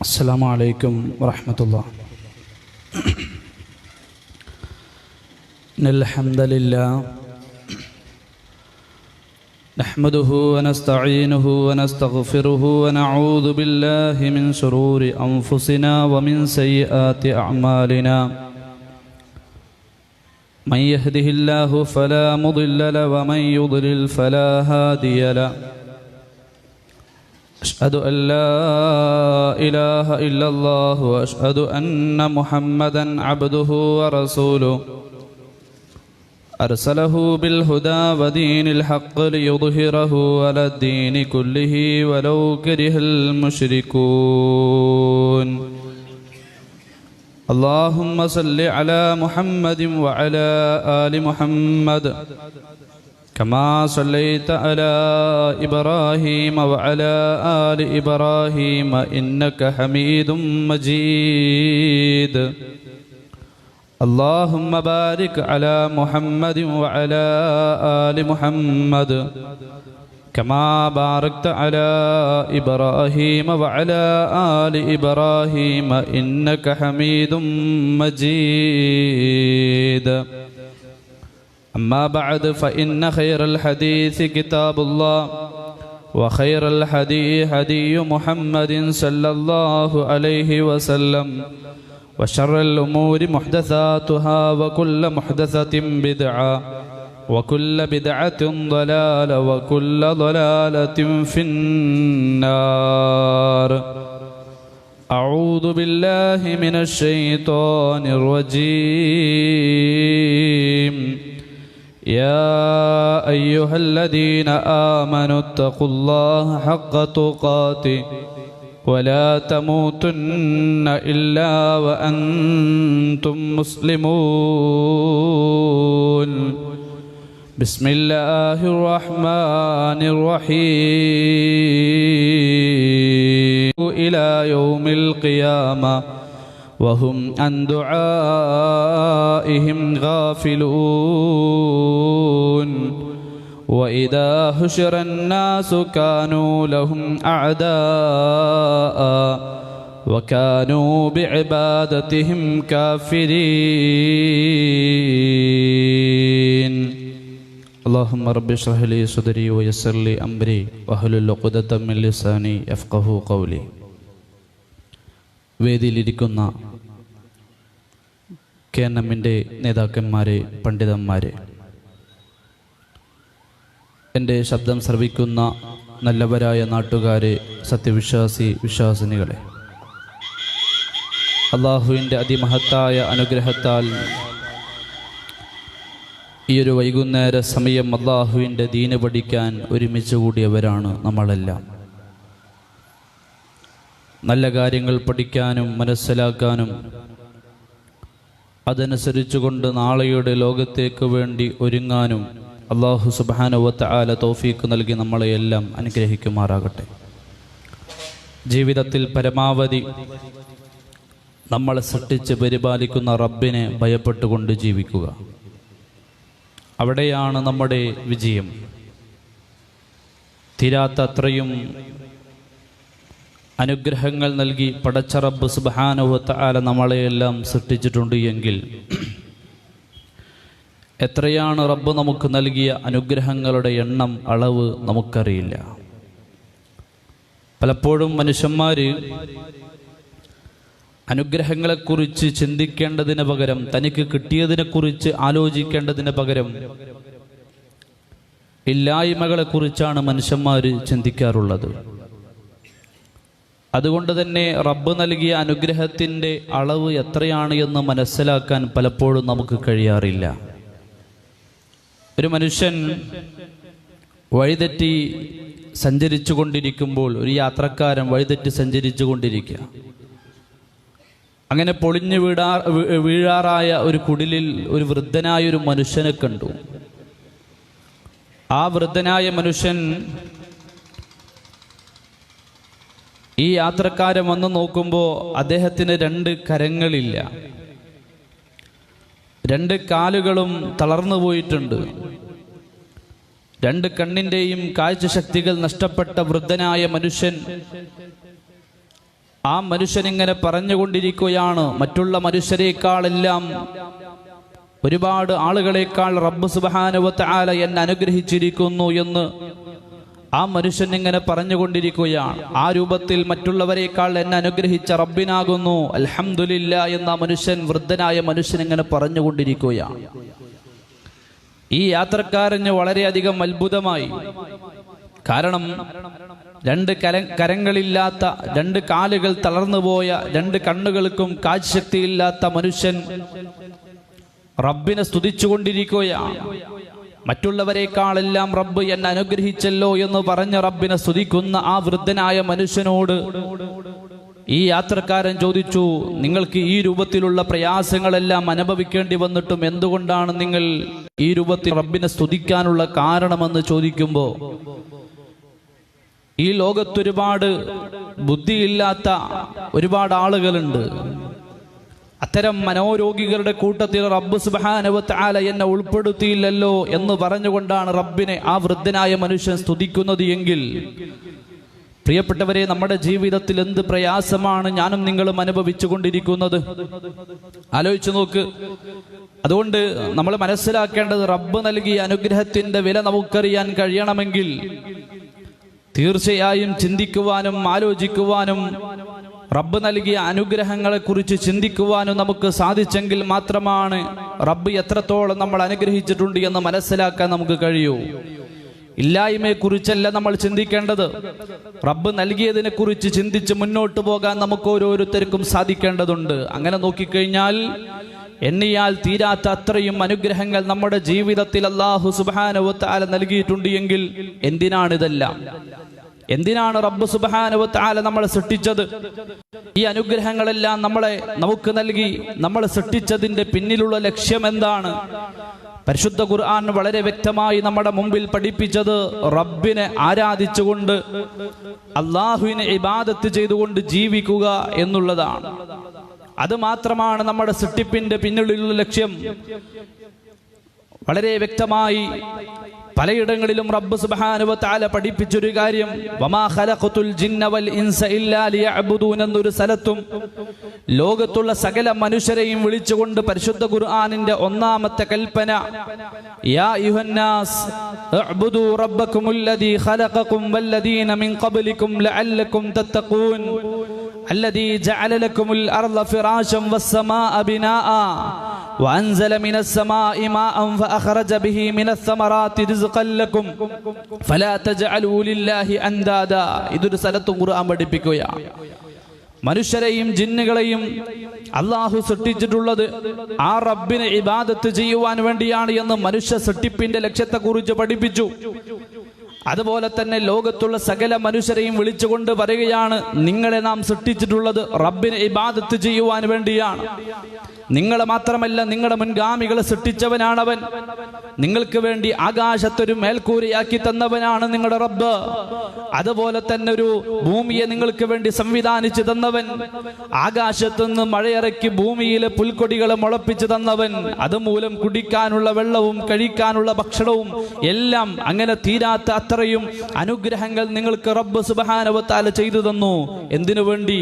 അസ്സലാമു അലൈക്കും വറഹ്മത്തുള്ളാഹി. ഇന്നൽ ഹംദലില്ലാഹ് നഹ്മദുഹു വനസ്തഈനുഹു വനസ്തഗ്ഫിറുഹു വനഊദു ബില്ലാഹി മിൻ ശുറൂരി അൻഫുസിനാ വമിൻ സയ്യിആതി അഅ്മാലിനാ. മൻ യഹ്ദിഹില്ലാഹു ഫലാ മുദില്ല ലഹു വമൻ യുദ്ലിൽ ഫലാ ഹാദിയ ലഹു. أشهد أن لا إله إلا الله وأشهد أن محمدا عبده ورسوله أرسله بالهدى ودين الحق ليظهره على الدين كله ولو كره المشركون. اللهم صل على محمد وعلى آل محمد كما صليت على إبراهيم وعلى آل إبراهيم إنك حميد مجيد. اللهم بارك على محمد وعلى آل محمد كما باركت على إبراهيم وعلى آل إبراهيم إنك حميد مجيد. أما بعد فإن خير الحديث كتاب الله وخير الهدي هدي محمد صلى الله عليه وسلم وشر الأمور محدثاتها وكل محدثة بدعة وكل بدعة ضلالة وكل ضلالة في النار. أعوذ بالله من الشيطان الرجيم. يا أيها الذين آمنوا اتقوا الله حق تقاته ولا تموتن إلا وأنتم مسلمون. بسم الله الرحمن الرحيم. إلى يوم القيامة وهم عن دعائهم غافلون. وإذا حشر الناس كانوا لهم أعداء وكانوا بعبادتهم كافرين. اللهم رب اشرح لي صدري ويسر لي أمري واحلل عقدة من لساني يفقهوا قولي. വേദിയിലിരിക്കുന്ന KNMന്റെ നേതാക്കന്മാരെ, പണ്ഡിതന്മാരെ, എൻ്റെ ശബ്ദം ശ്രവിക്കുന്ന നല്ലവരായ നാട്ടുകാരെ, വിശ്വാസിനികളെ, അള്ളാഹുവിൻ്റെ അതിമഹത്തായ അനുഗ്രഹത്താൽ ഈയൊരു വൈകുന്നേര സമയം അള്ളാഹുവിൻ്റെ ദീന് പഠിക്കാൻ ഒരുമിച്ച് കൂടിയവരാണ് നമ്മളെല്ലാം. നല്ല കാര്യങ്ങൾ പഠിക്കാനും മനസ്സിലാക്കാനും അതനുസരിച്ചുകൊണ്ട് നാളെയുടെ ലോകത്തേക്ക് വേണ്ടി ഒരുങ്ങാനും അല്ലാഹു സുബ്ഹാനഹു വ തആല തൗഫീഖ് നൽകി നമ്മളെയെല്ലാം അനുഗ്രഹിക്കുമാറാകട്ടെ. ജീവിതത്തിൽ പരമാവധി നമ്മളെ സൃഷ്ടിച്ച് പരിപാലിക്കുന്ന റബ്ബിനെ ഭയപ്പെട്ടുകൊണ്ട് ജീവിക്കുക. അവിടെയാണ് നമ്മുടെ വിജയം. തീരാത്ത അത്രയും അനുഗ്രഹങ്ങൾ നൽകി പടച്ച റബ്ബ് സുബ്ഹാനഹു വ തആല നമ്മളെയെല്ലാം സൃഷ്ടിച്ചിട്ടുണ്ട് എങ്കിൽ എത്രയാണ് റബ്ബ് നമുക്ക് നൽകിയ അനുഗ്രഹങ്ങളുടെ എണ്ണം, അളവ് നമുക്കറിയില്ല. പലപ്പോഴും മനുഷ്യന്മാർ അനുഗ്രഹങ്ങളെക്കുറിച്ച് ചിന്തിക്കേണ്ടതിന് പകരം, തനിക്ക് കിട്ടിയതിനെക്കുറിച്ച് ആലോചിക്കേണ്ടതിന് പകരം ഇല്ലായ്മകളെക്കുറിച്ചാണ് മനുഷ്യന്മാർ ചിന്തിക്കാറുള്ളത്. അതുകൊണ്ട് തന്നെ റബ്ബ് നൽകിയ അനുഗ്രഹത്തിൻ്റെ അളവ് എത്രയാണ് എന്ന് മനസ്സിലാക്കാൻ പലപ്പോഴും നമുക്ക് കഴിയാറില്ല. ഒരു മനുഷ്യൻ വഴിതെറ്റി സഞ്ചരിച്ചു കൊണ്ടിരിക്കുമ്പോൾ, ഒരു യാത്രക്കാരൻ വഴിതെറ്റി സഞ്ചരിച്ചു കൊണ്ടിരിക്കുക, അങ്ങനെ പൊളിഞ്ഞു വീഴാറായ ഒരു കുടിലിൽ ഒരു വൃദ്ധനായ ഒരു മനുഷ്യനെ കണ്ടു. ആ വൃദ്ധനായ മനുഷ്യൻ ഈ യാത്രക്കാരൻ വന്ന് നോക്കുമ്പോൾ അദ്ദേഹത്തിന് 2 കരങ്ങളില്ല, 2 കാലുകളും തളർന്നു പോയിട്ടുണ്ട്. 2 കണ്ണിൻ്റെയും കാഴ്ചശക്തികൾ നഷ്ടപ്പെട്ട വൃദ്ധനായ മനുഷ്യൻ ആ മനുഷ്യനിങ്ങനെ പറഞ്ഞുകൊണ്ടിരിക്കുകയാണ്, മറ്റുള്ള മനുഷ്യരെക്കാളെല്ലാം ഒരുപാട് ആളുകളെക്കാൾ റബ്ബ് സുബ്ഹാനഹു വ തആല എന്നെ അനുഗ്രഹിച്ചിരിക്കുന്നു എന്ന് ആ മനുഷ്യൻ ഇങ്ങനെ പറഞ്ഞുകൊണ്ടിരിക്കുകയാണ്. ആ രൂപത്തിൽ മറ്റുള്ളവരെക്കാൾ എന്നെ അനുഗ്രഹിച്ച റബ്ബിനാകുന്നു അൽഹംദുലില്ലാ എന്ന മനുഷ്യൻ, വൃദ്ധനായ മനുഷ്യൻ ഇങ്ങനെ പറഞ്ഞുകൊണ്ടിരിക്കുകയാണ്. ഈ യാത്രക്കാരന് വളരെയധികം അത്ഭുതമായി. കാരണം രണ്ട് കരങ്ങളില്ലാത്ത, രണ്ട് കാലുകൾ തളർന്നുപോയ, രണ്ട് കണ്ണുകൾക്കും കാഴ്ചശക്തിയില്ലാത്ത മനുഷ്യൻ റബ്ബിനെ സ്തുതിച്ചുകൊണ്ടിരിക്കുകയാണ്. മറ്റുള്ളവരെക്കാളെല്ലാം റബ്ബ് എന്നെ അനുഗ്രഹിച്ചല്ലോ എന്ന് പറഞ്ഞ് റബ്ബിനെ സ്തുതിക്കുന്ന ആ വൃദ്ധനായ മനുഷ്യനോട് ഈ യാത്രക്കാരൻ ചോദിച്ചു, നിങ്ങൾക്ക് ഈ രൂപത്തിലുള്ള പ്രയാസങ്ങളെല്ലാം അനുഭവിക്കേണ്ടി വന്നിട്ടും എന്തുകൊണ്ടാണ് നിങ്ങൾ ഈ രൂപത്തിൽ റബ്ബിനെ സ്തുതിക്കാനുള്ള കാരണമെന്ന് ചോദിക്കുമ്പോൾ, ഈ ലോകത്തൊരുപാട് ബുദ്ധിയില്ലാത്ത ഒരുപാട് ആളുകളുണ്ട്. അത്തരം മനോരോഗികളുടെ കൂട്ടത്തിൽ റബ്ബ് സുബ്ഹാനഹു വ തആല എന്നെ ഉൾപ്പെടുത്തിയില്ലല്ലോ എന്ന് പറഞ്ഞുകൊണ്ടാണ് റബ്ബിനെ ആ വൃദ്ധനായ മനുഷ്യൻ സ്തുതിക്കുന്നത് എങ്കിൽ, പ്രിയപ്പെട്ടവരെ, നമ്മുടെ ജീവിതത്തിൽ എന്ത് പ്രയാസമാണ് ഞാനും നിങ്ങളും അനുഭവിച്ചു കൊണ്ടിരിക്കുന്നത്. ആലോചിച്ചു നോക്ക്. അതുകൊണ്ട് നമ്മൾ മനസ്സിലാക്കേണ്ടത്, റബ്ബ് നൽകിയ അനുഗ്രഹത്തിന്റെ വില നമുക്കറിയാൻ കഴിയണമെങ്കിൽ തീർച്ചയായും ചിന്തിക്കുവാനും ആലോചിക്കുവാനും റബ്ബ് നൽകിയ അനുഗ്രഹങ്ങളെ കുറിച്ച് ചിന്തിക്കുവാനും നമുക്ക് സാധിച്ചെങ്കിൽ മാത്രമാണ് റബ്ബ് എത്രത്തോളം നമ്മൾ അനുഗ്രഹിച്ചിട്ടുണ്ട് എന്ന് മനസ്സിലാക്കാൻ നമുക്ക് കഴിയൂ. ഇല്ലായ്മയെ കുറിച്ചല്ല നമ്മൾ ചിന്തിക്കേണ്ടത്, റബ്ബ് നൽകിയതിനെ കുറിച്ച് ചിന്തിച്ച് മുന്നോട്ട് പോകാൻ നമുക്ക് ഓരോരുത്തർക്കും സാധിക്കേണ്ടതുണ്ട്. അങ്ങനെ നോക്കിക്കഴിഞ്ഞാൽ എണ്ണിയാൽ തീരാത്ത അത്രയും അനുഗ്രഹങ്ങൾ നമ്മുടെ ജീവിതത്തിൽ അല്ലാഹു സുബ്ഹാനഹു വ തആല നൽകിയിട്ടുണ്ട് എങ്കിൽ എന്തിനാണിതെല്ലാം? എന്തിനാണ് റബ്ബ് സുബ്ഹാനഹു വ തആല നമ്മളെ സൃഷ്ടിച്ചത്? ഈ അനുഗ്രഹങ്ങളെല്ലാം നമുക്ക് നൽകി നമ്മളെ സൃഷ്ടിച്ചതിന്റെ പിന്നിലുള്ള ലക്ഷ്യം എന്താണ്? പരിശുദ്ധ ഖുർആൻ വളരെ വ്യക്തമായി നമ്മുടെ മുമ്പിൽ പഠിപ്പിച്ചത് റബ്ബിനെ ആരാധിച്ചുകൊണ്ട് അല്ലാഹുവിനെ ഇബാദത്ത് ചെയ്തുകൊണ്ട് ജീവിക്കുക എന്നുള്ളതാണ്. അത് മാത്രമാണ് നമ്മുടെ സൃഷ്ടിപ്പിന്റെ പിന്നിലുള്ള ലക്ഷ്യം. വളരെ വ്യക്തമായി പലയിടങ്ങളിലും റബ്ബ് സുബ്ഹാനഹു വ തആല പഠിപ്പിച്ചൊരു കാര്യം, വമാ ഖലഖതുൽ ജിന്ന വൽ ഇൻസ ഇല്ലാ ലിയഅ്ബുദൂൻ എന്നൊരു സ്ഥലത്തും ലോകത്തുള്ള സകല മനുഷ്യരെയും വിളിച്ചുകൊണ്ട് പരിശുദ്ധ ഖുർആനിന്റെ ഒന്നാമത്തെ കൽപ്പന, യാ അയ്യുഹന്നാസ് അഅ്ബുദൂ റബ്ബക്കുമുല്ലദീ ഖലഖകും വല്ലദീന മിൻ ഖബ്ലികും ലഅല്ലകും തത്തഖൂൻ الذي جعل لكم الأرض فراشا والسماء بناء وأنزل من السماء ماء فأخرج به من الثمرات رزقا لكم فلا تجعلوا لله أندادا. ഇതൊരു സ്ഥലത്ത് ഖുർആൻ പഠിപ്പിക്കുകയാണ്. മനുഷ്യരെയും ജിന്നുകളെയും അല്ലാഹു സൃഷ്ടിച്ചിട്ടുള്ളത് ആ റബ്ബിനെ ഇബാദത്ത് ചെയ്യുവാൻ വേണ്ടിയാണ് എന്ന് മനുഷ്യ സൃഷ്ടിപ്പിന്റെ ലക്ഷ്യത്തെക്കുറിച്ച് പഠിപ്പിച്ചു. അതുപോലെ തന്നെ ലോകത്തുള്ള സകല മനുഷ്യരെയും വിളിച്ചുകൊണ്ട് പറയുകയാണ്, നിങ്ങളെ നാം സൃഷ്ടിച്ചിട്ടുള്ളത് റബ്ബിനെ ഇബാദത്ത് ചെയ്യുവാൻ വേണ്ടിയാണ്. നിങ്ങളെ മാത്രമല്ല, നിങ്ങളുടെ മുൻഗാമികളെ സൃഷ്ടിച്ചവനാണവൻ. നിങ്ങൾക്ക് വേണ്ടി ആകാശത്തൊരു മേൽക്കൂരയാക്കി തന്നവനാണ് നിങ്ങളുടെ റബ്ബ്. അതുപോലെ തന്നെ ഒരു ഭൂമിയെ നിങ്ങൾക്ക് വേണ്ടി സംവിധാനിച്ചു തന്നവൻ, ആകാശത്തുനിന്ന് മഴയിറക്കി ഭൂമിയിലെ പുൽക്കൊടികളെ മുളപ്പിച്ചു തന്നവൻ, അതുമൂലം കുടിക്കാനുള്ള വെള്ളവും കഴിക്കാനുള്ള ഭക്ഷണവും എല്ലാം അങ്ങനെ തീരാത്ത അത്രയും അനുഗ്രഹങ്ങൾ നിങ്ങൾക്ക് റബ്ബ് സുബ്ഹാനഹു വ തആല ചെയ്തു തന്നു. എന്തിനു വേണ്ടി?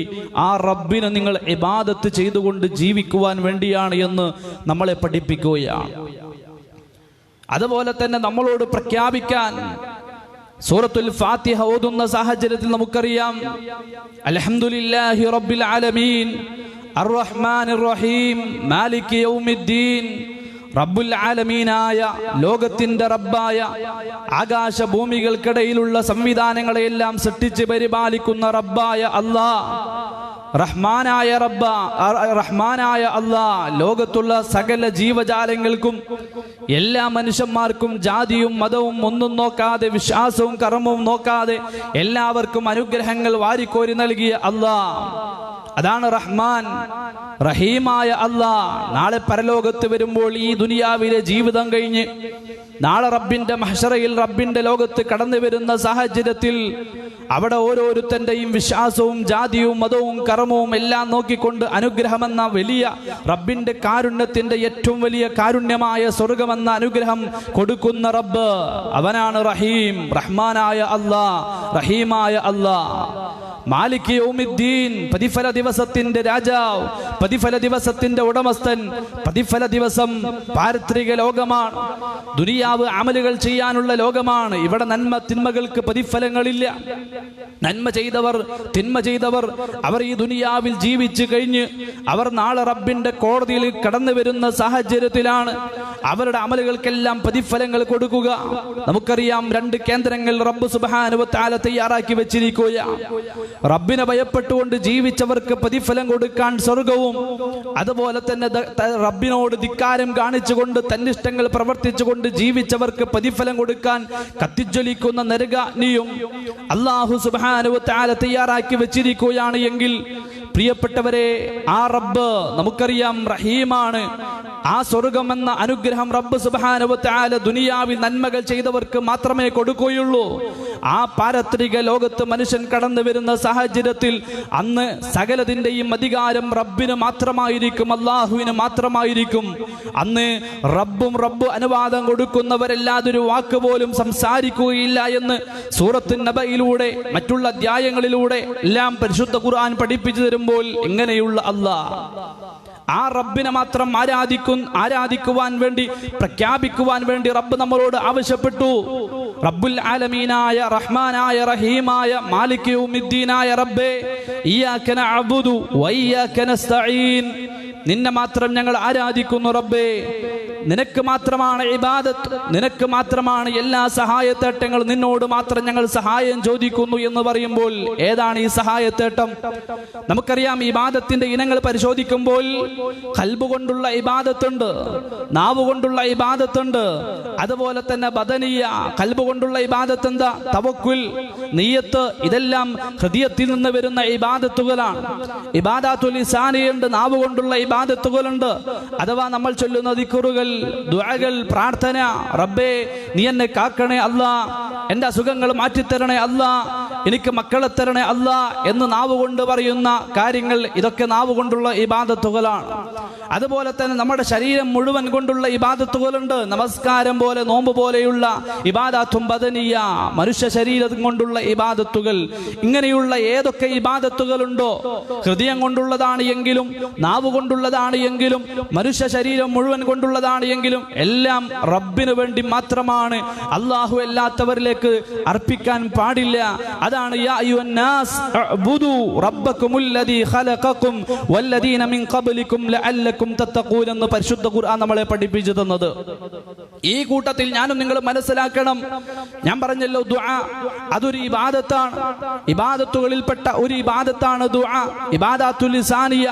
ആ റബ്ബിനെ നിങ്ങൾ ഇബാദത്ത് ചെയ്തുകൊണ്ട് ജീവിക്കുവാൻ വേണ്ടിയാണ് എന്ന് നമ്മളെ പഠിപ്പിക്കുകയാണ്. അതുപോലെ തന്നെ നമ്മളോട് പ്രഖ്യാപിക്കാൻ സൂറത്തുൽ ഫാത്തിഹ ഓതുന്ന സാഹചര്യത്തിൽ നമുക്കറിയാം, അൽഹംദുലില്ലാഹി റബ്ബിൽ ആലമീൻ അർറഹ്മാനിർ റഹീം മാലികി യൗമിദ്ദീൻ. റബ്ബുൽ ആലമീനായ, ലോകത്തിന്റെ റബ്ബായ, ആകാശഭൂമികൾക്കിടയിലുള്ള സംവിധാനങ്ങളെയെല്ലാം സൃഷ്ടിച്ച് പരിപാലിക്കുന്ന റബ്ബായ അല്ലാഹ്, റഹ്മാനായ അല്ലാഹ് ലോകത്തുള്ള സകല ജീവജാലങ്ങൾക്കും എല്ലാ മനുഷ്യന്മാർക്കും ജാതിയും മതവും ഒന്നും നോക്കാതെ, വിശ്വാസവും കർമ്മവും നോക്കാതെ എല്ലാവർക്കും അനുഗ്രഹങ്ങൾ വാരിക്കോരി നൽകിയ അല്ലാഹ്, അതാണ് റഹ്മാൻ. റഹീമായ അല്ലാഹ് നാളെ പരലോകത്ത് വരുമ്പോൾ ഈ ദുനിയാവിലെ ജീവിതം കഴിഞ്ഞ് നാളെ റബ്ബിന്റെ മഹ്ശറയിൽ റബ്ബിന്റെ ലോകത്ത് കടന്നു വരുന്ന സാഹചര്യത്തിൽ അവിടെ ഓരോരുത്തന്റെയും വിശ്വാസവും ജാതിയും മതവും കർമ്മവും എല്ലാം നോക്കിക്കൊണ്ട് അനുഗ്രഹമെന്ന വലിയ റബ്ബിന്റെ കാരുണ്യത്തിന്റെ ഏറ്റവും വലിയ കാരുണ്യമായ സ്വർഗമെന്ന അനുഗ്രഹം കൊടുക്കുന്ന റബ്ബ് അവനാണ് റഹീം. റഹ്മാനായ അല്ലാഹ്, റഹീമായ അല്ലാഹ്. മാലിക് യൗമിദ്ദീൻ, പ്രതിഫല ദിവസത്തിന്റെ രാജാവ്, പ്രതിഫല ദിവസത്തിന്റെ ഉടമസ്ഥൻ. പ്രതിഫല ദിവസം പാരത്രിക ലോകമാണ്, ദുനിയാവ് അമലുകൾ ചെയ്യാനുള്ള ലോകമാണ്. ഇവിടെ നന്മ തിന്മകൾക്ക് പ്രതിഫലങ്ങളില്ല. നന്മ ചെയ്തവർ തിന്മ ചെയ്തവർ അവർ ഈ ദുനിയാവിൽ ജീവിച്ചു കഴിഞ്ഞ് അവർ നാളെ റബ്ബിന്റെ കോടതിയിൽ കടന്നു വരുന്ന സാഹചര്യത്തിലാണ് അവരുടെ അമലുകൾക്കെല്ലാം പ്രതിഫലങ്ങൾ കൊടുക്കുക. നമുക്കറിയാം, 2 കേന്ദ്രങ്ങൾ റബ്ബ് സുബ്ഹാനഹു വ തആല തയ്യാറാക്കി വെച്ചിരിക്കുകയാണ്. റബ്ബിനെ ഭയപ്പെട്ടുകൊണ്ട് ജീവിച്ചവർക്ക് പ്രതിഫലം കൊടുക്കാൻ സ്വർഗവും, അതുപോലെ തന്നെ റബ്ബിനോട് ധിക്കാരം കാണിച്ചുകൊണ്ട് തന്നിഷ്ടങ്ങൾ പ്രവർത്തിച്ചുകൊണ്ട് ജീവിച്ചവർക്ക് പ്രതിഫലം കൊടുക്കാൻ കത്തിജ്വലിക്കുന്ന നരകാഗ്നിയും അല്ലാഹു സുബ്ഹാനഹു വ തആല തയ്യാറാക്കി വെച്ചിരിക്കുകയാണ്. എങ്കിൽ പ്രിയപ്പെട്ടവരെ, ആ റബ്ബ് നമുക്കറിയാം റഹീമാണ്. ആ സ്വർഗം എന്ന അനുഗ്രഹം റബ്ബ് സുബ്ഹാനഹു വ തആല ദുനിയാവിൽ നന്മകൾ ചെയ്തവർക്ക് മാത്രമേ കൊടുക്കുകയുള്ളൂ. ആ പാരത്രിക ലോകത്ത് മനുഷ്യൻ കടന്നു വരുന്ന സാഹചര്യത്തിൽ അന്ന് സകലതിന്റെയും അധികാരം റബ്ബിന് മാത്രമായിരിക്കും, അല്ലാഹുവിന് മാത്രമായിരിക്കും. അന്ന് റബ്ബ് അനുവാദം കൊടുക്കുന്നവരല്ലാതൊരു വാക്ക് പോലും സംസാരിക്കുകയില്ല എന്ന് സൂറത്തുൻ നബയിലൂടെ മറ്റുള്ള അധ്യായങ്ങളിലൂടെ എല്ലാം പരിശുദ്ധ ഖുർആൻ പഠിപ്പിച്ചു തരുമ്പോൾ ഇങ്ങനെയുള്ള അല്ലാഹ്, ആ റബ്ബിനെ മാത്രം ആരാധിക്കുവാൻ വേണ്ടി, പ്രഖ്യാപിക്കുവാൻ വേണ്ടി റബ്ബ് നമ്മളോട് ആവശ്യപ്പെട്ടു. റബ്ബുൽ ആലമീനായ റഹ്മാനായ റഹീമായ മാലിക് യൗമിദ്ദീനായ റബ്ബേ, ഇയ്യാക നഅ്ബുദു വ ഇയ്യാക നസ്തഈൻ, നിന്നെ മാത്രം ഞങ്ങൾ ആരാധിക്കുന്നു റബ്ബേ. നിനക്ക് മാത്രമാണ് ഇബാദത്ത്, നിനക്ക് മാത്രമാണ് എല്ലാ സഹായത്തേട്ടങ്ങളും, നിന്നോട് മാത്രം ഞങ്ങൾ സഹായം ചോദിക്കുന്നു എന്ന് പറയുമ്പോൾ ഏതാണ് ഈ സഹായത്തേട്ടം? നമുക്കറിയാം, ഇബാദത്തിന്റെ ഇനങ്ങൾ പരിശോധിക്കുമ്പോൾ ഖൽബ് കൊണ്ടുള്ള ഇബാദത്തുണ്ട്, നാവ് കൊണ്ടുള്ള ഇബാദത്തുണ്ട്, അതുപോലെ തന്നെ ബദനിയ ഖൽബ് കൊണ്ടുള്ള ഇബാദത്ത് എന്താ? തവക്കുൽ, നിയ്യത്ത്, ഇതെല്ലാം ഹൃദയത്തിൽ നിന്ന് വരുന്ന ഇബാദത്തുകളാണ്. ഇബാദത്തുൽ ലിസാനിയുണ്ട്, നാവ് കൊണ്ടുള്ള ഇബാദത്തുകളുണ്ട്. അഥവാ നമ്മൾ ചൊല്ലുന്ന ദിക്റുകൾ, ദുആകൾ, പ്രാർത്ഥന. റബ്ബേ നീ എന്നെ കാക്കണേ അല്ലാ, എന്റെ അസുഖങ്ങൾ മാറ്റിത്തരണേ അല്ലാ, എനിക്ക് മക്കളെ തരണേ അല്ലാ എന്ന് നാവ് കൊണ്ട് പറയുന്ന കാര്യങ്ങൾ, ഇതൊക്കെ നാവ് കൊണ്ടുള്ള ഇബാദത്തുകളാണ്. അതുപോലെ തന്നെ നമ്മുടെ ശരീരം മുഴുവൻ കൊണ്ടുള്ള ഇബാദത്തുകളുണ്ട്. നമസ്കാരം പോലെ, നോമ്പ് പോലെയുള്ള ഇബാദത്തും ബദനിയ, മനുഷ്യ ശരീരം കൊണ്ടുള്ള ഇബാദത്തുകൾ. ഇങ്ങനെയുള്ള ഏതൊക്കെ ഇബാദത്തുകളുണ്ടോ, ഹൃദയം കൊണ്ടുള്ളതാണ് എങ്കിലും, നാവ് കൊണ്ടുള്ളതാണ് എങ്കിലും, മനുഷ്യ ശരീരം മുഴുവൻ കൊണ്ടുള്ളതാണ് എങ്കിലും, എല്ലാം റബ്ബിന് വേണ്ടി മാത്രമാണ്, അല്ലാഹു അല്ലാത്തവരിലേക്ക് അർപ്പിക്കാൻ പാടില്ല. അതാണ് യാ അയ്യുഹന്നാസ് അഅ്ബുദു റബ്ബക്കുമുല്ലദീ ഖലഖക്കും വല്ലദീന മിൻ ഖബ്ലിക്കും ലഅല്ലക്കും തത്തഖൂൻ എന്ന് പരിശുദ്ധ ഖുർആൻ നമ്മളെ പഠിപ്പിച്ചു തന്നത്. ഈ കൂട്ടത്തിൽ ഞാനും നിങ്ങൾ മനസ്സിലാക്കണം, ഞാൻ പറഞ്ഞല്ലോ ദുആ അതൊരു ഇബാദത്താണ്. ഇബാദത്തുകളിൽപ്പെട്ട ഒരു ഇബാദത്താണ് ദുആ. ഇബാദത്തുൽ ലിസാനിയ,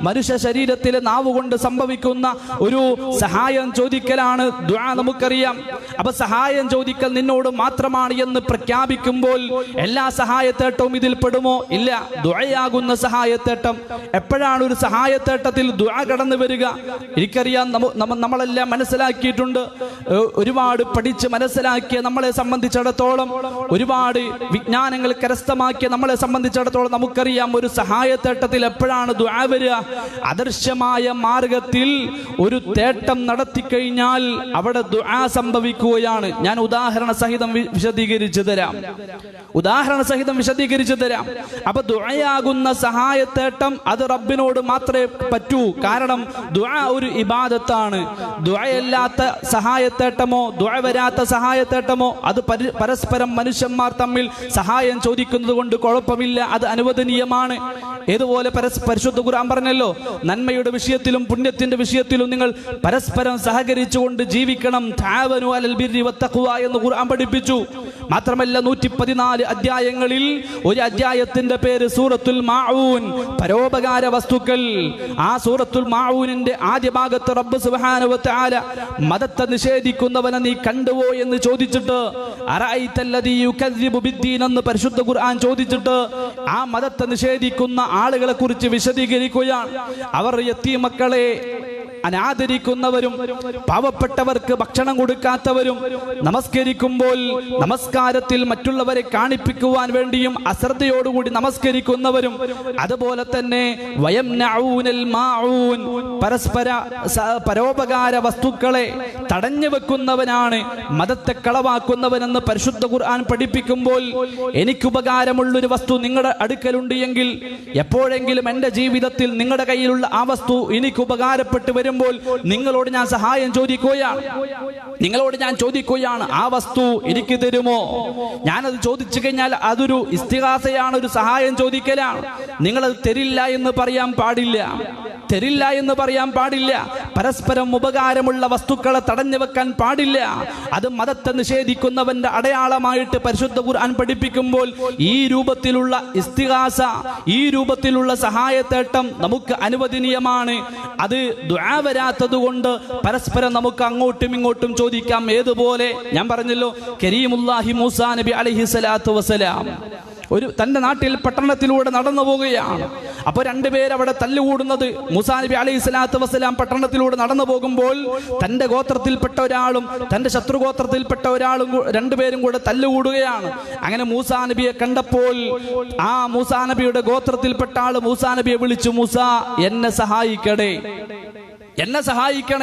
മനുഷ്യ ശരീരത്തിലെ നാവ് കൊണ്ട് സംഭവിക്കുന്ന ഒരു സഹായം ചോദിക്കലാണ് ദുആ. നമുക്കറിയാം, അപ്പൊ സഹായം ചോദിക്കൽ നിന്നോട് മാത്രമാണ് എന്ന് പ്രഖ്യാപിക്കുമ്പോൾ എല്ലാ സഹായത്തേട്ടവും ഇതിൽ പെടുമോ? ഇല്ല. ദുആയാകുന്ന സഹായത്തേട്ടം എപ്പോഴാണ് ഒരു സഹായത്തേട്ടത്തിൽ ദുആ കടന്നു വരിക? എനിക്കറിയാം, നമ്മളെല്ലാം മനസ്സിലാക്കിയിട്ടുണ്ട്. ഒരുപാട് പഠിച്ച് മനസ്സിലാക്കിയ നമ്മളെ സംബന്ധിച്ചിടത്തോളം, ഒരുപാട് വിജ്ഞാനങ്ങൾ കരസ്ഥമാക്കിയ നമ്മളെ സംബന്ധിച്ചിടത്തോളം നമുക്കറിയാം, ഒരു സഹായത്തേട്ടത്തിൽ എപ്പോഴാണ് ദുആ വരിക? അദൃശ്യമായ മാർഗത്തിൽ ഒരു തേട്ടം നടത്തിക്കഴിഞ്ഞാൽ അവിടെ ദുആ സംഭവിക്കുകയാണ്. ഞാൻ ഉദാഹരണ സഹിതം വിശദീകരിച്ചു തരാം. അപ്പൊ ദുആയാകുന്ന സഹായത്തേട്ടം അത് റബ്ബിനോട് മാത്രമേ പറ്റൂ. കാരണം ദുആ ഒരു ഇബാദത്താണ്. ദുആയല്ലാത്ത സഹായത്തേട്ടമോ, ദുആ വരാത്ത സഹായത്തേട്ടമോ, അത് പരസ്പരം മനുഷ്യന്മാർ തമ്മിൽ സഹായം ചോദിക്കുന്നത് കൊണ്ട് കുഴപ്പമില്ല, അത് അനുവദനീയമാണ്. ഏതുപോലെ പരിശുദ്ധ ഖുർആൻ പറഞ്ഞല്ലോ, നന്മയുടെ വിഷയത്തിലും പുണ്യത്തിന്റെ വിഷയത്തിലും നിങ്ങൾ പരസ്പരം സഹകരിച്ചുകൊണ്ട് ജീവിക്കണം. തആവനു അലൽ ബിർരി വത്തഖ്വ എന്ന് ഖുർആൻ പഠിപ്പിച്ചു. മാത്രമല്ല 114 അധ്യായങ്ങളിൽ ഒരു അധ്യായത്തിന്റെ പേര് സൂറത്തുൽ മാഊൻ, പരോപകാര വസ്തുക്കൾ. ആ സൂറത്തുൽ മാഊനിന്റെ ആദ്യ ഭാഗത്ത് റബ്ബ് സുബ്ഹാനഹു വ തആല മതത്തെ നിഷേധിക്കുന്നവനെ നീ കണ്ടുവോ എന്ന് ചോദിച്ചിട്ട്, അറഅയ്തല്ലദീ യുകദ്ദിബു ബിദ്ദീൻ എന്ന് പരിശുദ്ധ ഖുർആൻ ചോദിച്ചിട്ട് ആ മതത്തെ നിഷേധിക്കുന്ന ആളുകളെ കുറിച്ച് വിശദീകരിക്കുകയാണ്. അവർ യതീം മക്കളെ അനാദരിക്കുന്നവരും പാവപ്പെട്ടവർക്ക് ഭക്ഷണം കൊടുക്കാത്തവരും നമസ്കരിക്കുമ്പോൾ നമസ്കാരത്തിൽ മറ്റുള്ളവരെ കാണിപ്പിക്കുവാൻ വേണ്ടിയും അശ്രദ്ധയോടുകൂടി നമസ്കരിക്കുന്നവരും അതുപോലെ തന്നെ വയംനഊനൽ മാഊൻ പരസ്പര പരോപകാര വസ്തുക്കളെ തടഞ്ഞു വെക്കുന്നവനാണ് മതത്തെ കളവാക്കുന്നവനെന്ന് പരിശുദ്ധ ഖുർആൻ പഠിപ്പിക്കുമ്പോൾ എനിക്കുപകാരമുള്ളൊരു വസ്തു നിങ്ങളുടെ അടുക്കലുണ്ട് എങ്കിൽ എപ്പോഴെങ്കിലും എൻ്റെ ജീവിതത്തിൽ നിങ്ങളുടെ കയ്യിലുള്ള ആ വസ്തു എനിക്ക് ഉപകാരപ്പെട്ടു വരുമ്പോൾ നിങ്ങളോട് ഞാൻ സഹായം ചോദിക്കുകയാണ് ആ വസ്തു എനിക്ക് തരുമോ? ഞാനത് ചോദിച്ചു കഴിഞ്ഞാൽ അതൊരു ഇസ്തിഗാസയാണ്, ഒരു സഹായം ചോദിക്കലാണ്. നിങ്ങളത് തരില്ല എന്ന് പറയാൻ പാടില്ല. പരസ്പരം ഉപകാരമുള്ള വസ്തുക്കളെ തടഞ്ഞു വെക്കാൻ പാടില്ല. അത് മതത്തെ നിഷേധിക്കുന്നവന്റെ അടയാളമായിട്ട് പരിശുദ്ധ ഖുർആൻ പഠിപ്പിക്കുമ്പോൾ ഈ രൂപത്തിലുള്ള ഇസ്തിഗാസ, ഈ രൂപത്തിലുള്ള സഹായത്തേട്ടം നമുക്ക് അനുവദനീയമാണ്. അത് ദുആ വരാത്തത് കൊണ്ട് പരസ്പരം നമുക്ക് അങ്ങോട്ടും ഇങ്ങോട്ടും ചോദിക്കാം. ഏതുപോലെ ഞാൻ പറഞ്ഞല്ലോ, കരീമുല്ലാഹി മൂസാ നബി അലൈഹി സ്വലാത്തു വസ്സലാം തന്റെ നാട്ടിൽ പട്ടണത്തിലൂടെ നടന്നു പോവുകയാണ്. അപ്പൊ രണ്ടുപേരവിടെ തല്ലുകൂടുന്നത്. മൂസാ നബി അലൈഹി സ്വലാത്തു വസ്സലാം പട്ടണത്തിലൂടെ നടന്നു പോകുമ്പോൾ തന്റെ ഗോത്രത്തിൽപ്പെട്ട ഒരാളും തന്റെ ശത്രുഗോത്രത്തിൽപ്പെട്ട ഒരാളും രണ്ടുപേരും കൂടെ തല്ലുകൂടുകയാണ്. അങ്ങനെ മൂസാ നബിയെ കണ്ടപ്പോൾ ആ മൂസാ നബിയുടെ ഗോത്രത്തിൽപ്പെട്ട ആള് മൂസാ നബിയെ വിളിച്ചു, മൂസാ എന്നെ സഹായിക്കണേ,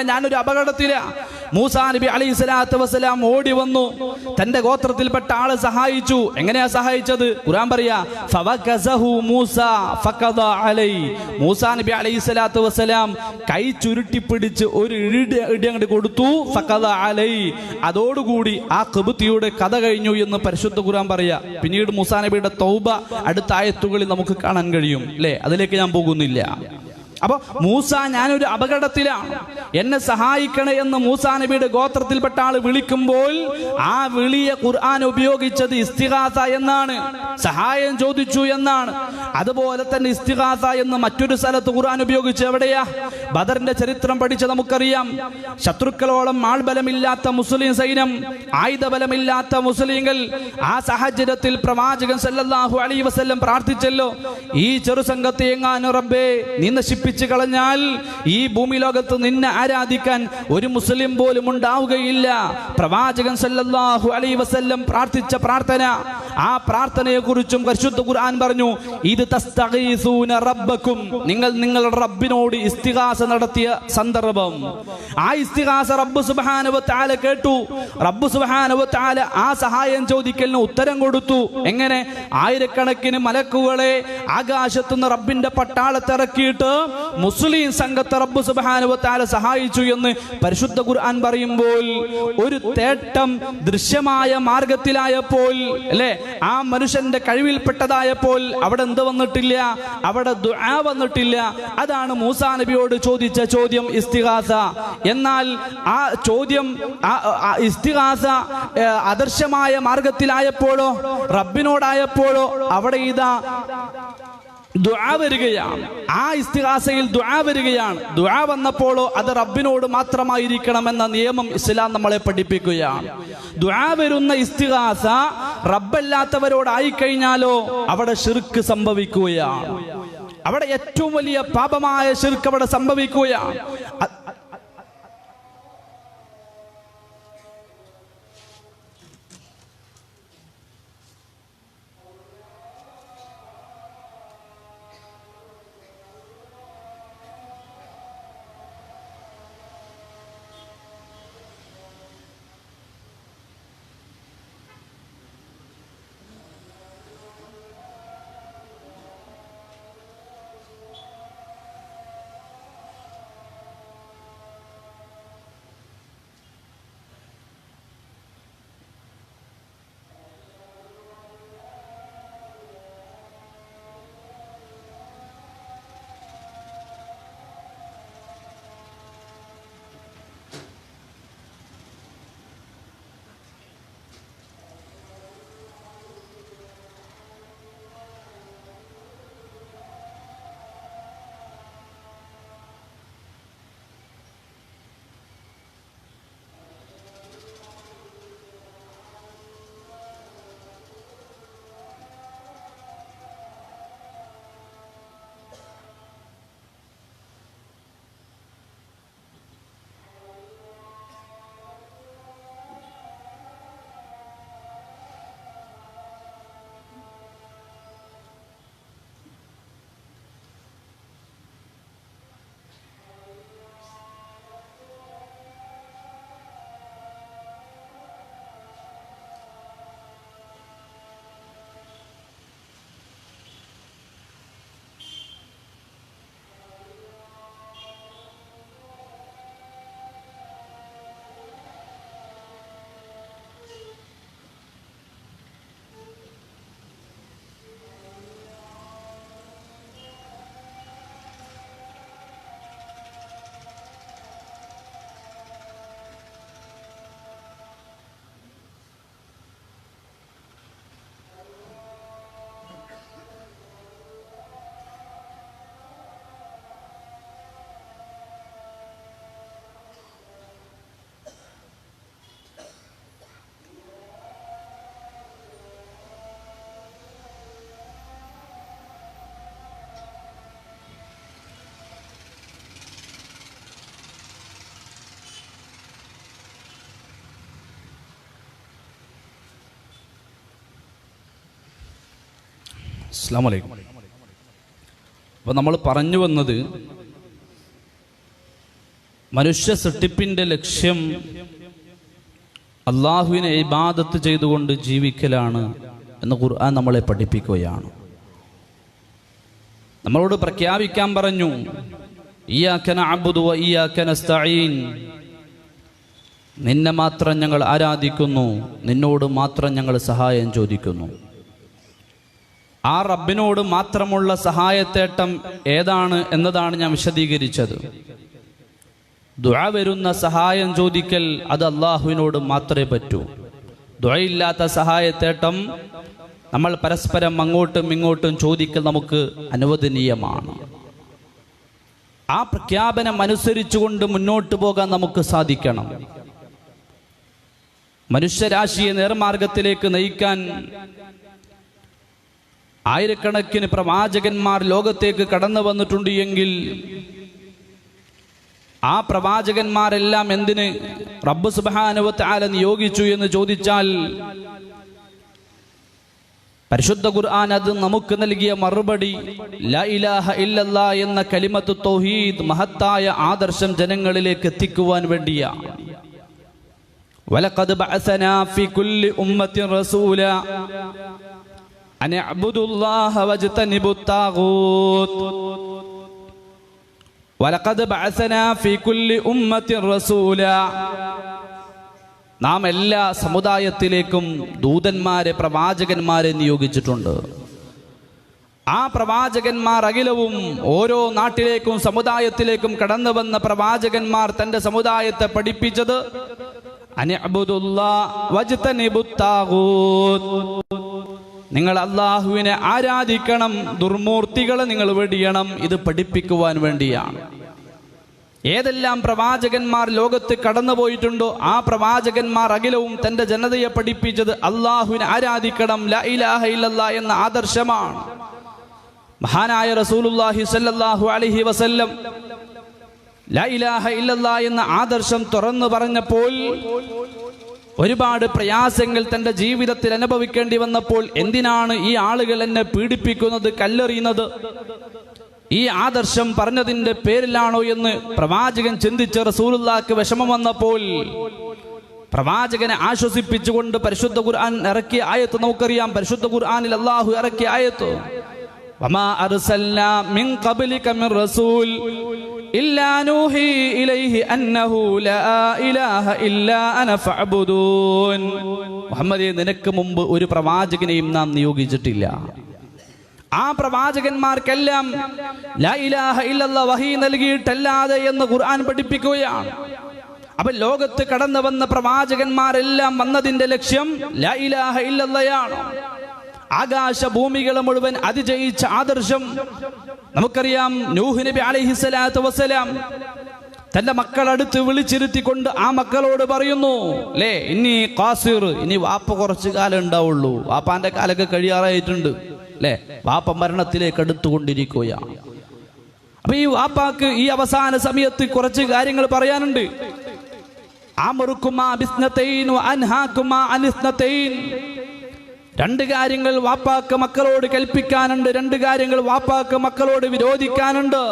ഞാനൊരു അപകടത്തില. മൂസാ നബി അലൈഹി സ്വലാത്തു വസ്സലാം ഓടി വന്നു, തന്റെ ഗോത്രത്തിൽപ്പെട്ട ആളെ സഹായിച്ചു. എങ്ങനെയാ സഹായിച്ചത്? ഖുർആൻ പറയാ, ഫവകസഹു മൂസാ ഫഖദ അലൈഹി. മൂസാ നബി അലൈഹി സ്വലാത്തു വസ്സലാം കൈ ചുരുട്ടിപ്പിടിച്ച് ഒരു ഇടി അങ്ങോട്ട് കൊടുത്തു. ഫഖദ അലൈഹി. അതോടുകൂടി ആ ഖിബ്തിയുടെ കഥ കഴിഞ്ഞു എന്ന് പരിശുദ്ധ ഖുർആൻ പറയാ. പിന്നീട് മൂസാ നബിയുടെ തൗബ അടുത്ത ആയത്തുകളിൽ നമുക്ക് കാണാൻ കഴിയും, അല്ലേ? അതിലേക്ക് ഞാൻ പോകുന്നില്ല. അപ്പൊ മൂസ, ഞാനൊരു അപകടത്തിലാണ്, എന്നെ സഹായിക്കണേ എന്ന് മൂസാ നബിയുടെ ഗോത്രത്തിൽപ്പെട്ട ആള് വിളിക്കുമ്പോൾ ആ വിളിയെ ഖുർആൻ ഉപയോഗിച്ചത് ഇസ്തിഗാസ എന്നാണ്, സഹായം ചോദിച്ചു എന്നാണ്. അതുപോലെ തന്നെ ഇസ്തിഗാസ എന്ന് മറ്റൊരു സ്ഥലത്ത് ഖുർആൻ ഉപയോഗിച്ച് എവിടെയാ? ബദറിന്റെ ചരിത്രം പഠിച്ച നമുക്കറിയാം. ശത്രുക്കളോളം ആൾബലമില്ലാത്ത മുസ്ലിം സൈന്യം, ആയുധബലമില്ലാത്ത മുസ്ലിങ്ങൾ, ആ സാഹചര്യത്തിൽ പ്രവാചകൻ സല്ലല്ലാഹു അലൈഹി വസല്ലം പ്രാർത്ഥിച്ചല്ലോ, ഈ ചെറുസംഘത്തെ എങ്ങാനും റബ്ബേ നീ നശിപ്പിച്ചു കളഞ്ഞാൽ ഈ ഭൂമി ലോകത്ത് നിന്നെ ആരാധിക്കാൻ ഒരു മുസ്ലിം പോലും ഉണ്ടാവുകയില്ല. പ്രവാചകൻ സല്ലല്ലാഹു അലൈഹി വസല്ലം പ്രാർത്ഥിച്ച പ്രാർത്ഥന, ആ പ്രാർത്ഥനയെ കുറിച്ചും പരിശുദ്ധ ഖുർആൻ പറഞ്ഞു, ഇത് തസ്തഗീസൂന റബ്ബക്കും, നിങ്ങൾ നിങ്ങളുടെ റബ്ബിനോട് ഇസ്തിഗാസ നടത്തിയ സന്ദർഭം. ആ ഇസ്തിഗാസ റബ്ബ് സുബ്ഹാനഹു വ തആല കേട്ടു. റബ്ബ് സുബ്ഹാനഹു വ തആല ആ സഹായം ചോദിക്കലിന് ഉത്തരം കൊടുത്തു. എങ്ങനെ? ആയിരക്കണക്കിന് മലക്കുകളെ ആകാശത്തുനിന്ന് റബ്ബിന്റെ പട്ടാളത്തെ ഇറക്കിയിട്ട് മുസ്ലിം സംഘത്തെ റബ്ബ് സുബ്ഹാനഹു വ തആല സഹായിച്ചു എന്ന് പരിശുദ്ധ ഖുർആൻ പറയുമ്പോൾ, ഒരു തേട്ടം ദൃശ്യമായ മാർഗത്തിലായപ്പോൾ, അല്ലേ, ആ മനുഷ്യന്റെ കഴിവിൽപ്പെട്ടതായപ്പോൾ അവിടെ എന്ത് വന്നിട്ടില്ല? അവിടെ ദുആ വന്നിട്ടില്ല. അതാണ് മൂസാ നബിയോട് ചോദിച്ച ചോദ്യം, ഇസ്തിഗാസ. എന്നാൽ ആ ചോദ്യം, ഇസ്തിഗാസ അദർശമായ മാർഗത്തിലായപ്പോഴോ, റബ്ബിനോടായപ്പോഴോ അവിടെ ഇതാ ദുആ വരികയാണ്. ആ ഇസ്തിഗാസയിൽ ദുആ വരികയാണ്. ദുആ വന്നപ്പോഴോ അത് റബ്ബിനോട് മാത്രമായിരിക്കണമെന്ന നിയമം ഇസ്ലാം നമ്മളെ പഠിപ്പിക്കുകയാണ്. ദുആ വരുന്ന ഇസ്തിഗാസ റബ്ബല്ലാത്തവരോടായി കഴിഞ്ഞാലോ അവിടെ ശിർക്ക് സംഭവിക്കുകയാണ്. അവിടെ ഏറ്റവും വലിയ പാപമായ ശിർക്ക് അവിടെ സംഭവിക്കുകയാണ്. അസ്സലാമു അലൈക്കും. അപ്പോൾ നമ്മൾ പറഞ്ഞു വന്നത് മനുഷ്യ സൃഷ്ടിപ്പിൻ്റെ ലക്ഷ്യം അള്ളാഹുവിനെ ഇബാദത്ത് ചെയ്തുകൊണ്ട് ജീവിക്കലാണ് എന്ന് ഖുർആൻ നമ്മളെ പഠിപ്പിക്കുകയാണ്. നമ്മളോട് പ്രഖ്യാപിക്കാൻ പറഞ്ഞു, ഇയ്യാക നഅ്ബുദു വ ഇയ്യാക നസ്തഈൻ, നിന്നെ മാത്രം ഞങ്ങൾ ആരാധിക്കുന്നു, നിന്നോട് മാത്രം ഞങ്ങൾ സഹായം ചോദിക്കുന്നു. ആ റബ്ബിനോട് മാത്രമുള്ള സഹായത്തേട്ടം ഏതാണ് എന്നതാണ് ഞാൻ വിശദീകരിച്ചത്. ദുആ വരുന്ന സഹായം ചോദിക്കൽ അത് അള്ളാഹുവിനോട് മാത്രമേ പറ്റൂ. ദുആയില്ലാത്ത സഹായത്തേട്ടം നമ്മൾ പരസ്പരം അങ്ങോട്ടും ഇങ്ങോട്ടും ചോദിക്കൽ നമുക്ക് അനുവദനീയമാണ്. ആ പ്രഖ്യാപനം അനുസരിച്ചുകൊണ്ട് മുന്നോട്ട് പോകാൻ നമുക്ക് സാധിക്കണം. മനുഷ്യരാശിയെ നേർമാർഗത്തിലേക്ക് നയിക്കാൻ ആയിരക്കണക്കിന് പ്രവാചകന്മാർ ലോകത്തേക്ക് കടന്നു വന്നിട്ടുണ്ട് എങ്കിൽ ആ പ്രവാചകന്മാരെല്ലാം എന്തിന് റബ്ബ് സുബ്ഹാനഹു വ തആല നിയോഗിച്ചു എന്ന് ചോദിച്ചാൽ പരിശുദ്ധ ഖുർആൻ അത് നമുക്ക് നൽകിയ മറുപടി ലാ ഇലാഹ ഇല്ലല്ലാ എന്ന കലിമത്ത് തൗഹീദ്, മഹത്തായ ആദർശം ജനങ്ങളിലേക്ക് എത്തിക്കുവാൻ വേണ്ടിയാണ്. വലഖദ് ബഅസനാ ഫീ കുല്ലി ഉമ്മത്തിൻ റസൂല അൻ അഅ്ബുദുല്ലാഹ വജ്തനിബുത് താഗൂത്ത്. വലഖദ് ബഅസനാ ഫീ കുല്ലി ഉമ്മത്തിൻ റസൂല, നാം എല്ലാ സമുദായത്തിലേക്കും ദൂതന്മാരെ, പ്രവാചകന്മാരെ നിയോഗിച്ചിട്ടുണ്ട്. ആ പ്രവാചകന്മാർ അഖിലവും ഓരോ നാട്ടിലേക്കും സമുദായത്തിലേക്കും കടന്നു വന്ന പ്രവാചകന്മാർ തന്റെ സമുദായത്തെ പഠിപ്പിച്ചത് അനിഅ്ബുദുല്ലാഹ വജ്തനിബുത് താഗൂത്ത്, നിങ്ങൾ അള്ളാഹുവിനെ ആരാധിക്കണം, ദുർമൂർത്തികളെ നിങ്ങൾ വെടിയണം. ഇത് പഠിപ്പിക്കുവാൻ വേണ്ടിയാണ്. ഏതെല്ലാം പ്രവാചകന്മാർ ലോകത്ത് കടന്നുപോയിട്ടുണ്ടോ ആ പ്രവാചകന്മാർ അഖിലവും തന്റെ ജനതയെ പഠിപ്പിച്ചത് അള്ളാഹുവിനെ ആരാധിക്കണം, ലാ ഇലാഹ ഇല്ലല്ലാ എന്ന ആദർശമാണ്. മഹാനായ റസൂലുള്ളാഹി സ്വല്ലല്ലാഹു അലൈഹി വസല്ലം ലാ ഇലാഹ ഇല്ലല്ലാ എന്ന ആദർശം തുറന്നു പറഞ്ഞപ്പോൾ ഒരുപാട് പ്രയാസങ്ങൾ തന്റെ ജീവിതത്തിൽ അനുഭവിക്കേണ്ടി വന്നപ്പോൾ എന്തിനാണ് ഈ ആളുകൾ എന്നെ പീഡിപ്പിക്കുന്നത്, കല്ലെറിയുന്നത്, ഈ ആദർശം പറഞ്ഞതിന്റെ പേരിലാണോ എന്ന് പ്രവാചകൻ ചിന്തിച്ച് റസൂലുള്ളാഹിക്ക് വിഷമം വന്നപ്പോൾ പ്രവാചകനെ ആശ്വസിപ്പിച്ചുകൊണ്ട് പരിശുദ്ധ ഖുർആൻ ഇറക്കിയ ആയത്ത് നമുക്കറിയാം. പരിശുദ്ധ ഖുർആനിൽ അല്ലാഹു ഇറക്കിയ ആയത്ത് വമാ അർസൽനാ മിൻ ഖബ്ലിക മിൻ റസൂൽ ഇല്ലാ നൂഹി ഇലൈഹി അന്നഹു ലാ ഇലാഹ ഇല്ലാ അന ഫഅബ്ദൂൻ. മുഹമ്മദേ, നിനക്ക് മുമ്പ് ഒരു പ്രവാചകനെയും നാം നിയോഗിച്ചിട്ടില്ല. ആ പ്രവാചകന്മാർക്കെല്ലാം ലാ ഇലാഹ ഇല്ലല്ലാഹ് വഹി നൽകിയിട്ടല്ലാതെ എന്ന് ഖുർആൻ പഠിപ്പിക്കുകയാണ്. അപ്പൊ ലോകത്ത് കടന്നു വന്ന പ്രവാചകന്മാരെല്ലാം വന്നതിന്റെ ലക്ഷ്യം ലാ ഇലാഹ ഇല്ലല്ലാഹയാണ്. ആകാശ ഭൂമികൾ മുഴുവൻ അതിജയിച്ച ആദർശം നമുക്കറിയാം. നൂഹ് നബി അലൈഹിസ്സലാത്തു വസ്സലാം തന്റെ മക്കളടുത്ത് വിളിച്ചിരുത്തിക്കൊണ്ട് ആ മക്കളോട് പറയുന്നു, ലേ ഇനി ഖാസിർ, ഇനി വാപ്പ കുറച്ചു കാലം ഉണ്ടാവുള്ളൂ, വാപ്പാന്റെ കാലൊക്കെ കഴിയാറായിട്ടുണ്ട്, അല്ലേ, വാപ്പ മരണത്തിലേക്ക് അടുത്തുകൊണ്ടിരിക്കുകയാണ്. അപ്പൊ ഈ വാപ്പാക്ക് ഈ അവസാന സമയത്ത് കുറച്ച് കാര്യങ്ങൾ പറയാനുണ്ട്. അമറുക്കുമാ ബിസ്നതൈൻ വ അൻഹാക്കുമാ അനിസ്നതൈൻ, രണ്ട് കാര്യങ്ങൾ വാപ്പാക്ക് മക്കളോട് കൽപ്പിക്കാനുണ്ട്, രണ്ട് കാര്യങ്ങൾ വാപ്പാക്ക് മക്കളോട് വിരോധിക്കാനുണ്ട്.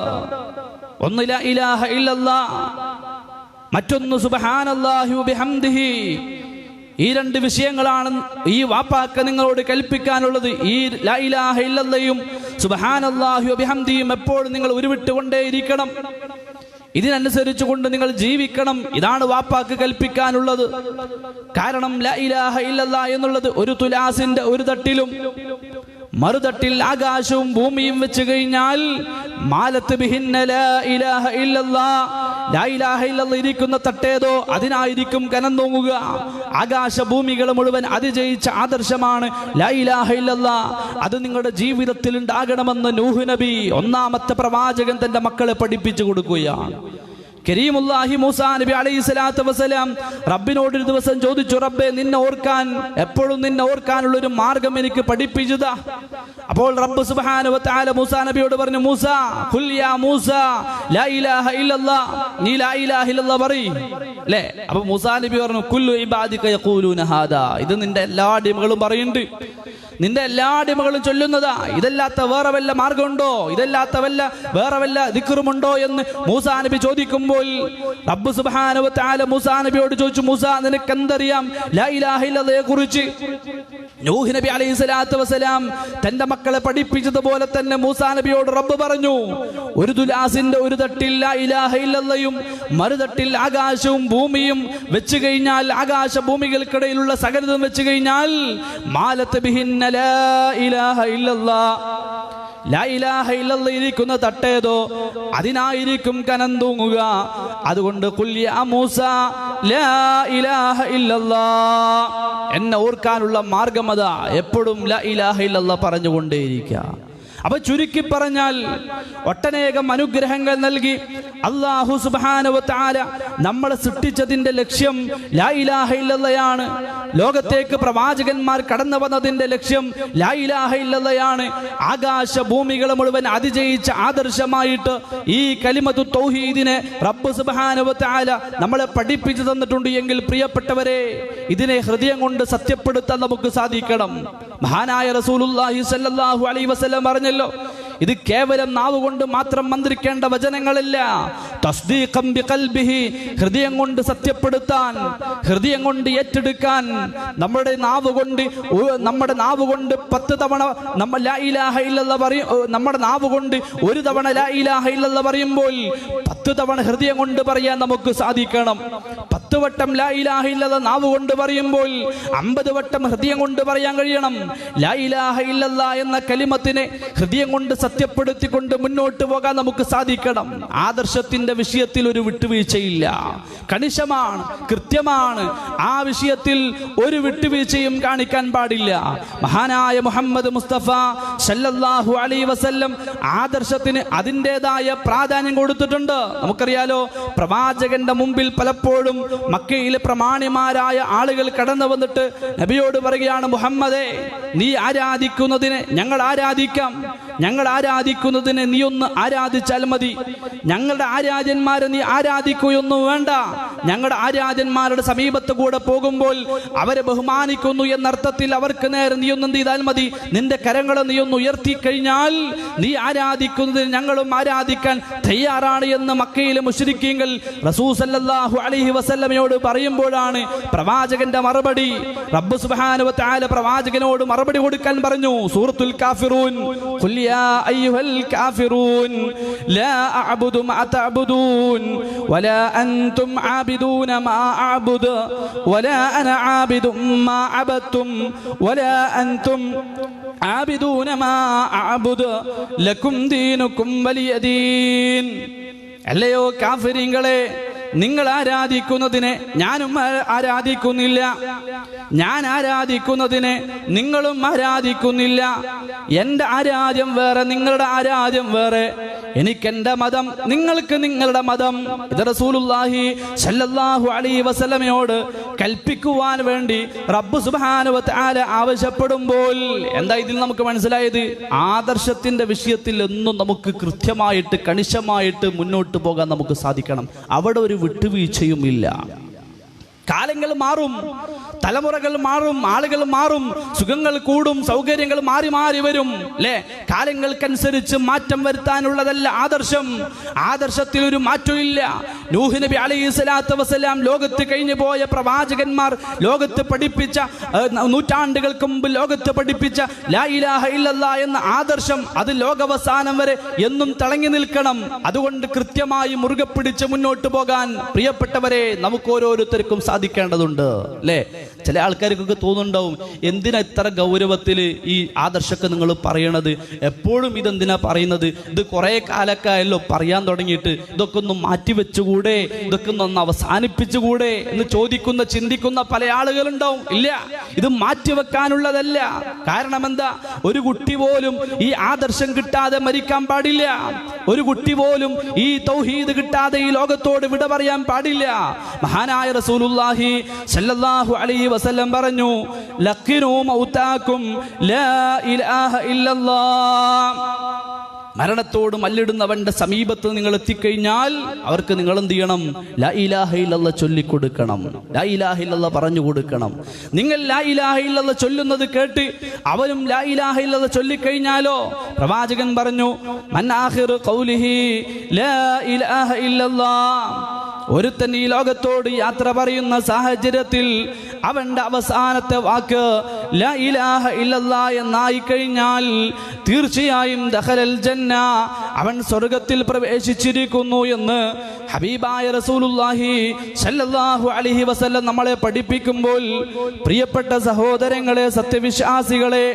ഒന്ന് ലാ ഇലാഹ ഇല്ലല്ലാഹ്, മറ്റൊന്ന് സുബ്ഹാനല്ലാഹി വബിഹംദിഹി. ഈ രണ്ട് വിഷയങ്ങളാണ് ഈ വാപ്പാക്ക് നിങ്ങളോട് കൽപ്പിക്കാനുള്ളത്. ഈ ലാ ഇലാഹ ഇല്ലല്ലയും സുബ്ഹാനല്ലാഹി വബിഹംദിയും എപ്പോഴും നിങ്ങൾ ഉരുവിട്ടുകൊണ്ടേയിരിക്കണം. ഇതിനനുസരിച്ച് കൊണ്ട് നിങ്ങൾ ജീവിക്കണം. ഇതാണ് വാപ്പാക്ക് കൽപ്പിക്കാനുള്ളത്. കാരണം ലാ ഇലാഹ ഇല്ലല്ലാഹ് എന്നുള്ളത് ഒരു തുലാസിന്റെ ഒരു തട്ടിലും മറുതട്ടിൽ ആകാശവും ഭൂമിയും വെച്ച് കഴിഞ്ഞാൽ മാലത്ത് ബിഹിന്ന ലാ ഇലാഹ ഇല്ലല്ലാഹ്, ലാ ഇലാഹ ഇല്ലല്ലാഹ് ഇരിക്കുന്ന തട്ടേതോ അതിനായിരിക്കും കനം തൂങ്ങുക. ആകാശ ഭൂമികൾ മുഴുവൻ അതിജയിച്ച ആദർശമാണ് ലാ ഇലാഹ ഇല്ലല്ലാഹ്. അത് നിങ്ങളുടെ ജീവിതത്തിൽ ഉണ്ടാകണമെന്ന് നൂഹ് നബി, ഒന്നാമത്തെ പ്രവാചകൻ, തന്റെ മക്കളെ പഠിപ്പിച്ചു കൊടുക്കുകയാണ്. കരീമുല്ലാഹി മൂസാ നബി അലൈഹി സ്വലാത്തു വസ്സലാം റബ്ബിനോട് ഒരു ദിവസം ചോദിച്ചു, റബ്ബേ, നിന്നെ ഓർക്കാൻ, എപ്പോഴും നിന്നെ ഓർക്കാനുള്ള ഒരു മാർഗം എനിക്ക് പഠിപ്പിച്ചതാ. അപ്പോൾ റബ്ബ് സുബ്ഹാനഹു വ തആല മൂസാ നബിയോട് പറഞ്ഞു, മൂസാ ഖുൽ യാ മൂസാ ലാ ഇലാഹ ഇല്ലല്ലാഹ്, നീ ലാ ഇലാഹ ഇല്ലല്ലാഹ് പറയ്. അല്ലേ? അപ്പോൾ മൂസാ നബി പറഞ്ഞു, കുല്ലു ഇബാദിക യഖൂലൂന ഹാദാ, ഇത് നിന്റെ എല്ലാ അടിമകളും പറയുന്നുണ്ട്, നിന്റെ എല്ലാ അടിമകളും ചൊല്ലുന്നതാ. ഇതല്ലാത്ത വേറെ വല്ല മാർഗമുണ്ടോ, ഇതല്ലാത്ത വേറെ വല്ല ദിക്റുമുണ്ടോ എന്ന് മൂസാ നബി ചോദിക്കുമ്പോൾ റബ്ബ് സുബ്ഹാനഹു വ തആല മൂസാ നബിയോട് ചോദിച്ചു, മൂസാ, നിനക്ക് എന്തറിയാം ലാ ഇലാഹ ഇല്ലല്ലാഹയെ കുറിച്ച്? നൂഹ് നബി അലൈഹി സ്വലാത്തു വസ്സലാം തന്റെ മക്കളെ പഠിപ്പിച്ചതുപോലെ തന്നെ മൂസാ നബിയോട് റബ്ബ് പറഞ്ഞു, ഒരു തുലാസിന്റെ ഒരു തട്ടിൽ ലാ ഇലാഹ ഇല്ലല്ലയും മറുതട്ടിൽ ആകാശവും ഭൂമിയും വെച്ച് കഴിഞ്ഞാൽ, ആകാശ ഭൂമികൾക്കിടയിലുള്ള സകലതും വെച്ച് കഴിഞ്ഞാൽ മാലത്ത് ബിഹിന്ന ലാ ഇലാഹ ഇല്ലല്ലാഹ്, ലാ ഇലാഹ ഇല്ലല്ലാഹ് ഇരിക്കുന്ന തട്ടേതോ അതിനായിരിക്കും കനം തൂങ്ങുക. അതുകൊണ്ട് ഖുൽ യാ മൂസാ ലാ ഇലാഹ ഇല്ലല്ലാഹ്, എന്നെ ഓർക്കാനുള്ള മാർഗം അതാ, എപ്പോഴും ലാ ഇലാഹ ഇല്ലല്ലാഹ് പറഞ്ഞുകൊണ്ടേയിരിക്കുക. അപ്പൊ ചുരുക്കി പറഞ്ഞാൽ ഒട്ടനേകം അനുഗ്രഹങ്ങൾ നൽകി അല്ലാഹു സുബ്ഹാനഹു വ തആല നമ്മളെ സൃഷ്ടിച്ചതിന്റെ ലക്ഷ്യം ലാ ഇലാഹ ഇല്ലല്ലാഹയാണ്. ലോകത്തേക്ക് പ്രവാചകന്മാർ കടന്നു വന്നതിന്റെ ലക്ഷ്യം ലാ ഇലാഹ ഇല്ലല്ലാഹയാണ്. ആകാശ ഭൂമികളെ മുഴുവൻ അതിജയിച്ച ആദർശമായിട്ട് ഈ കലിമത്തു തൗഹീദിനെ റബ്ബ് സുബ്ഹാനഹു വ തആല നമ്മളെ പഠിപ്പിച്ചു തന്നിട്ടുണ്ട്. എങ്കിൽ പ്രിയപ്പെട്ടവരെ, ഇതിനെ ഹൃദയം കൊണ്ട് സത്യപ്പെടുത്താൻ നമുക്ക് സാധിക്കണം. മഹാനായ റസൂലുള്ളാഹി സ്വല്ലല്ലാഹു അലൈഹി വസല്ലം പറഞ്ഞല്ലോ, ഇത് കേവലം നാവുകൊണ്ട് മാത്രം മന്ത്രിക്കേണ്ട വചനങ്ങളല്ല. തസ്ദീഖൻ ബിഖൽബിഹി, ഹൃദയം കൊണ്ട് സത്യപ്പെടുത്താൻ, ഹൃദയം കൊണ്ട് ഏറ്റെടുക്കാൻ, നമ്മുടെ നാവ് കൊണ്ട് 10 തവണ നമ്മൾ ലാ ഇലാഹ ഇല്ലല്ലാഹ് പറയും. നമ്മുടെ നാവ് കൊണ്ട് ഒരു തവണ ലാ ഇലാഹ ഇല്ലല്ലാഹ് പറയുമ്പോൾ 10 തവണ ഹൃദയം കൊണ്ട് പറയാൻ നമുക്ക് സാധിക്കണം. 10 വട്ടം ലാ ഇലാഹ ഇല്ലല്ലാഹ് നാവ് കൊണ്ട് പറയുമ്പോൾ 50 വട്ടം ഹൃദയം കൊണ്ട് പറയാൻ കഴിയണം. ലാ ഇലാഹ ഇല്ലല്ലാഹ് എന്ന കലിമത്തിനെ ഹൃദയം കൊണ്ട് സത്യപ്പെടുത്തിക്കൊണ്ട് മുന്നോട്ട് പോകാൻ നമുക്ക് സാധിക്കണം. ആദർശത്തിന്റെ വിഷയത്തിൽ ഒരു വിട്ടുവീഴ്ചയില്ല, കണിശമാണ്, കൃത്യമാണ്. ആ വിഷയത്തിൽ ഒരു വിട്ടുവീഴ്ചയും കാണിക്കാൻ പാടില്ല. മഹാനായ മുഹമ്മദ് മുസ്തഫ സല്ലല്ലാഹു അലൈഹി വസല്ലം ആദർശത്തിന് അതിൻ്റെതായ പ്രാധാന്യം കൊടുത്തിട്ടുണ്ട്. നമുക്കറിയാലോ, പ്രവാചകന്റെ മുമ്പിൽ പലപ്പോഴും മക്കയിലെ പ്രമാണിമാരായ ആളുകൾ കടന്നു വന്നിട്ട് നബിയോട് പറയുകയാണ്, മുഹമ്മദേ, നീ ആരാധിക്കുന്നതിനെ ഞങ്ങൾ ആരാധിക്കാം, ഞങ്ങൾ ആരാധിക്കുന്നതിനെ നീ ഒന്ന് ആരാധിച്ചാൽ മതി. ഞങ്ങളുടെ ആരാധ്യന്മാരെ നീ ആരാധിക്കുകയൊന്നും വേണ്ട. ഞങ്ങളുടെ ആരാധ്യന്മാരുടെ സമീപത്ത് കൂടെ പോകുമ്പോൾ അവരെ ബഹുമാനിക്കുന്നു എന്നർത്ഥത്തിൽ അവർക്ക് നേരെ നീ ഒന്ന് ചെയ്താൽ മതി. നിന്റെ കരങ്ങളെ നീ ഒന്ന് ഉയർത്തി കഴിഞ്ഞാൽ നീ ആരാധിക്കുന്നതിന് ഞങ്ങളും ആരാധിക്കാൻ തയ്യാറാണ് എന്ന് മക്കയിലെ മുശ്രിക്കീങ്ങൾ റസൂൽ സല്ലല്ലാഹു അലൈഹി വസല്ലമയോട് പറയുമ്പോഴാണ് പ്രവാചകന്റെ മറുപടി, റബ്ബ് സുബ്ഹാനഹു വ തആല പ്രവാചകനോട് മറുപടി കൊടുക്കാൻ പറഞ്ഞു. സൂറത്തുൽ കാഫിറൂൻ, ഖുൽ യാ അയ്യുഹൽ കാഫിറൂൻ ലാ അഅബുദു മാ തഅബുദൂൻ വലാ അൻതും ആബിദൂന മാ അഅബുദു വലാ അന ആബിദു മാ അബദതും വലാ അൻതും ആബിദൂന മാ അഅബുദു ലക്കും ദീനുക്കും വലിയ ദീൻ. അല്ലയോ കാഫിരീങ്ങളെ, നിങ്ങൾ ആരാധിക്കുന്നതിനെ ഞാനും ആരാധിക്കുന്നില്ല, ഞാൻ ആരാധിക്കുന്നതിനെ നിങ്ങളും ആരാധിക്കുന്നില്ല. എൻ്റെ ആരാധ്യം വേറെ, നിങ്ങളുടെ ആരാധ്യം വേറെ. എനിക്കെൻ്റെ മതം, നിങ്ങൾക്ക് നിങ്ങളുടെ മതം. ഇത് റസൂലുള്ളാഹി സ്വല്ലല്ലാഹു അലൈഹി വസല്ലമയോട് കൽപ്പിക്കുവാൻ വേണ്ടി റബ്ബ് സുബ്ഹാനഹു വ തആല ആവശ്യപ്പെടുമ്പോൾ എന്താ ഇതിൽ നമുക്ക് മനസ്സിലായത്? ആദർശത്തിന്റെ വിഷയത്തിൽ എന്നും നമുക്ക് കൃത്യമായിട്ട് കണിശമായിട്ട് മുന്നോട്ട് പോകാൻ നമുക്ക് സാധിക്കണം. അവിടെ ഒരു വിട്ടുവീഴ്ചയും ഇല്ല. കാലങ്ങൾ മാറും, തലമുറകൾ മാറും, ആളുകൾ മാറും, സുഖങ്ങൾ കൂടും, സൗകര്യങ്ങൾ മാറി മാറി വരും. അല്ലേ? കാലങ്ങൾക്കനുസരിച്ച് മാറ്റം വരുത്താനുള്ളതല്ല ആദർശം. ആദർശത്തിൽ ഒരു മാറ്റമില്ല. നൂഹ് നബി അലൈഹി സ്വലാത്തു വസ്സലാം ലോകത്ത് കഴിഞ്ഞു പോയ പ്രവാചകന്മാർ ലോകത്ത് പഠിപ്പിച്ച, നൂറ്റാണ്ടുകൾക്ക് മുമ്പ് ലോകത്ത് പഠിപ്പിച്ച ലാ ഇലാഹ ഇല്ലല്ലാഹ് എന്ന ആദർശം അത് ലോകാവസാനം വരെ എന്നും തിളങ്ങി നിൽക്കണം. അതുകൊണ്ട് കൃത്യമായി മുറുകെ പിടിച്ച് മുന്നോട്ട് പോകാൻ പ്രിയപ്പെട്ടവരെ നമുക്ക് ഓരോരുത്തർക്കും സാധിക്കേണ്ടതുണ്ട്. അല്ലേ? ചില ആൾക്കാർക്കൊക്കെ തോന്നുന്നുണ്ടാവും, എന്തിനാ ഇത്ര ഗൗരവത്തിൽ ഈ ആദർശമൊക്കെ നിങ്ങൾ പറയണത്, എപ്പോഴും ഇതെന്തിനാ പറയുന്നത്, ഇത് കുറേ കാലക്കായല്ലോ പറയാൻ തുടങ്ങിയിട്ട്, ഇതൊക്കെ ഒന്ന് മാറ്റിവെച്ചുകൂടെ, ഇതൊക്കെ ഒന്ന് അവസാനിപ്പിച്ചുകൂടെ എന്ന് ചോദിക്കുന്ന ചിന്തിക്കുന്ന പല ആളുകളുണ്ടാവും. ഇല്ല, ഇത് മാറ്റിവെക്കാനുള്ളതല്ല. കാരണം എന്താ, ഒരു കുട്ടി പോലും ഈ ആദർശം കിട്ടാതെ മരിക്കാൻ പാടില്ല. ഒരു കുട്ടി പോലും ഈ തൗഹീദ് കിട്ടാതെ ഈ ലോകത്തോട് വിട പറയാൻ പാടില്ല. മഹാനായ റസൂലുള്ളാഹി സ്വല്ലല്ലാഹു അലൈഹി വസല്ലം പറഞ്ഞു, ലഖിനൂ മൗതാകും ലാ ഇലാഹ ഇല്ലല്ലാഹ്. മരണത്തോട് മല്ലിടുന്നവന്റെ സമീപത്ത് നിങ്ങൾ എത്തിക്കഴിഞ്ഞാൽ അവർക്ക് നിങ്ങൾ എന്ത് ചെയ്യണം? ലാ ഇലാഹ ഇല്ലല്ലാഹ് ചൊല്ലിക്കൊടുക്കണം, ലാ ഇലാഹ ഇല്ലല്ലാഹ് പറഞ്ഞു കൊടുക്കണം. നിങ്ങൾ ലാ ഇലാഹ ഇല്ലല്ലാഹ് ചൊല്ലുന്നത് കേട്ട് അവരും ലാ ഇലാഹ ഇല്ലല്ലാഹ് ചൊല്ലിക്കഴിഞ്ഞാലോ, പ്രവാചകൻ പറഞ്ഞു, മൻ ആഖിറു ഖൗലിഹി ലാ ഇലാഹ ഇല്ലല്ലാഹ്. ഒരുത്തൻ ഈ ലോകത്തോട് യാത്ര പറയുന്ന സാഹചര്യത്തിൽ അവന്റെ അവസാനത്തെ വാക്ക് ലാ ഇലാഹ ഇല്ലല്ലാഹ് എന്നായി കഴിഞ്ഞാൽ തീർച്ചയായും ദഖലൽ ജന്ന, അവൻ സ്വർഗത്തിൽ പ്രവേശിച്ചിരിക്കുന്നു എന്ന് ഹബീബായ റസൂലുള്ളാഹി സ്വല്ലല്ലാഹു അലൈഹി വസല്ലം നമ്മളെ പഠിപ്പിക്കുമ്പോൾ, പ്രിയപ്പെട്ട സഹോദരങ്ങളെ, സത്യവിശ്വാസികളെ,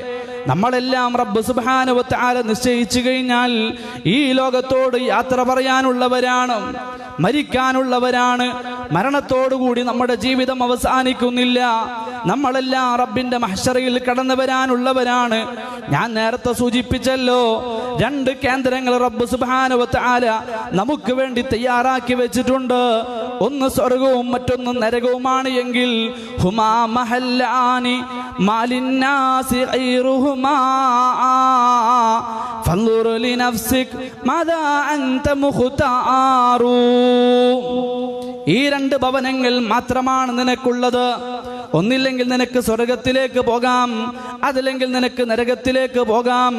നമ്മളെല്ലാം റബ്ബ് സുബ്ഹാനഹു വ തആല നിശ്ചയിച്ചു കഴിഞ്ഞാൽ ഈ ലോകത്തോട് യാത്ര പറയാനുള്ളവരാണ്, മരിക്കാനുള്ളവരാണ്. മരണത്തോടുകൂടി നമ്മുടെ ജീവിതം അവസാനിക്കുന്നില്ല. നമ്മളെല്ലാം റബ്ബിന്റെ മഹ്ശറയിൽ കടന്നു വരാനുള്ളവരാണ്. ഞാൻ നേരത്തെ സൂചിപ്പിച്ചല്ലോ, 2 കേന്ദ്രങ്ങൾ റബ്ബ് സുബ്ഹാനഹു വ തആല നമുക്ക് വേണ്ടി തയ്യാറാക്കി വെച്ചിട്ടുണ്ട്. ഒന്ന് സ്വർഗവും മറ്റൊന്ന് നരകവുമാണ് എങ്കിൽ ഹുമാ മഹല്ലാനി മാലിന്നാസി ഗൈറുഹുമാ ഫൻദുർ ലിനഫ്സിക് മാദാ അൻത മുഖ്താറു. ഈ 2 ഭവനങ്ങൾ മാത്രമാണ് നിനക്കുള്ളത്. ഒന്നില്ലെങ്കിൽ നിനക്ക് സ്വർഗത്തിലേക്ക് പോകാം, അതല്ലെങ്കിൽ നിനക്ക് നരകത്തിലേക്ക് പോകാം.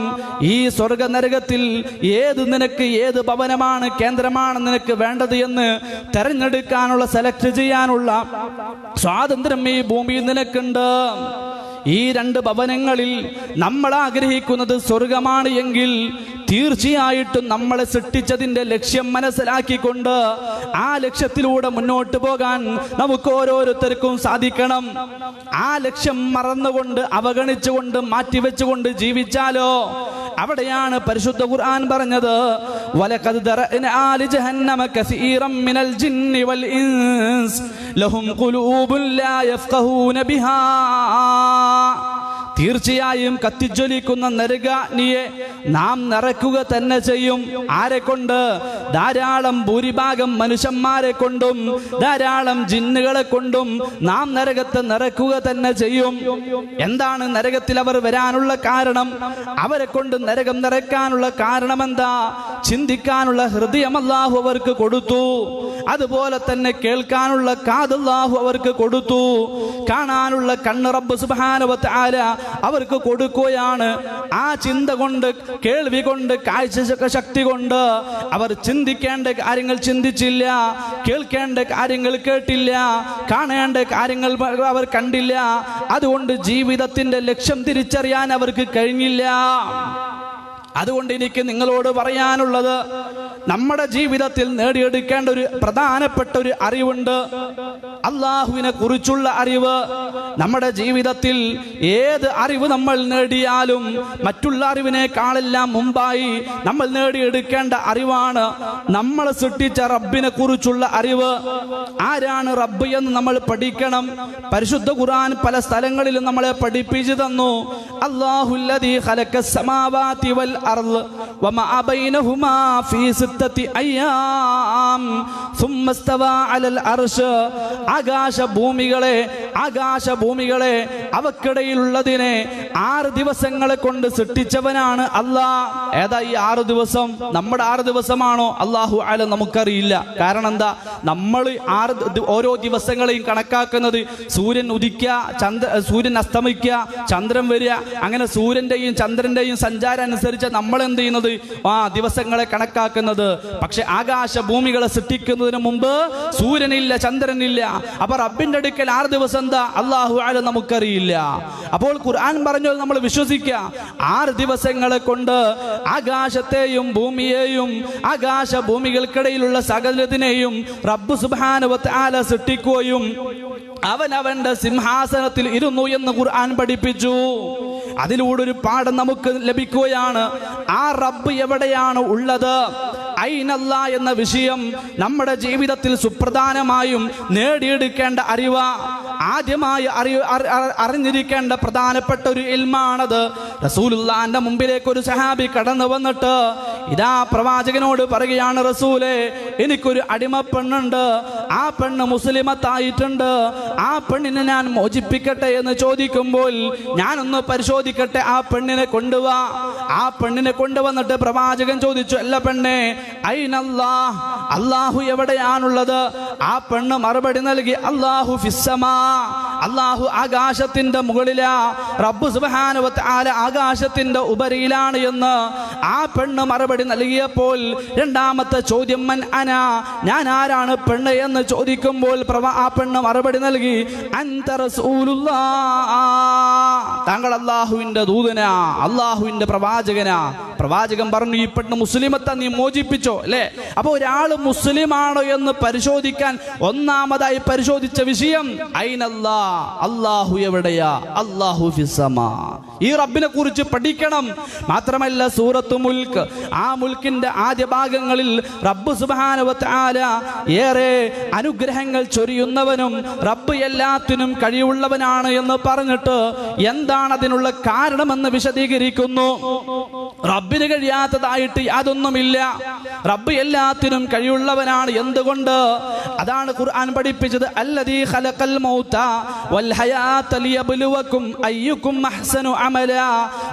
ഈ സ്വർഗ നരകത്തിൽ നിനക്ക് ഏത് ഭവനമാണ്, കേന്ദ്രമാണ് നിനക്ക് വേണ്ടത് എന്ന് തെരഞ്ഞെടുക്കാനുള്ള, സെലക്ട് ചെയ്യാനുള്ള സ്വാതന്ത്ര്യം ഈ ഭൂമിയിൽ നിനക്കുണ്ട്. ഈ 2 ഭവനങ്ങളിൽ നമ്മൾ ആഗ്രഹിക്കുന്നത് സ്വർഗമാണ് എങ്കിൽ തീർച്ചയായിട്ടും നമ്മളെ സൃഷ്ടിച്ചതിന്റെ ലക്ഷ്യം മനസ്സിലാക്കിക്കൊണ്ട് ആ ലക്ഷ്യത്തിലൂടെ മുന്നോട്ട് പോകാൻ നമുക്ക് ഓരോരുത്തർക്കും സാധിക്കണം. ആ ലക്ഷ്യം മറന്നുകൊണ്ട്, അവഗണിച്ചുകൊണ്ട്, മാറ്റിവെച്ചുകൊണ്ട് ജീവിച്ചാലോ, അവിടെയാണ് പരിശുദ്ധ ഖുർആൻ പറഞ്ഞത്, വലഖദ് ദറഅനാ ലിജഹന്നമ കസീറൻ മിനൽ ജിന്നി വൽ ഇൻസ് ലഹും ഖുലൂബുൻ ലാ യഫ്ഖഹൂന ബിഹാ. തീർച്ചയായും കത്തിജ്വലിക്കുന്ന നരകാഗ്നിയെ നാം നിറയ്ക്കുക തന്നെ ചെയ്യും. ആരെ കൊണ്ട്? ധാരാളം ഭൂരിഭാഗം മനുഷ്യന്മാരെ കൊണ്ടും ധാരാളം ജിന്നുകളെ കൊണ്ടും നാം നരകത്തെ നിറയ്ക്കുക തന്നെ ചെയ്യും. എന്താണ് നരകത്തിൽ അവർ വരാനുള്ള കാരണം? അവരെ കൊണ്ട് നരകം നിറയ്ക്കാനുള്ള കാരണം എന്താ? ചിന്തിക്കാനുള്ള ഹൃദയം അല്ലാഹു അവർക്ക് കൊടുത്തു, അതുപോലെ തന്നെ കേൾക്കാനുള്ള കാത് അല്ലാഹു അവർക്ക് കൊടുത്തു, കാണാനുള്ള കണ്ണ് റബ്ബ് സുബ്ഹാനഹു വ തആല അവർക്ക് കൊടുക്കുകയാണ്. ആ ചിന്ത കൊണ്ട്, കേൾവി കൊണ്ട്, കാഴ്ച ശക്തി കൊണ്ട് അവർ ചിന്തിക്കേണ്ട കാര്യങ്ങൾ ചിന്തിച്ചില്ല, കേൾക്കേണ്ട കാര്യങ്ങൾ കേട്ടില്ല, കാണേണ്ട കാര്യങ്ങൾ അവർ കണ്ടില്ല. അതുകൊണ്ട് ജീവിതത്തിന്റെ ലക്ഷ്യം തിരിച്ചറിയാൻ അവർക്ക് കഴിഞ്ഞില്ല. അതുകൊണ്ട് എനിക്ക് നിങ്ങളോട് പറയാനുള്ളത്, നമ്മുടെ ജീവിതത്തിൽ നേടിയെടുക്കേണ്ട ഒരു പ്രധാനപ്പെട്ട ഒരു അറിവുണ്ട്, അള്ളാഹുവിനെ കുറിച്ചുള്ള അറിവ്. നമ്മുടെ ജീവിതത്തിൽ ഏത് അറിവ് നമ്മൾ നേടിയാലും മറ്റുള്ള അറിവിനേക്കാളെല്ലാം മുമ്പായി നമ്മൾ നേടിയെടുക്കേണ്ട അറിവാണ് നമ്മളെ സൃഷ്ടിച്ച റബ്ബിനെ കുറിച്ചുള്ള അറിവ്. ആരാണ് റബ്ബ് എന്ന് നമ്മൾ പഠിക്കണം. പരിശുദ്ധ ഖുർആൻ പല സ്ഥലങ്ങളിലും നമ്മളെ പഠിപ്പിച്ചു തന്നു. അല്ലാഹുല്ലദീ ഖലഖസ് സമാവാതി വൽ അർള് വമാ ബൈനഹുമാ ഫീ സിത്തത്തി അയ്യാം സുമ്മ ഇസ്തവാ അലൽ അർശ്. ആകാശഭൂമികളെ അവക്കിടയിലുള്ളതിനെ 6 ദിവസങ്ങളെ കൊണ്ട് സൃഷ്ടിച്ചവനാണ് അല്ലാഹ്. ഏതാ ഈ 6 ദിവസം? നമ്മുടെ 6 ദിവസമാണോ? അല്ലാഹു അലം നമുക്കറിയില്ല. കാരണം എന്താ? നമ്മൾ ഓരോ ദിവസങ്ങളെയും കണക്കാക്കുന്നത് സൂര്യൻ ഉദിക്കുക, സൂര്യൻ അസ്തമിക്കുക, ചന്ദ്രൻ വരിക, അങ്ങനെ സൂര്യന്റെയും ചന്ദ്രന്റെയും സഞ്ചാരം അനുസരിച്ച് നമ്മൾ എന്ത് ചെയ്യുന്നത്? ദിവസങ്ങളെ കണക്കാക്കുന്നത്. പക്ഷെ ആകാശഭൂമികളെ സൃഷ്ടിക്കുന്നതിന് മുമ്പ് സൂര്യനില്ല, ചന്ദ്രനില്ല. അപ്പൊ റബ്ബിന്റെ അടുക്കൽ 6 ദിവസം എന്താ? അല്ലാഹു അഅലം, നമുക്കറിയില്ല. അപ്പോൾ ഖുർആൻ പറഞ്ഞത് നമ്മൾ വിശ്വസിക്കുക. 6 ദിവസങ്ങളെ കൊണ്ട് ആകാശത്തെയും ഭൂമിയെയും ആകാശ ഭൂമികൾക്കിടയിലുള്ള സകലതിനെയും റബ്ബ് സുബ്ഹാനഹു വ തആല സൃഷ്ടിക്കുകയും അവന്റെ സിംഹാസനത്തിൽ ഇരുന്നു എന്ന് ഖുർആൻ പഠിപ്പിച്ചു. അതിലൂടെ ഒരു പാഠം നമുക്ക് ലഭിക്കുകയാണ്. ആ റബ്ബ് എവിടെയാണ് ഉള്ളത്, ഐനല്ല എന്ന വിഷയം നമ്മുടെ ജീവിതത്തിൽ സുപ്രധാനമായും നേടിയെടുക്കേണ്ട അറിവ, ആദ്യമായി അറിഞ്ഞിരിക്കേണ്ട പ്രധാനപ്പെട്ട ഒരു ഇൽമാണത്. റസൂലുള്ളാഹിന്റെ മുമ്പിലേക്ക് ഒരു സഹാബി കടന്നു വന്നിട്ട് ഇതാ പ്രവാചകനോട് പറയുകയാണ്, റസൂലേ, എനിക്കൊരു അടിമ പെണ്ണുണ്ട്, ആ പെണ്ണ് മുസ്ലിമത്തായിട്ടുണ്ട്, ആ പെണ്ണിനെ ഞാൻ മോചിപ്പിക്കട്ടെ എന്ന് ചോദിക്കുമ്പോൾ, ഞാനൊന്ന് പരിശോധിക്കട്ടെ, ആ പെണ്ണിനെ കൊണ്ടുവാ. ആ പെണ്ണിനെ കൊണ്ടുവന്നിട്ട് പ്രവാചകൻ ചോദിച്ചു, അല്ല പെണ്ണെ, ഐനല്ലാഹ്, അല്ലാഹു എവിടെയാണുള്ളത്? ആ പെണ്ണ് മറുപടി നൽകി, അല്ലാഹു ഫിസ്സമാ, അല്ലാഹു ആകാശത്തിന്റെ മുകളിലാ, റബ്ബ് സുബ്ഹാനഹു വ തആല ആകാശത്തിന്റെ ഉപരിയിലാണ് എന്ന് ആ പെണ്ണ് മറുപടി നൽകിയപ്പോൾ രണ്ടാമത്തെ ചോദ്യം, മൻ അന, ഞാൻ ആരാണ് പെണ്ണ് എന്ന് ചോദിക്കുമ്പോൾ ആ പെണ്ണ് മറുപടി നൽകി, അൻത റസൂലുള്ളാഹ്, താങ്കൾ അല്ലാഹുവിന്റെ ദൂതനാ, അല്ലാഹുവിന്റെ പ്രവാചകനാ. പ്രവാചകൻ പറഞ്ഞു, ഈ പെണ്ണ് മുസ്ലിമത്തെ നീ മോചിപ്പിച്ചോ, അല്ലേ? അപ്പൊ ഒരാൾ മുസ്ലിമാണോ എന്ന് പരിശോധിക്കാൻ ഒന്നാമതായി പരിശോധിച്ച വിഷയം ഐനല്ലാ, അല്ലാഹു എവിടെയാ? അല്ലാഹു ഫിസ്സമാ. ഈ റബ്ബിനെ കുറിച്ച് പഠിക്കണം. മാത്രമല്ല സൂറത്ത് മുൽക്ക്, ആ മുൽക്കിന്റെ ആദ്യ ഭാഗങ്ങളിൽ റബ്ബ് സുബ്ഹാനഹു വ തആല ഏറെ അനുഗ്രഹങ്ങൾ ചൊരിയുന്നവനും റബ്ബ് എല്ലാത്തിനും കഴിവുള്ളവനാണ് എന്ന് പറഞ്ഞിട്ട് എന്താണ് അതിനുള്ള കാരണമെന്ന് വിശദീകരിക്കുന്നു. റബ്ബിന് കഴിയാത്തതായിട്ട് യാതൊന്നുമില്ല, റബ്ബ് എല്ലാത്തിനും കഴിവുള്ളവനാണ്. എന്തുകൊണ്ട്? അതാണ് ഖുർആൻ പഠിപ്പിച്ചത്, അല്ലദീ ഖലഖൽ മൗത വൽ ഹയാത ലിയബ്ലുവകും അയ്യുകും അഹ്സനു അമലാ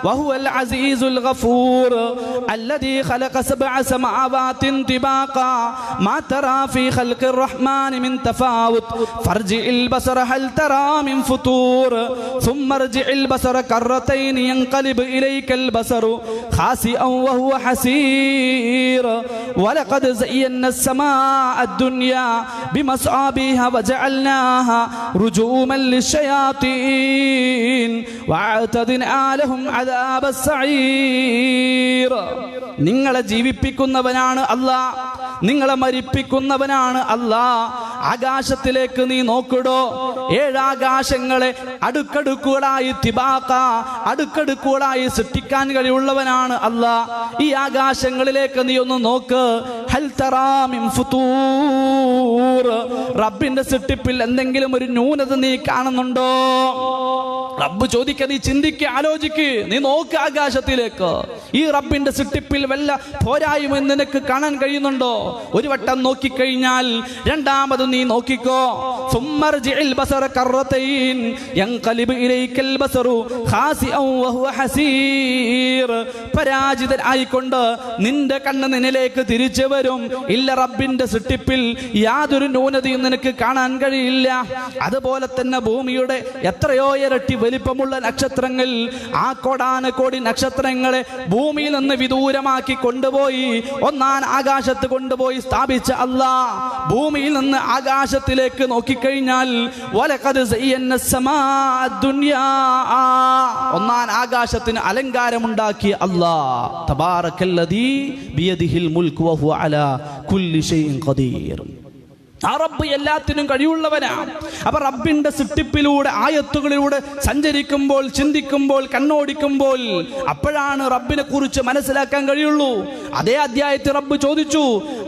വഹുവൽ അസീസുൽ ഗഫൂർ അല്ലദീ ഖലഖ സബ്അ സമാവാതിൻ തിബാഖാ മാ തറാ ഫീ ഖൽഖിർ റഹ്മാനി മിൻ തഫാവുത് ഫർജിഇൽ ബസറ ഹൽ തറാ മിൻ ഫുതൂർ ثم ارجع البصر كرتين ينقلب إليك البصر خاسئا وهو حسير ولقد زينا السماء الدنيا بمصابيح وجعلناها رجوما للشياطين وأعتدنا لهم عذاب السعير. നിങ്ങളെ ജീവിപ്പിക്കുന്നവനാണ് അല്ലാഹ്, നിങ്ങളെ മരിപ്പിക്കുന്നവനാണ് അല്ലാഹ്. ആകാശത്തിലേക്ക് നീ നോക്കിടോ, 7 ആകാശങ്ങളെ അടുക്കടുക്കുകളായി തിബാഖ, അടുക്കടുക്കുകളായി സൃഷ്ടിക്കാൻ കഴിവുള്ളവനാണ് അല്ലാഹ്. ഈ ആകാശങ്ങളിലേക്ക് നീ ഒന്ന് നോക്ക്, ഹൽ തറാ മിൻ ഫുതൂർ, റബ്ബിന്റെ സൃഷ്ടിപ്പിൽ എന്തെങ്കിലും ഒരു ന്യൂനത നീ കാണുന്നുണ്ടോ? റബ്ബ് ചോദിക്ക, നീ ചിന്തിക്ക്, ആലോചിക്ക്, നീ നോക്ക് ആകാശത്തിലേക്ക്. ഈ റബ്ബിന്റെ സൃഷ്ടിപ്പിൽ വല്ല പോരായ്മ നിനക്ക് കാണാൻ കഴിയുന്നുണ്ടോ? ഒരു വട്ടം നോക്കിക്കഴിഞ്ഞാൽ രണ്ടാമത് നീ നോക്കിക്കോ. സുമ്മർജിഇൽ ബസറ കറതൈൻ യൻഖലിബു ഇലൈക്കൽ ബസറു ഖാസിഅൻ വഹുവ ഹസീർ, പരാജിതനായിക്കൊണ്ട് നിന്റെ കണ്ണ് നിന്നിലേക്ക് തിരിച്ചു വരും. ഇല്ല, റബ്ബിന്റെ സൃഷ്ടിപ്പിൽ യാതൊരു ന്യൂനതയും നിനക്ക് കാണാൻ കഴിയില്ല. അതുപോലെ തന്നെ ഭൂമിയുടെ എത്രയോ ഇരട്ടി വലിപ്പമുള്ള നക്ഷത്രങ്ങൾ, ആ കോടാനകോടി നക്ഷത്രങ്ങളെ ഭൂമിയിൽ നിന്ന് വിദൂരമാക്കി കൊണ്ടുപോയി ഒന്നാം ആകാശത്ത് കൊണ്ടുപോയി സ്ഥാപിച്ച അല്ലാഹ് ഭൂമിയിൽ നിന്ന് ആകാശത്തിലേക്ക് നോക്കിക്കഴിഞ്ഞാൽ വലഖദ് സയ്യന്ന സമാഅ ദുനിയാ, ഒന്നാം ആകാശത്തിന് അലങ്കാരമുണ്ടാക്കിയ അല്ലാഹ്. തബാറക്കല്ലദീ ബിയദിഹിൽ മുൽകു വഹുവ അലാ കുല്ലി ഷൈഇൻ ഖദീർ. ആ റബ്ബ് എല്ലാത്തിനും കഴിവുള്ളവനാണ്. അപ്പൊ റബ്ബിന്റെ സൃഷ്ടിപ്പിലൂടെ, ആയത്തുകളിലൂടെ സഞ്ചരിക്കുമ്പോൾ, ചിന്തിക്കുമ്പോൾ, കണ്ണോടിക്കുമ്പോൾ അപ്പോഴാണ് റബ്ബിനെ കുറിച്ച് മനസ്സിലാക്കാൻ കഴിയുള്ളൂ. അതേ അധ്യായത്തിൽ റബ്ബ് ചോദിച്ചു,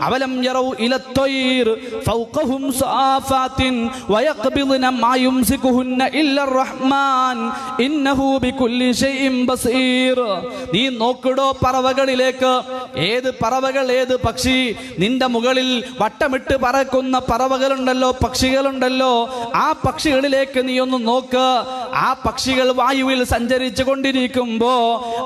അവലം യറൗ ഇലത്വയ്ർ ഫൗഖഹും സാഫാത്തിൻ വയഖ്ബിദ്ന മാ യുംസികുഹുന്ന ഇല്ലർ റഹ്മാൻ ഇന്നഹു ബികുല്ലി ഷൈഇൻ ബസീർ. നീ നോക്കിടോ പറവകളിലേക്ക്. ഏത് പറവകൾ, ഏത് പക്ഷി? നിന്റെ മുകളിൽ വട്ടമിട്ട് പറക്കുന്ന പറവകളുണ്ടല്ലോ, പക്ഷികളുണ്ടല്ലോ, ആ പക്ഷികളിലേക്ക് നീ ഒന്ന് നോക്ക്. ആ പക്ഷികൾ വായുവിൽ സഞ്ചരിച്ചു കൊണ്ടിരിക്കുമ്പോ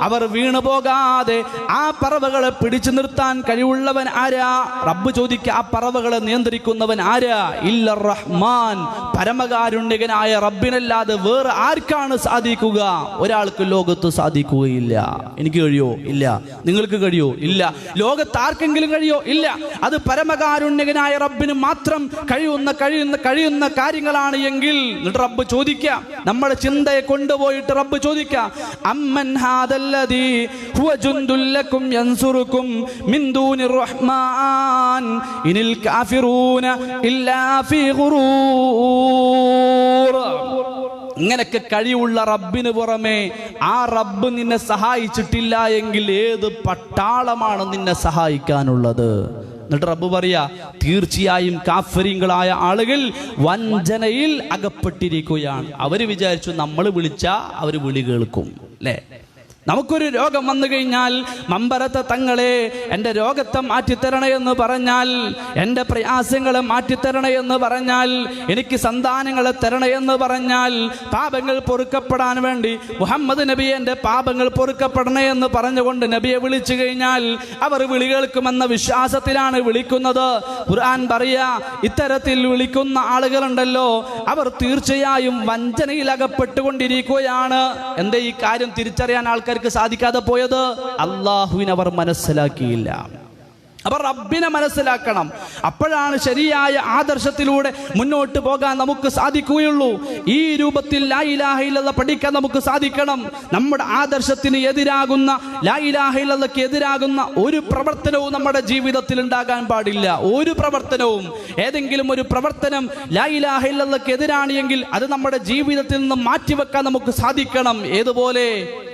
അവർ വീണു പോകാതെ ആ പറവകളെ പിടിച്ചു നിർത്താൻ കഴിവുള്ളവൻ ആരാ? റബ്ബ് ചോദിക്കുക, ആ പറവകളെ നിയന്ത്രിക്കുന്നവൻ ആരാ? ഇല്ലർ റഹ്മാൻ, പരമകാരുണ്യകനായ റബ്ബിനല്ലാതെ വേറെ ആർക്കാണ് സാധിക്കുക? ഒരാൾക്ക് ലോകത്ത് സാധിക്കുകയില്ല. എനിക്ക് കഴിയോ? ഇല്ല. നിങ്ങൾക്ക് കഴിയോ? ഇല്ല. ലോകത്ത് ആർക്കെങ്കിലും കഴിയോ? ഇല്ല. അത് പരമകാരുണ്യകനായ റബ്ബിന് മാത്രം കഴിയുന്ന കാര്യങ്ങളാണ് എങ്കിൽ റബ്ബ് ചോദിക്കുക, നമ്മുടെ ചിന്തയെ കൊണ്ടുപോയിട്ട് റബ്ബ് ചോദിക്കുക, അമ്മൻ ഹാദല്ലദീ ഹുവ ജുൻദുൽ ലക്കും യൻസുറുക്കും മിൻ ദൂനിർ റഹ്മാൻ ഇനിൽ കാഫിറൂന ഇല്ലാ ഫീ ഖുറൂർ. ഇങ്ങനൊക്കെ കഴിവുള്ള റബ്ബിന് പുറമെ ആ റബ്ബ് നിന്നെ സഹായിച്ചിട്ടില്ല എങ്കിൽ ഏത് പട്ടാളമാണ് നിന്നെ സഹായിക്കാനുള്ളത്? എന്നിട്ട് റബ്ബ് പറയാ, തീർച്ചയായും കാഫിറുകളായ ആളുകൾ വഞ്ചനയിൽ അകപ്പെട്ടിരിക്കുകയാണ്. അവര് വിചാരിച്ചു നമ്മൾ വിളിച്ചാ അവര് വിളി കേൾക്കും, അല്ലേ? നമുക്കൊരു രോഗം വന്നു കഴിഞ്ഞാൽ മമ്പരത്തെ തങ്ങളെ എൻ്റെ രോഗത്തെ മാറ്റിത്തരണേ എന്ന് പറഞ്ഞാൽ, എൻ്റെ പ്രയാസങ്ങളെ മാറ്റിത്തരണേ എന്ന് പറഞ്ഞാൽ, എനിക്ക് സന്താനങ്ങളെ തരണേ എന്ന് പറഞ്ഞാൽ, പാപങ്ങൾ പൊറുക്കപ്പെടാൻ വേണ്ടി മുഹമ്മദ് നബിയെ എൻ്റെ പാപങ്ങൾ പൊറുക്കപ്പെടണേ എന്ന് പറഞ്ഞുകൊണ്ട് നബിയെ വിളിച്ചു കഴിഞ്ഞാൽ അവർ വിളി കേൾക്കുമെന്ന വിശ്വാസത്തിലാണ് വിളിക്കുന്നത്. ഖുർആൻ പറയാ, ഇത്തരത്തിൽ വിളിക്കുന്ന ആളുകളുണ്ടല്ലോ അവർ തീർച്ചയായും വഞ്ചനയിൽ അകപ്പെട്ടുകൊണ്ടിരിക്കുകയാണ്. എന്താ ഈ കാര്യം തിരിച്ചറിയാൻ ആൾക്കാർക്ക് സാധിക്കാതെ പോയത്? അല്ലാഹുവിനെ അവർ മനസ്സിലാക്കിയില്ല. അവർ റബ്ബിനെ മനസ്സിലാക്കണം. അപ്പോഴാണ് ശരിയായ ആദർശത്തിലൂടെ മുന്നോട്ട് പോകാൻ നമുക്ക് സാധിക്കുകയുള്ളൂ. ഈ രൂപത്തിൽ ലാ ഇലാഹ ഇല്ലല്ലാഹ് പഠിക്കാൻ നമുക്ക് സാധിക്കണം. നമ്മുടെ ആദർശത്തിന് എതിരാകുന്ന, ലാ ഇലാഹ ഇല്ലല്ലാഹ്ക്ക് എതിരാകുന്ന ഒരു പ്രവർത്തനവും നമ്മുടെ ജീവിതത്തിൽ ഉണ്ടാകാൻ പാടില്ല. ഒരു പ്രവർത്തനവും, ഏതെങ്കിലും ഒരു പ്രവർത്തനം ലാ ഇലാഹ ഇല്ലല്ലാഹ്ക്ക് എതിരാണ് എങ്കിൽ അത് നമ്മുടെ ജീവിതത്തിൽ നിന്ന് മാറ്റിവെക്കാൻ നമുക്ക് സാധിക്കണം. ഏതുപോലെ?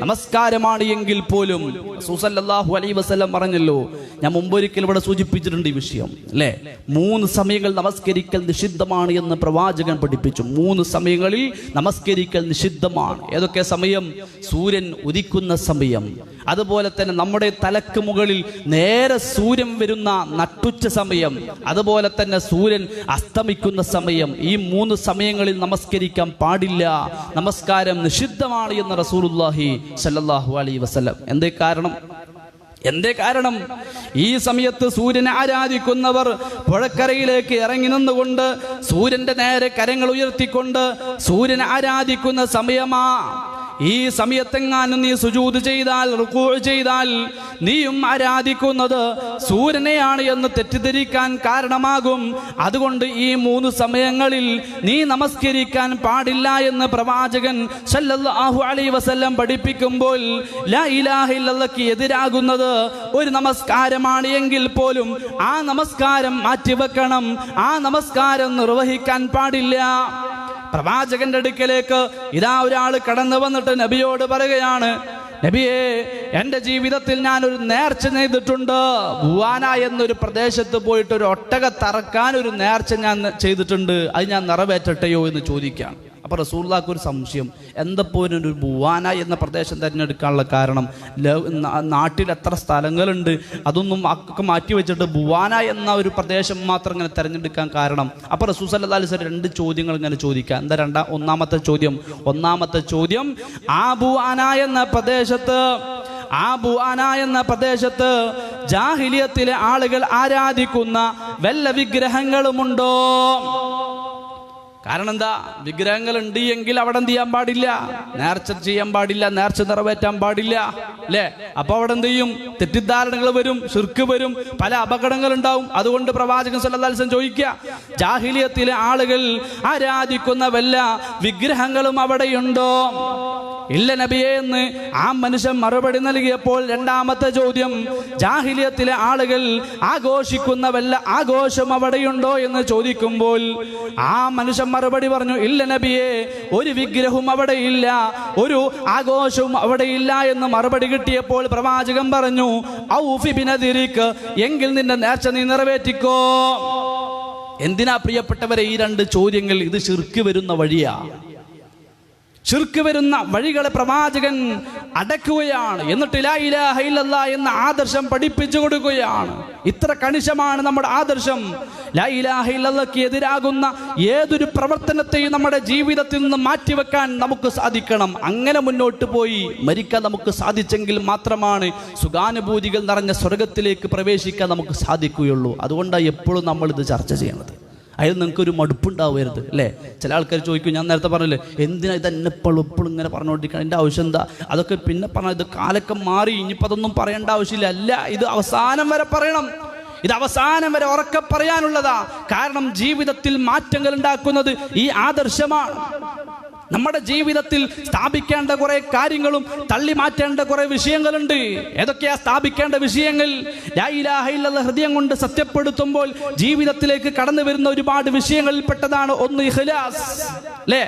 നമസ്കാരമാണ് എങ്കിൽ പോലും റസൂൽ സല്ലല്ലാഹു അലൈഹി വസല്ലം പറഞ്ഞല്ലോ, ഞാൻ മുമ്പൊരിക്കൽ ഇവിടെ സൂചിപ്പിച്ചിട്ടുണ്ട് ഈ വിഷയം, അല്ലേ? 3 സമയങ്ങൾ നമസ്കരിക്കൽ നിഷിദ്ധമാണ് എന്ന് പ്രവാചകൻ പഠിപ്പിച്ചു. 3 സമയങ്ങളിൽ നമസ്കരിക്കൽ നിഷിദ്ധമാണ്. ഏതൊക്കെ സമയം? സൂര്യൻ ഉദിക്കുന്ന സമയം, അതുപോലെ തന്നെ നമ്മുടെ തലക്ക് മുകളിൽ നേരെ സൂര്യൻ വരുന്ന നട്ടുച്ച സമയം, അതുപോലെ തന്നെ സൂര്യൻ അസ്തമിക്കുന്ന സമയം. ഈ 3 സമയങ്ങളിൽ നമസ്കരിക്കാൻ പാടില്ല. നമസ്കാരം നിഷിദ്ധമാണ് എന്ന് റസൂലുള്ളാഹി സ്വല്ലല്ലാഹു അലൈഹി വസല്ലം. എന്തേ കാരണം? ഈ സമയത്ത് സൂര്യനെ ആരാധിക്കുന്നവർ പുഴക്കരയിലേക്ക് ഇറങ്ങി നിന്നുകൊണ്ട് സൂര്യന്റെ നേരെ കരങ്ങൾ ഉയർത്തിക്കൊണ്ട് സൂര്യനെ ആരാധിക്കുന്ന സമയമാ. ഈ സമയത്തെങ്ങാനും നീ സുജൂദ് ചെയ്താൽ, റുക്കൂ ചെയ്താൽ, നീയും ആരാധിക്കുന്നത് സൂര്യനെയാണ് എന്ന് തെറ്റിദ്ധരിക്കാൻ കാരണമാകും. അതുകൊണ്ട് ഈ 3 സമയങ്ങളിൽ നീ നമസ്കരിക്കാൻ പാടില്ല എന്ന് പ്രവാചകൻ സല്ലല്ലാഹു അലൈഹി വസല്ലം പഠിപ്പിക്കുമ്പോൾ ലാ ഇലാഹ ഇല്ലല്ലാഹ്ക്ക് എതിരാകുന്നത് ഒരു നമസ്കാരമാണ് എങ്കിൽ പോലും ആ നമസ്കാരം മാറ്റിവെക്കണം. ആ നമസ്കാരം നിർവഹിക്കാൻ പാടില്ല. പ്രവാചകന്റെ അടുക്കലേക്ക് ഇതാ ഒരാൾ കടന്നു വന്നിട്ട് നബിയോട് പറയുകയാണ്, നബിയേ, എൻ്റെ ജീവിതത്തിൽ ഞാൻ ഒരു നേർച്ച ചെയ്തിട്ടുണ്ട്. ബുവാന എന്നൊരു പ്രദേശത്ത് പോയിട്ട് ഒരു ഒട്ടക തറക്കാൻ ഒരു നേർച്ച ഞാൻ ചെയ്തിട്ടുണ്ട്. അത് ഞാൻ നിറവേറ്റട്ടെയോ എന്ന് ചോദിക്കുകയാണ്. അപ്പോൾ റസൂലുള്ളാഹിക്ക് ഒരു സംശയം, എന്തപ്പോൾ ഒരു ബുവാന എന്ന പ്രദേശം തിരഞ്ഞെടുക്കാനുള്ള കാരണം? നാട്ടിൽ എത്ര സ്ഥലങ്ങളുണ്ട്, അതൊന്നും ഒക്കെ മാറ്റി വെച്ചിട്ട് ബുവാന എന്ന ഒരു പ്രദേശം മാത്രം ഇങ്ങനെ തിരഞ്ഞെടുക്കാൻ കാരണം? അപ്പോൾ റസൂൽ സല്ലല്ലാഹു അലൈഹി വസല്ലം 2 ചോദ്യങ്ങൾ ഇങ്ങനെ ചോദിക്കുക. എന്താ ഒന്നാമത്തെ ചോദ്യം, ആ ബുവാന എന്ന പ്രദേശത്ത് ജാഹിലിയത്തിലെ ആളുകൾ ആരാധിക്കുന്ന വല്ല വിഗ്രഹങ്ങളുമുണ്ടോ? കാരണം എന്താ? വിഗ്രഹങ്ങൾ ഉണ്ട് എങ്കിൽ അവിടെ എന്ത് ചെയ്യാൻ പാടില്ല? നേർച്ച ചെയ്യാൻ പാടില്ല, നേർച്ച നിറവേറ്റാൻ പാടില്ല, അല്ലേ? അപ്പൊ അവിടെ എന്ത് ചെയ്യും? തെറ്റിദ്ധാരണകൾ വരും, ശിർക്ക് വരും, പല അപകടങ്ങൾ ഉണ്ടാവും. അതുകൊണ്ട് പ്രവാചകൻ സല്ലല്ലാഹു അലൈഹി വസല്ലം ചോദിക്കുക, ജാഹിലിയത്തിലെ ആളുകൾ ആരാധിക്കുന്ന വല്ല വിഗ്രഹങ്ങളും അവിടെയുണ്ടോ? ഇല്ല നബിയേ എന്ന് ആ മനുഷ്യൻ മറുപടി നൽകിയപ്പോൾ രണ്ടാമത്തെ ചോദ്യം, ജാഹിലിയത്തിലെ ആളുകൾ ആഘോഷിക്കുന്ന വല്ല ആഘോഷം അവിടെയുണ്ടോ എന്ന് ചോദിക്കുമ്പോൾ ആ മനുഷ്യൻ മറുപടി പറഞ്ഞു, ഇല്ല നബിയേ, ഒരു വിഗ്രഹവും അവിടെ ഇല്ല, ഒരു ആഘോഷവും അവിടെ ഇല്ല എന്ന് മറുപടി കിട്ടിയപ്പോൾ പ്രവാചകൻ പറഞ്ഞു, ഔഫി ബിനദിരിക്, എങ്കിൽ നിന്റെ നേർച്ച നീ നിറവേറ്റിക്കോ. എന്തിനാ പ്രിയപ്പെട്ടവരെ ഈ 2 ചോദ്യങ്ങൾ? ഇത് ശിർക്ക് വരുന്ന വഴിയാ. ശിർക്ക് വരുന്ന വഴികളെ പ്രവാചകൻ അടക്കുകയാണ്. എന്നിട്ട് ലാ ഇലാഹ ഇല്ലല്ലാഹ് എന്ന ആദർശം പഠിപ്പിച്ചു കൊടുക്കുകയാണ്. ഇത്ര കണിശമാണ് നമ്മുടെ ആദർശം. ലാ ഇലാഹ ഇല്ലല്ലാഹ്ക്ക് എതിരാകുന്ന ഏതൊരു പ്രവർത്തനത്തെയും നമ്മുടെ ജീവിതത്തിൽ നിന്ന് മാറ്റിവെക്കാൻ നമുക്ക് സാധിക്കണം. അങ്ങനെ മുന്നോട്ട് പോയി മരിക്കാൻ നമുക്ക് സാധിച്ചെങ്കിൽ മാത്രമാണ് സുഖാനുഭൂതികൾ നിറഞ്ഞ സ്വർഗത്തിലേക്ക് പ്രവേശിക്കാൻ നമുക്ക് സാധിക്കുകയുള്ളൂ. അതുകൊണ്ടാണ് എപ്പോഴും നമ്മളിത് ചർച്ച ചെയ്യുന്നത്. അതിൽ നിങ്ങൾക്കൊരു മടുപ്പുണ്ടാവരുത് അല്ലേ? ചില ആൾക്കാർ ചോദിക്കും, ഞാൻ നേരത്തെ പറഞ്ഞില്ലേ, എന്തിനാ ഇത് എന്നെ എപ്പോഴും ഇങ്ങനെ പറഞ്ഞുകൊണ്ടിരിക്കണം, എൻ്റെ ആവശ്യം എന്താ? അതൊക്കെ പിന്നെ പറഞ്ഞാൽ ഇത് കാലൊക്കെ മാറി, ഇനിയിപ്പോൾ അതൊന്നും പറയേണ്ട ആവശ്യമില്ല. അല്ല, ഇത് അവസാനം വരെ പറയണം, ഇത് അവസാനം വരെ ഉറക്കെ പറയാനുള്ളതാ. കാരണം ജീവിതത്തിൽ മാറ്റങ്ങൾ ഉണ്ടാക്കുന്നത് ഈ ആദർശമാണ്. നമ്മുടെ ജീവിതത്തിൽ സ്ഥാപിക്കേണ്ട കുറെ കാര്യങ്ങളും തള്ളി മാറ്റേണ്ട കുറെ വിഷയങ്ങളുണ്ട്. ഏതൊക്കെയാ സ്ഥാപിക്കേണ്ട വിഷയങ്ങൾ? ലാ ഇലാഹ ഇല്ലല്ലാഹ് ഹൃദയം കൊണ്ട് സത്യപ്പെടുത്തുമ്പോൾ ജീവിതത്തിലേക്ക് കടന്നു വരുന്ന ഒരുപാട് വിഷയങ്ങളിൽ പെട്ടതാണ് ഒന്ന് ഇഖ്ലാസ്, അല്ലേ?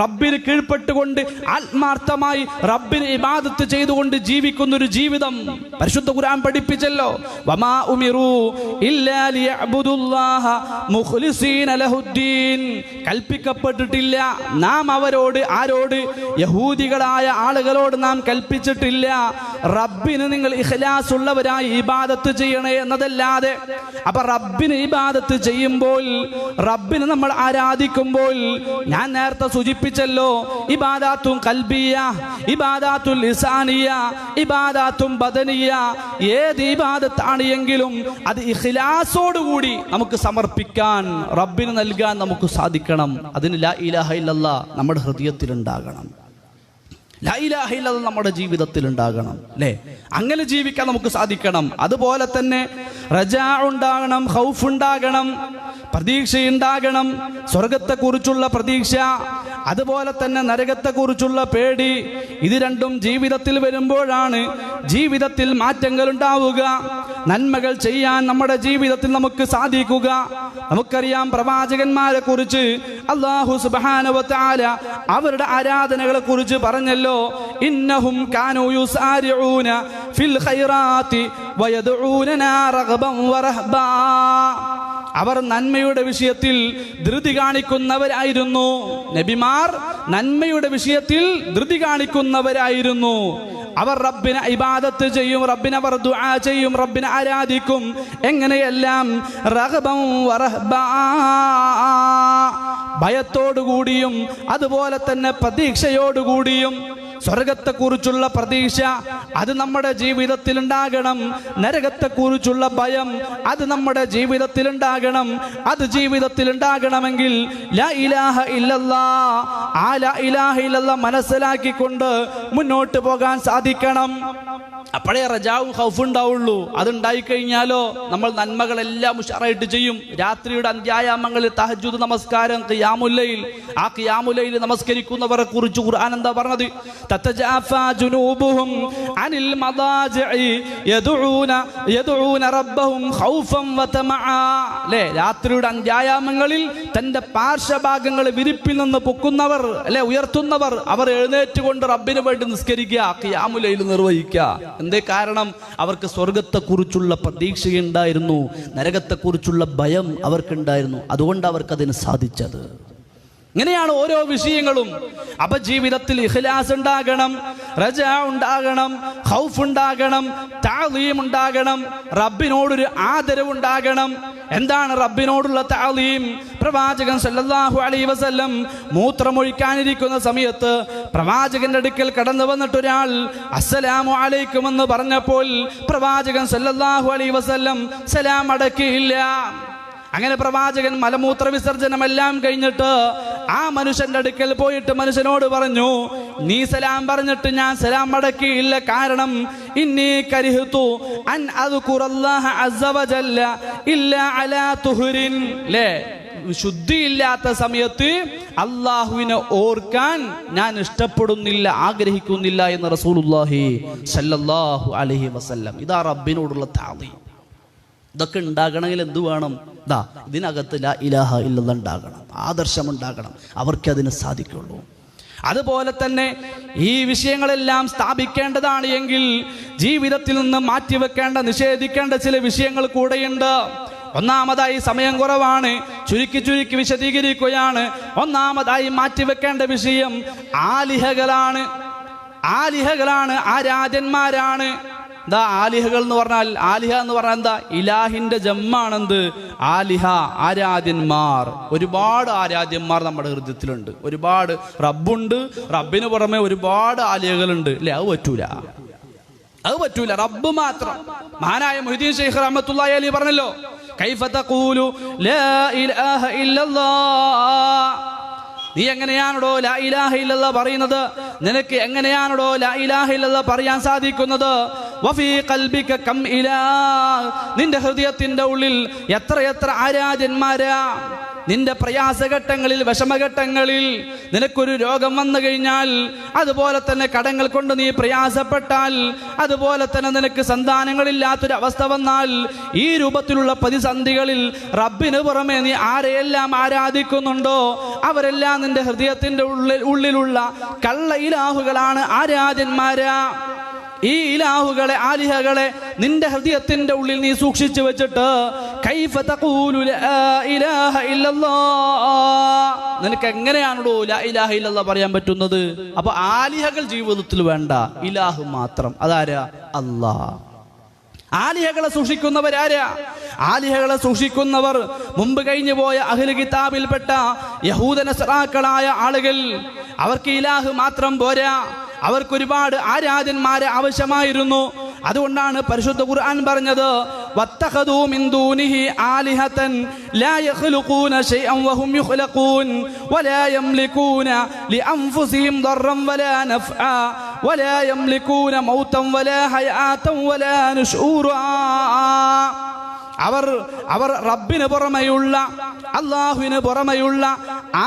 റബ്ബിന് കീഴ്പ്പെട്ടുകൊണ്ട് ആത്മാർത്ഥമായി റബ്ബിന് ഇബാദത്ത് ചെയ്തുകൊണ്ട് ജീവിക്കുന്ന ഒരു ജീവിതം പരിശുദ്ധ ഖുർആൻ പഠിപ്പിച്ചല്ലോ. വമാ ഉമിറു ഇല്ലാ ലിയഅ്ബുദുല്ലാഹ മുഖ്ലിസീന ലഹുദ്ദീൻ. കൽപ്പിക്കപ്പെട്ടിട്ടില്ല നാം അവരോട്, ആരോട്? യഹൂദികളായ ആളുകളോട് നാം കൽപ്പിച്ചിട്ടില്ല റബ്ബിന് നിങ്ങൾ ഇഖ്ലാസ് ഉള്ളവരായി ഇബാദത്ത് ചെയ്യണേ എന്നതല്ലാതെ. അപ്പൊ റബ്ബിന് ഇബാദത്ത് ചെയ്യുമ്പോൾ, റബ്ബിന് നമ്മൾ ആരാധിക്കുമ്പോൾ, ഞാൻ നേരത്തെ സൂചിപ്പിച്ചല്ലോ, ഇബാദാത്തും ഖൽബിയ, ഇബാദാത്തുൽ ലിസാനിയ, ഇബാദാത്തും ബദനിയ. ഏത് ഇബാദത്താണ് എങ്കിലും അത് ഇഖ്ലാസോടുകൂടി നമുക്ക് സമർപ്പിക്കാൻ, റബ്ബിന് നൽകാൻ നമുക്ക് സാധിക്കണം. അതിന് ലാ ഇലാഹ ഇല്ലല്ലാഹ് നമ്മുടെ ഹൃദയത്തിലുണ്ടാകണം, ലാ ഇലാഹ ഇല്ലല്ലാഹ് നമ്മുടെ ജീവിതത്തിലുണ്ടാകണം, അല്ലേ? അങ്ങനെ ജീവിക്കാൻ നമുക്ക് സാധിക്കണം. അതുപോലെ തന്നെ റജാ ഉണ്ടാകണം, ഖൗഫ് ഉണ്ടാകണം, പ്രതീക്ഷയുണ്ടാകണം. സ്വർഗത്തെക്കുറിച്ചുള്ള പ്രതീക്ഷ, അതുപോലെ തന്നെ നരകത്തെക്കുറിച്ചുള്ള പേടി. ഇത് രണ്ടും ജീവിതത്തിൽ വരുമ്പോഴാണ് ജീവിതത്തിൽ മാറ്റങ്ങൾ ഉണ്ടാവുക, നന്മകൾ ചെയ്യാൻ നമ്മുടെ ജീവിതത്തിൽ നമുക്ക് സാധിക്കുക. നമുക്കറിയാം, പ്രവാചകന്മാരെ കുറിച്ച് അല്ലാഹു സുബ്ഹാനഹു വ തആല അവരുടെ ആരാധനകളെ കുറിച്ച് പറഞ്ഞല്ലോ, ഇന്നഹും കാനൂ യുസാരിഊന ഫിൽ ഖൈറാത്തി വയദ്ഊനനാ റഗ്ബൻ വറഹ്ബാ. അവർ നന്മയുടെ വിഷയത്തിൽ ധൃതി കാണിക്കുന്നവരായിരുന്നു. നബിമാർ നന്മയുടെ വിഷയത്തിൽ ധൃതി കാണിക്കുന്നവരായിരുന്നു. അവർ റബ്ബിനെ ഇബാദത്ത് ചെയ്യും, റബ്ബിനെ അവർ ദുആ ചെയ്യും, റബ്ബിനെ ആരാധിക്കും. എങ്ങനെയെല്ലാം? റഗ്ബൻ വറഹ്ബാ, ഭയത്തോടുകൂടിയും അതുപോലെ തന്നെ പ്രതീക്ഷയോടുകൂടിയും. സ്വർഗത്തെക്കുറിച്ചുള്ള പ്രതീക്ഷ അത് നമ്മുടെ ജീവിതത്തിൽ ഉണ്ടാകണം. നരകത്തെക്കുറിച്ചുള്ള ഭയം അത് നമ്മുടെ ജീവിതത്തിൽ ഉണ്ടാകണം. അത് ജീവിതത്തിൽ ഉണ്ടാകണമെങ്കിൽ ലാ ഇലാഹ ഇല്ലല്ലാഹ്, ആ ലാ ഇലാഹ ഇല്ലല്ലാഹ് മനസ്സിലാക്കിക്കൊണ്ട് മുന്നോട്ട് പോകാൻ സാധിക്കണം. അപ്പോഴേ റജാവും ഖൗഫും ഉണ്ടാവുള്ളൂ. അതുണ്ടായിക്കഴിഞ്ഞാലോ നമ്മൾ നന്മകളെല്ലാം ഉഷാറായിട്ട് ചെയ്യും. രാത്രിയുടെ അന്ത്യായാമങ്ങളിൽ തഹജ്ജുദ് നമസ്കാരം, ഖിയാമുൽ ലൈൽ, ആ ഖിയാമുൽ ലൈൽ നമസ്കരിക്കുന്നവരെ കുറിച്ച് ഖുർആൻ എന്താ പറഞ്ഞത്? തതജാഫാ ജുനൂബുഹും അനിൽ മദാജിഇ യദഊന റബ്ബഹും ഖൗഫൻ വതമആ. അല്ലേ? രാത്രിയുടെ അന്ത്യായാമങ്ങളിൽ തന്റെ പാർശ്വഭാഗങ്ങൾ വിരിപ്പിൽ നിന്ന് പൊക്കുന്നവർ, അല്ലെ, ഉയർത്തുന്നവർ, അവർ എഴുന്നേറ്റുകൊണ്ട് റബ്ബിന് വേണ്ടി നിസ്കരിക്കുക, ഖിയാമുൽ ലൈൽ നിർവഹിക്കുക. എന്തേ കാരണം? അവർക്ക് സ്വർഗത്തെക്കുറിച്ചുള്ള പ്രതീക്ഷയുണ്ടായിരുന്നു, നരകത്തെക്കുറിച്ചുള്ള ഭയം അവർക്കുണ്ടായിരുന്നു. അതുകൊണ്ട് അവർക്കതിന് സാധിച്ചത്. ഇങ്ങനെയാണ് ഓരോ വിഷയങ്ങളും. അപ്പൊ ജീവിതത്തിൽ ഇഖ്ലാസ് ഉണ്ടാകണം, റജാ ഉണ്ടാകണം, ഖൗഫ് ഉണ്ടാകണം, തഅലീം ഉണ്ടാകണം, റബ്ബിനോടൊരു ആദരവുണ്ടാകണം. എന്താണ് റബ്ബിനോടുള്ള തഅലീം? പ്രവാചകൻ സല്ലല്ലാഹു അലൈഹി വസല്ലം മൂത്രമൊഴിക്കാനിരിക്കുന്ന സമയത്ത് പ്രവാചകന്റെ അടുക്കൽ കടന്നു വന്നിട്ട് ഒരാൾ അസ്സലാമു അലൈക്കും എന്ന് പറഞ്ഞപ്പോൾ പ്രവാചകൻ സല്ലല്ലാഹു അലൈഹി വസല്ലം സലാം അടക്കിയില്ല. അങ്ങനെ പ്രവാചകൻ മലമൂത്ര വിസർജനമെല്ലാം കഴിഞ്ഞിട്ട് ആ മനുഷ്യന്റെ അടുക്കൽ പോയിട്ട് മനുഷ്യനോട് പറഞ്ഞു, നീ സലാം പറഞ്ഞിട്ട് ഞാൻ സലാം മടക്കിയില്ല. കാരണം ഇന്നി കരിഹ്തു അൻ അദ്കുറല്ലാഹ അസ്സ വജല്ല ഇല്ലാ അലാ തുഹ്രിൻ. ലേ, ശുദ്ധിയില്ലാത്ത സമയത്ത് അള്ളാഹുവിനെ ഓർക്കാൻ ഞാൻ ഇഷ്ടപ്പെടുന്നില്ല, ആഗ്രഹിക്കുന്നില്ല എന്ന് റസൂലുള്ളാഹി സല്ലല്ലാഹു അലൈഹി വസല്ലം. ഇതാ റബ്ബിനോടുള്ള തഅലീം. ഇതൊക്കെ ഉണ്ടാകണമെങ്കിൽ എന്ത് വേണം? ഇതിനകത്ത് ലാ ഇലാഹ ഇല്ലല്ലാഹ് ഉണ്ടാകണം, ആദർശം ഉണ്ടാകണം. അവർക്ക് അതിന് സാധിക്കുള്ളൂ. അതുപോലെ തന്നെ ഈ വിഷയങ്ങളെല്ലാം സ്ഥാപിക്കേണ്ടതാണ് എങ്കിൽ ജീവിതത്തിൽ നിന്ന് മാറ്റിവെക്കേണ്ട, നിഷേധിക്കേണ്ട ചില വിഷയങ്ങൾ കൂടെയുണ്ട്. ഒന്നാമതായി, സമയം കുറവാണ്, ചുരുക്കി വിശദീകരിക്കുകയാണ്. ഒന്നാമതായി മാറ്റിവെക്കേണ്ട വിഷയം ആലിഹകളാണ്. ആരാധന്മാരാണ്. എന്താ ആലിഹകൾ എന്ന് പറഞ്ഞാൽ? ആലിഹ എന്ന് പറഞ്ഞാൽ എന്താ? ഇലാഹിന്റെ ജമ്മാണെന്ത്? ആലിഹ, ആരാധ്യന്മാർ. ഒരുപാട് ആരാധ്യന്മാർ നമ്മുടെ ഹൃദയത്തിലുണ്ട്. ഒരുപാട് റബ്ബുണ്ട്, റബ്ബിന് പുറമെ ഒരുപാട് ആലിഹകളുണ്ട്. അല്ലേ? അത് പറ്റൂല. റബ്ബ് മാത്രം. മഹാനായ മുഹ്യിദ്ദീൻ ശൈഖ് റഹ്മത്തുള്ളാഹി അലൈഹി പറഞ്ഞല്ലോ, കൈഫ തഖൂലു ലാ ഇലാഹ ഇല്ലല്ലാഹ്, നീ എങ്ങനെയാണോ ലാ ഇലാഹ ഇല്ലല്ലാഹ് പറയുന്നത്? നിനക്ക് എങ്ങനെയാണോ ലാ ഇലാഹ ഇല്ലല്ലാഹ് പറയാൻ സാധിക്കുന്നത്? വഫീ ഖൽബിക കം ഇലാഹ്, നിന്റെ ഹൃദയത്തിന്റെ ഉള്ളിൽ എത്ര ആരാധ്യന്മാരാ. നിന്റെ പ്രയാസഘട്ടങ്ങളിൽ, വിഷമഘട്ടങ്ങളിൽ നിനക്കൊരു രോഗം വന്നു കഴിഞ്ഞാൽ, അതുപോലെ തന്നെ കടങ്ങൾ കൊണ്ട് നീ പ്രയാസപ്പെട്ടാൽ, അതുപോലെ തന്നെ നിനക്ക് സന്താനങ്ങളില്ലാത്തൊരു അവസ്ഥ വന്നാൽ, ഈ രൂപത്തിലുള്ള പ്രതിസന്ധികളിൽ റബ്ബിന് പുറമെ നീ ആരെയെല്ലാം ആരാധിക്കുന്നുണ്ടോ അവരെല്ലാം നിന്റെ ഹൃദയത്തിന്റെ ഉള്ളിലുള്ള കള്ള ഇലാഹുകളാണ്, ആരാധ്യന്മാരാ. ഈ ഇലാഹുകളെ, ആലിഹകളെ നിന്റെ ഹൃദയത്തിന്റെ ഉള്ളിൽ നീ സൂക്ഷിച്ചു വെച്ചിട്ട് കൈഫ തഖൂലു ലാ ഇലാഹ ഇല്ലല്ലാഹ്, നിനക്ക് എങ്ങനെയാണോ ലാ ഇലാഹ ഇല്ലല്ലാഹ് പറയാൻ പറ്റുന്നത്? അപ്പൊ ആലിഹകൾ ജീവിതത്തിൽ വേണ്ട, ഇലാഹു മാത്രം. അതാരാ? അല്ലാഹ്. ആലിഹകളെ സൂക്ഷിക്കുന്നവരാരാ? ആലിഹകളെ സൂക്ഷിക്കുന്നവർ മുമ്പ് കഴിഞ്ഞു പോയ അഹ്ലു കിതാബിൽപ്പെട്ട യഹൂദ നസ്രാക്കളായ ആളുകൾ. അവർക്ക് ഇലാഹ് മാത്രം പോരാ, അവർക്കൊരുപാട് ആരാധന്മാരെ ആവശ്യമായിരുന്നു. അതുകൊണ്ടാണ് പരിശുദ്ധ ഖുർആൻ പറഞ്ഞത്, വത്തഖദൂ മിൻ ദൂനിഹി ആലിഹതൻ ലാ യഖ്ലുഖൂന ശൈഅൻ വഹും യുഖ്ലഖൂൻ വലാ യംലികൂന ലിഅൻഫുസിഹിം ദർറൻ വലാ നഫ്ആ വലാ യംലികൂന മൗതൻ വലാ ഹയാതൻ വലാ നുശൂറാ. അവർ റബ്ബിന് പുറമെയുള്ള, അല്ലാഹുവിന് പുറമെയുള്ള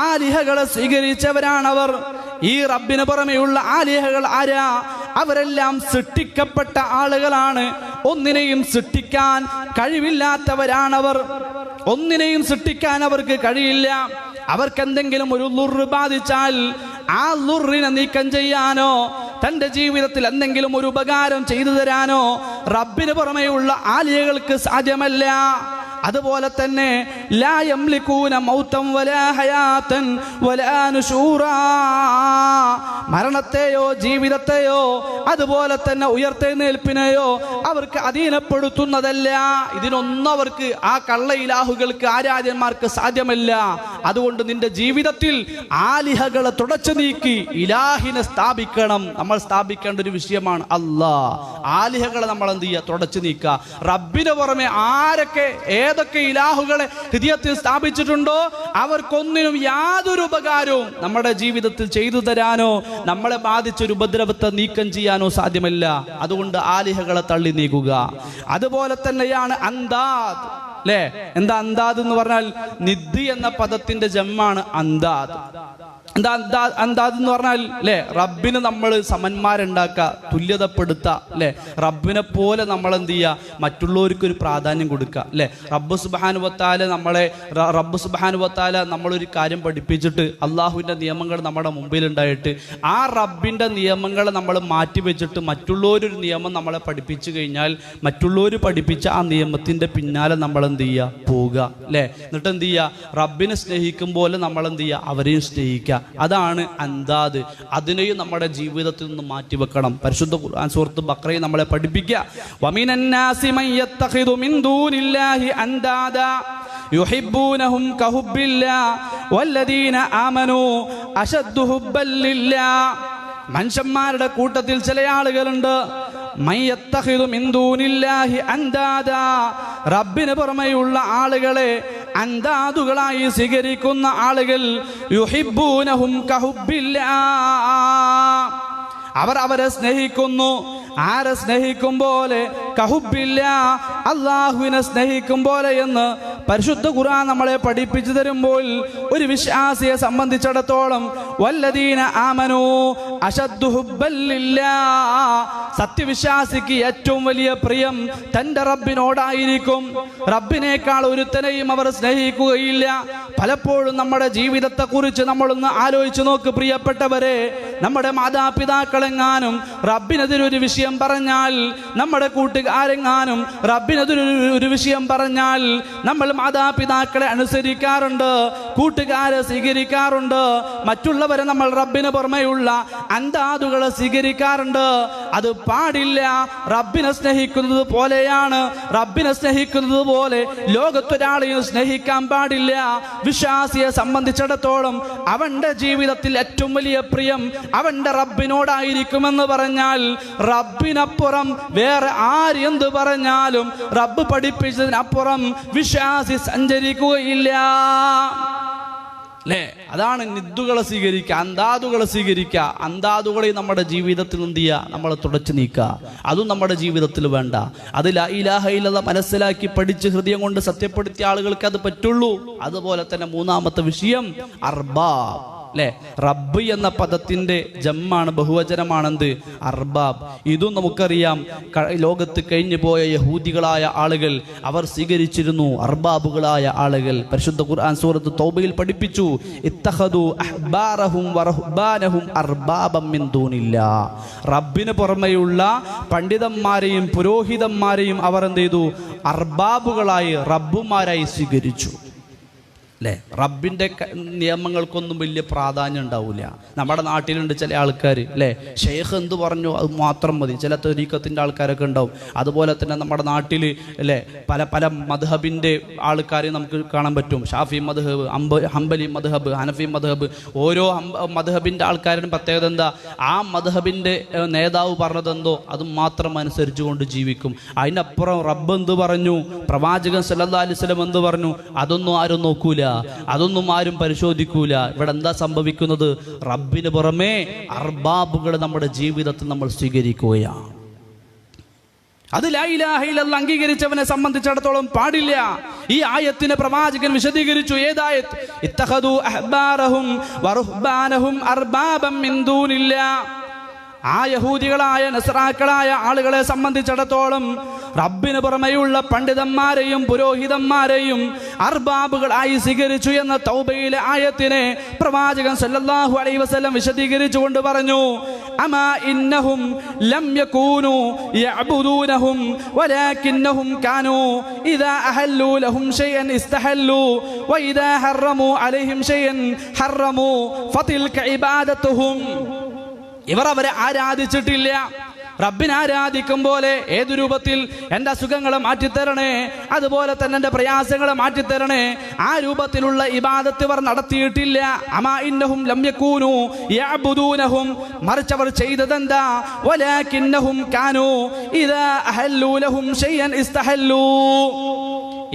ആലിഹകളെ സ്വീകരിച്ചവരാണവർ. ഈ റബ്ബിന് പുറമെയുള്ള ആലിഹകൾ ആരാ? അവരെല്ലാം സൃഷ്ടിക്കപ്പെട്ട ആളുകളാണ്. ഒന്നിനെയും സൃഷ്ടിക്കാൻ കഴിവില്ലാത്തവരാണവർ. ഒന്നിനെയും സൃഷ്ടിക്കാൻ അവർക്ക് കഴിയില്ല. അവർക്കെന്തെങ്കിലും ഒരു ളുറ് ബാധിച്ചാൽ ആ ളുറിനെ നീക്കം ചെയ്യാനോ തൻ്റെ ജീവിതത്തിൽ എന്തെങ്കിലും ഒരു ഉപകാരം ചെയ്തു തരാനോ റബ്ബിന് പുറമെയുള്ള ആലിഹകൾക്ക് സാധ്യമല്ല. അതുപോലെ തന്നെ ലാ യംലികൂന മൗതൻ വലാ ഹയാതൻ വലാ നുശൂറാ, മരണത്തെയോ ജീവിതത്തെയോ അതുപോലെ തന്നെ ഉയർത്തെഴുന്നേൽപ്പിനെയോ അവർക്ക് അധീനപ്പെടുത്തുന്നതല്ല. ഇതിനൊന്നും അവർക്ക്, ആ കള്ള ഇലാഹുകൾക്ക്, ആരാധ്യന്മാർക്ക് സാധ്യമല്ല. അതുകൊണ്ട് നിന്റെ ജീവിതത്തിൽ ആലിഹകളെ തുടച്ചു നീക്കി ഇലാഹിനെ സ്ഥാപിക്കണം. നമ്മൾ സ്ഥാപിക്കേണ്ട ഒരു വിഷയമാണ് അല്ലാഹ്. ആലിഹകളെ നമ്മൾ എന്ത് ചെയ്യുക? തുടച്ചു നീക്കുക. റബ്ബിന് പുറമെ ആരൊക്കെ ഏതൊക്കെ ഇലാഹുകളെ ഹൃദയത്തിൽ സ്ഥാപിച്ചിട്ടുണ്ടോ അവർക്കൊന്നിനും യാതൊരു ഉപകാരവും നമ്മുടെ ജീവിതത്തിൽ ചെയ്തു തരാനോ നമ്മളെ ബാധിച്ചൊരു ഉപദ്രവത്തെ നീക്കം ചെയ്യാനോ സാധ്യമല്ല. അതുകൊണ്ട് ആലിഹകളെ തള്ളി നീക്കുക. അതുപോലെ തന്നെയാണ് അന്താദ്, അല്ലേ? എന്താ അന്താദ് എന്ന് പറഞ്ഞാൽ? നിദ് എന്ന പദത്തിന്റെ ജമ്മാണ് അന്താദ്. എന്താ അന്താദ് എന്ന് പറഞ്ഞാൽ? അല്ലേ, റബ്ബിന് നമ്മൾ സമന്മാരുണ്ടാക്കുക, തുല്യതപ്പെടുത്തുക, അല്ലേ? റബ്ബിനെ പോലെ നമ്മൾ എന്ത് ചെയ്യുക? മറ്റുള്ളവർക്ക് ഒരു പ്രാധാന്യം കൊടുക്കുക, അല്ലേ? റബ്ബ് സുബ്ഹാനഹു വ തആല നമ്മളൊരു കാര്യം പഠിപ്പിച്ചിട്ട് അള്ളാഹുവിൻ്റെ നിയമങ്ങൾ നമ്മുടെ മുമ്പിലുണ്ടായിട്ട് ആ റബ്ബിൻ്റെ നിയമങ്ങളെ നമ്മൾ മാറ്റി വെച്ചിട്ട് മറ്റുള്ളവരൊരു നിയമം നമ്മളെ പഠിപ്പിച്ചു കഴിഞ്ഞാൽ മറ്റുള്ളവർ പഠിപ്പിച്ച ആ നിയമത്തിൻ്റെ പിന്നാലെ നമ്മൾ എന്ത് ചെയ്യുക? പോവുക, അല്ലേ? എന്നിട്ട് എന്ത് ചെയ്യുക? റബ്ബിനെ സ്നേഹിക്കും പോലെ നമ്മൾ എന്ത് ചെയ്യുക? അവരെയും സ്നേഹിക്കുക. അതാണ് അന്താദ്. അതിനെയും നമ്മുടെ ജീവിതത്തിൽ നിന്ന് മാറ്റിവെക്കണം. പരിശുദ്ധ ഖുർആൻ സൂറത്ത് ബഖറയിൽ നമ്മളെ പഠിപ്പിക്കുക, വമിനന്നാസി മൻ യത്തഖിദു മിൻ ദൂനില്ലാഹി അന്താദാ യുഹിബ്ബൂനഹും കഹുബ്ബില്ലാഹ് വല്ലദീന ആമനൂ അശദ്ദു ഹുബ്ബൻ ലില്ലാഹ്. മനുഷ്യന്മാരുടെ കൂട്ടത്തിൽ ചില ആളുകളുണ്ട്, മയ്യത്തഖിദു മിൻ ദൂനില്ലാഹി അന്താദാ, റബ്ബിന് പുറമെയുള്ള ആളുകളെ അന്താദുകളായി സ്വീകരിക്കുന്ന ആളുകൾ, യുഹിബ്ബൂനഹും കഹുബ്ബില്ലാഹ്, അവർ അവരെ സ്നേഹിക്കുന്നു. ആരെ സ്നേഹിക്കും പോലെ? കഹുബ്ബില്ല, അള്ളാഹുവിനെ സ്നേഹിക്കും പോലെ എന്ന് പരിശുദ്ധ ഖുർആൻ നമ്മളെ പഠിപ്പിച്ചു തരുമ്പോൾ ഒരു വിശ്വാസിയെ സംബന്ധിച്ചിടത്തോളം വല്ലദീന ആമനൂ അശദ്ദു ഹുബ്ബൻ ലില്ലാഹ്, സത്യവിശ്വാസിക്ക് ഏറ്റവും വലിയ പ്രിയം തൻ്റെ റബ്ബിനോടായിരിക്കും. റബ്ബിനേക്കാൾ ഒരുത്തനെയും അവർ സ്നേഹിക്കുകയില്ല. പലപ്പോഴും നമ്മുടെ ജീവിതത്തെക്കുറിച്ച് നമ്മളൊന്ന് ആലോചിച്ച് നോക്ക് പ്രിയപ്പെട്ടവരെ. നമ്മുടെ മാതാപിതാക്കളെങ്ങാനും റബ്ബിനെതിരൊരു വിഷയം പറഞ്ഞാൽ, നമ്മുടെ കൂട്ടുകാരെങ്ങാനും റബ്ബിനെതിരൊരു വിഷയം പറഞ്ഞാൽ, നമ്മൾ മാതാപിതാക്കളെ അനുസരിക്കാറുണ്ട്, കൂട്ടുകാരെ സ്വീകരിക്കാറുണ്ട്. മറ്റുള്ളവരെ നമ്മൾ റബ്ബിന് പുറമെയുള്ള അന്താദുകളെ സ്വീകരിക്കാറുണ്ട്. അത് പാടില്ല. റബ്ബിനെ സ്നേഹിക്കുന്നത് പോലെയാണ്. റബ്ബിനെ സ്നേഹിക്കുന്നത് പോലെ ലോകത്തൊരാളെയും സ്നേഹിക്കാൻ പാടില്ല. വിശ്വാസിയെ സംബന്ധിച്ചിടത്തോളം അവന്റെ ജീവിതത്തിൽ ഏറ്റവും വലിയ പ്രിയം അവന്റെ റബ്ബിനോടായിരിക്കുമെന്ന് പറഞ്ഞാൽ റബ്ബിനപ്പുറം വേറെ ആര് എന്ത് പറഞ്ഞാലും റബ്ബ് പഠിപ്പിച്ചതിനപ്പുറം വിശ്വാസി സഞ്ചരിക്കുകയില്ല. അല്ലേ? അതാണ് നിദ്ദുകളെ സ്വീകരിക്കുക, അന്താദുകളെ സ്വീകരിക്കുക. അന്താദുകളെ നമ്മുടെ ജീവിതത്തിൽ എന്ത് ചെയ്യുക? നമ്മൾ തുടച്ചു നീക്കുക. അതും നമ്മുടെ ജീവിതത്തിൽ വേണ്ട. അത് ലാ ഇലാഹ ഇല്ലല്ലാഹ് മനസ്സിലാക്കി പഠിച്ച് ഹൃദയം കൊണ്ട് സത്യപ്പെടുത്തിയ ആളുകൾക്ക് അത് പറ്റുള്ളൂ. അതുപോലെ തന്നെ മൂന്നാമത്തെ വിഷയം അർബാബ്. അല്ലെ? റബ്ബ് എന്ന പദത്തിന്റെ ജമ്മാണ്, ബഹുവചനമാണെന്ത്? അർബാബ്. ഇതും നമുക്കറിയാം. ലോകത്ത് കഴിഞ്ഞു പോയ യഹൂദികളായ ആളുകൾ അവർ സ്വീകരിച്ചിരുന്നു അർബാബുകളായ ആളുകൾ. പരിശുദ്ധ ഖുർആൻ സൂറത്ത് തൗബയിൽ പഠിപ്പിച്ചു, ഇത്തഖദു അഹ്ബാറഹും വറഹ്ബാനഹും അർബാബം മിൻ ദൂനില്ലാഹ്. റബ്ബിന് പുറമെയുള്ള പണ്ഡിതന്മാരെയും പുരോഹിതന്മാരെയും അവർ എന്ത് ചെയ്തു? അർബാബുകളായി, റബ്ബുമാരായി സ്വീകരിച്ചു. അല്ലേ? റബ്ബിൻ്റെ നിയമങ്ങൾക്കൊന്നും വലിയ പ്രാധാന്യം ഉണ്ടാവില്ല. നമ്മുടെ നാട്ടിലുണ്ട് ചില ആൾക്കാർ, അല്ലേ, ഷെയ്ഖ് എന്ത് പറഞ്ഞു അത് മാത്രം മതി. ചില തരീഖത്തിൻ്റെ ആൾക്കാരൊക്കെ ഉണ്ടാവും. അതുപോലെ തന്നെ നമ്മുടെ നാട്ടിൽ, അല്ലേ, പല പല മദ്ഹബിൻ്റെ ആൾക്കാരെ നമുക്ക് കാണാൻ പറ്റും. ഷാഫി മദ്ഹബ്, ഹംബലി മദ്ഹബ്, ഹനഫി മദ്ഹബ്. ഓരോ മദ്ഹബിൻ്റെ ആൾക്കാരുടെ പ്രത്യേകത എന്താ? ആ മദ്ഹബിൻ്റെ നേതാവ് പറഞ്ഞതെന്തോ അത് മാത്രം അനുസരിച്ചു കൊണ്ട് ജീവിക്കും. അതിനപ്പുറം റബ്ബ് എന്ത് പറഞ്ഞു, പ്രവാചകൻ സല്ലല്ലാഹു അലൈഹി വസല്ലം എന്ത് പറഞ്ഞു, അതൊന്നും ആരും നോക്കൂല, അതൊന്നും ആരും പരിശോധിക്കൂല. ഇവിടെ എന്താ സംഭവിക്കുന്നത്? റബ്ബിന് പുറമെ അർബാബുകൾ നമ്മുടെ ജീവിതത്തിൽ നമ്മൾ സ്വീകരിക്കുകയാണ്. അത് ലാ ഇലാഹ ഇല്ലല്ലാഹ് അംഗീകരിച്ചവനെ സംബന്ധിച്ചിടത്തോളം പാടില്ല. ഈ ആയത്തിനെ പ്രവാചകൻ വിശദീകരിച്ചു. ഏതായത്? ഇത്തഖദു അഹ്ബാറഹും വറുഹ്ബാനഹും അർബാബം മിൻ ദൂനില്ലാഹ്. ആ യഹൂദികളായ നസ്രാക്കളായ ആളുകളെ സംബന്ധിച്ചിടത്തോളം റബ്ബിന് പുറമെയുള്ള പണ്ഡിതന്മാരെയും പുരോഹിതന്മാരെയും അർബാബുകളായി സ്വീകരിച്ചു എന്ന തൗബയിലെ ആയത്തിനെ പ്രവാചകൻ സല്ലല്ലാഹു അലൈഹി വസല്ലം വിശദീകരിച്ചുകൊണ്ട് പറഞ്ഞു, അമാ ഇന്നഹും ലം യകൂനു യഅബുദൂനഹും വലാകിന്നഹും കാനൂ ഇദാ അഹല്ലു ലഹും ഷൈഅൻ ഇസ്തഹല്ലു വഇദാ ഹറമു അലൈഹിം ഷൈഅൻ ഹറമു ഫതിൽക ഇബാദത്തുഹും. ഇവർ അവരെ ആരാധിച്ചിട്ടില്ല. റബ്ബിനെ ആരാധിക്കും പോലെ ഏതു രൂപത്തിൽ? എൻ്റെ അസുഖങ്ങളെ മാറ്റിത്തരണേ, അതുപോലെ തന്നെ എൻ്റെ പ്രയാസങ്ങളെ മാറ്റിത്തരണേ, ആ രൂപത്തിലുള്ള ഇബാദത്ത് ഇവർ നടത്തിയിട്ടില്ല. അമാ ഇന്നഹും ലം യകൂനു യഅബുദൂനഹും. മറിച്ച് അവർ ചെയ്തതെന്താ? വലാകിന്നഹും കാനൂ ഇദാ അഹല്ലു ലഹും ഷൈഅൻ ഇസ്തഹല്ലു.